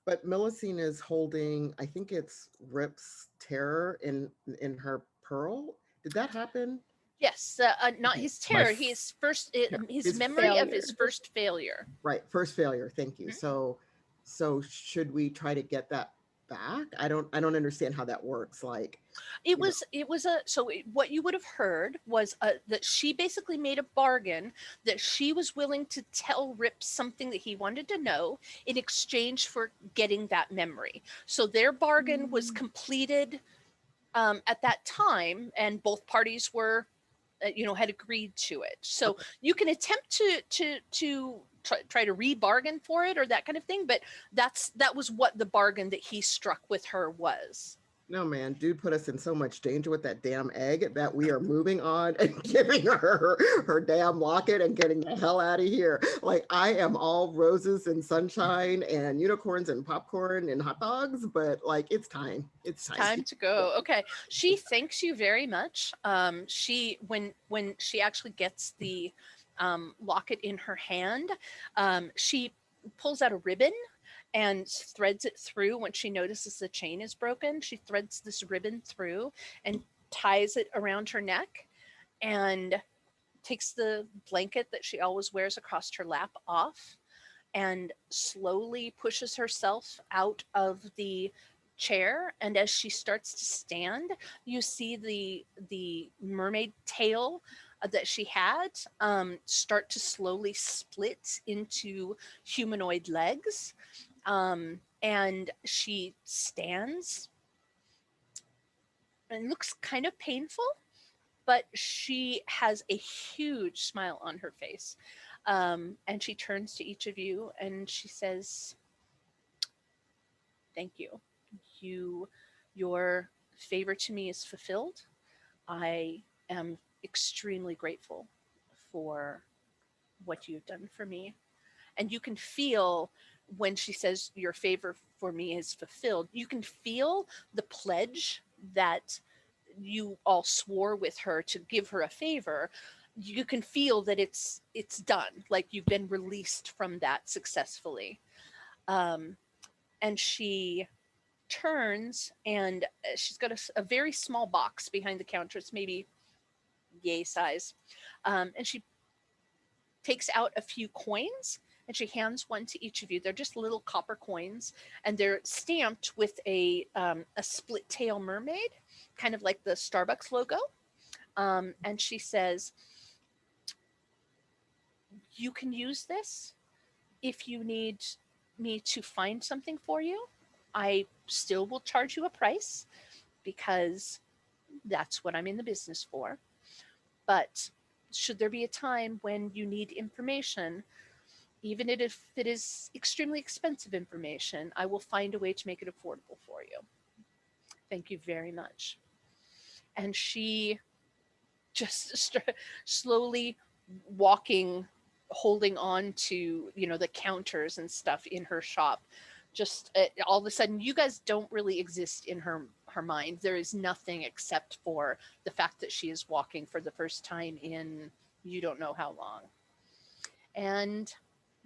But Melusine is holding, I think it's Rip's terror in her pearl. Did that happen? Yes, not his terror. His memory failure. of his first failure. Right, first failure. Thank you. Mhm. So should we try to get that back? I don't understand how that works. Like What you would have heard was that she basically made a bargain that she was willing to tell Rip something that he wanted to know in exchange for getting that memory. So their bargain was completed at that time, and both parties were had agreed to it. So you can attempt to try to re-bargain for it or that kind of thing, but that was what the bargain that he struck with her was. No, man, dude put us in so much danger with that damn egg that we are moving on and giving her damn locket and getting the hell out of here. Like, I am all roses and sunshine and unicorns and popcorn and hot dogs, but like, it's time. It's time to go. Okay. She thanks you very much. She, when she actually gets the locket in her hand, she pulls out a ribbon and threads it through. When she notices the chain is broken, she threads this ribbon through and ties it around her neck, and takes the blanket that she always wears across her lap off, and slowly pushes herself out of the chair. And as she starts to stand, you see the mermaid tail that she had start to slowly split into humanoid legs. And she stands and looks kind of painful, but she has a huge smile on her face. And she turns to each of you and she says, "Thank you. Your favor to me is fulfilled. I am extremely grateful for what you've done for me." And you can feel, when she says your favor for me is fulfilled, you can feel the pledge that you all swore with her to give her a favor. You can feel that it's done, like you've been released from that successfully. And she turns, and she's got a very small box behind the counter. It's maybe yay size. And she takes out a few coins and she hands one to each of you. They're just little copper coins, and they're stamped with a split tail mermaid, kind of like the Starbucks logo. And she says, "You can use this if you need me to find something for you. I still will charge you a price because that's what I'm in the business for. But should there be a time when you need information, even if it is extremely expensive information, I will find a way to make it affordable for you. Thank you very much." And she just slowly walking, holding on to, the counters and stuff in her shop. Just all of a sudden, you guys don't really exist in her mind. There is nothing except for the fact that she is walking for the first time in you don't know how long. And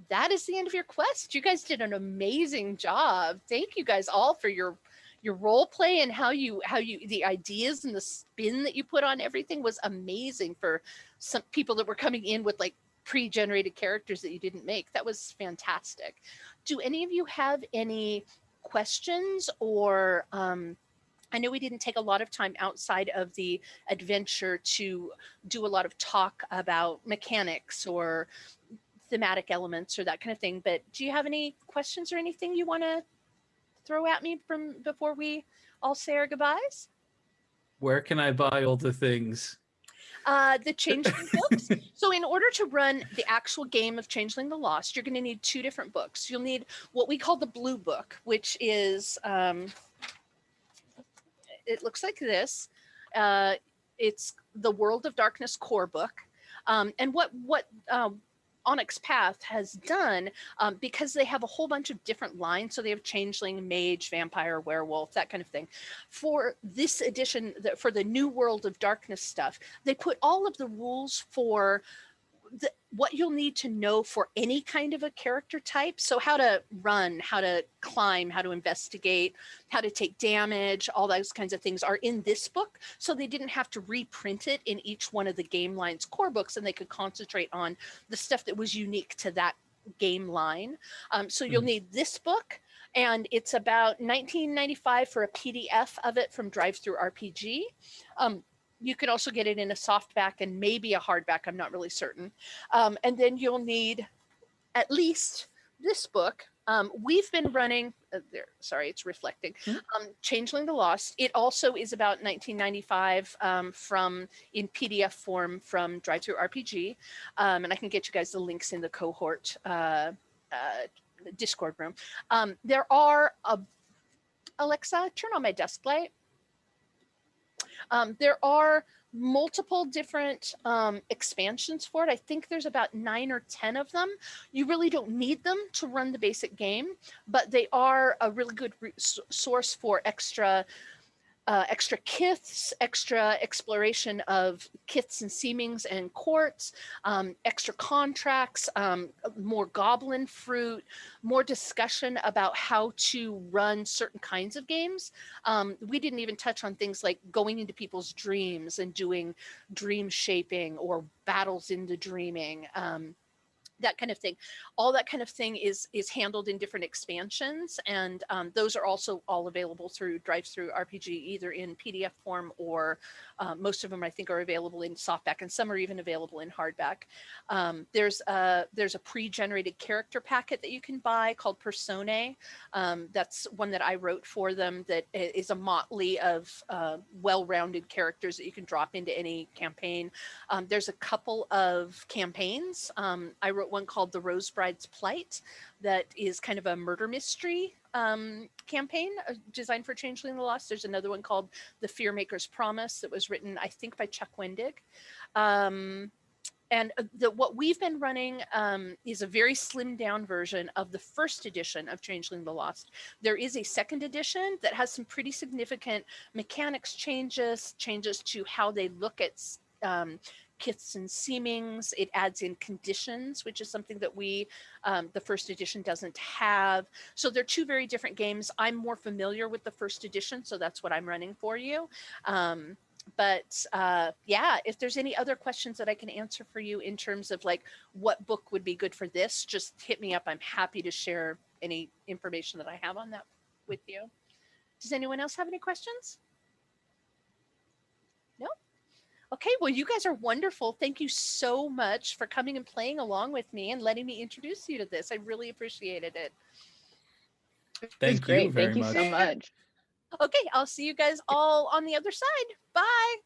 that is the end of your quest. You guys did an amazing job. Thank you guys all for your role play, and how you the ideas and the spin that you put on everything was amazing for some people that were coming in with like pre-generated characters that you didn't make. That was fantastic. Do any of you have any questions, or I know we didn't take a lot of time outside of the adventure to do a lot of talk about mechanics or thematic elements or that kind of thing, but do you have any questions or anything you want to throw at me from before we all say our goodbyes? Where can I buy all the things? The Changeling books. So in order to run the actual game of Changeling the Lost, you're going to need two different books. You'll need what we call the blue book, which is, it looks like this. It's the World of Darkness core book. And what Onyx Path has done, because they have a whole bunch of different lines. So they have Changeling, Mage, Vampire, Werewolf, that kind of thing. For this edition, for the New World of Darkness stuff, they put all of the rules for what you'll need to know for any kind of a character type. So how to run, how to climb, how to investigate, how to take damage, all those kinds of things are in this book. So they didn't have to reprint it in each one of the game line's core books, and they could concentrate on the stuff that was unique to that game line. So you'll need this book, and it's about $19.95 for a PDF of it from DriveThruRPG. You could also get it in a softback and maybe a hardback. I'm not really certain. And then you'll need at least this book, We've been running there. Sorry, it's reflecting. Changeling the Lost. It also is about 1995 from in PDF form from Drive Through RPG, and I can get you guys the links in the cohort Discord room. There are Alexa, turn on my desk light. There are multiple different expansions for it. I think there's about 9 or 10 of them. You really don't need them to run the basic game, but they are a really good source for extra kiths, extra exploration of kiths and seemings and courts, extra contracts, more goblin fruit, more discussion about how to run certain kinds of games. We didn't even touch on things like going into people's dreams and doing dream shaping or battles into dreaming. That kind of thing. All that kind of thing is handled in different expansions, and those are also all available through Drive-Through RPG, either in PDF form or most of them I think are available in softback, and some are even available in hardback. There's a pre-generated character packet that you can buy called Personae. That's one that I wrote for them. That is a motley of well-rounded characters that you can drop into any campaign. There's a couple of campaigns. I wrote one called The Rose Bride's Plight that is kind of a murder mystery campaign designed for Changeling the Lost. There's another one called The Fearmaker's Promise that was written, I think, by Chuck Wendig. And what we've been running is a very slimmed down version of the first edition of Changeling the Lost. There is a second edition that has some pretty significant mechanics changes to how they look at kiths and seemings. It adds in conditions, which is something that the first edition doesn't have. So they're two very different games. I'm more familiar with the first edition, so that's what I'm running for you. But yeah, if there's any other questions that I can answer for you in terms of like what book would be good for this, just hit me up. I'm happy to share any information that I have on that with you. Does anyone else have any questions? No? Okay, well, you guys are wonderful. Thank you so much for coming and playing along with me and letting me introduce you to this. I really appreciated it. Thank you very much. Thank you so much. Okay, I'll see you guys all on the other side. Bye.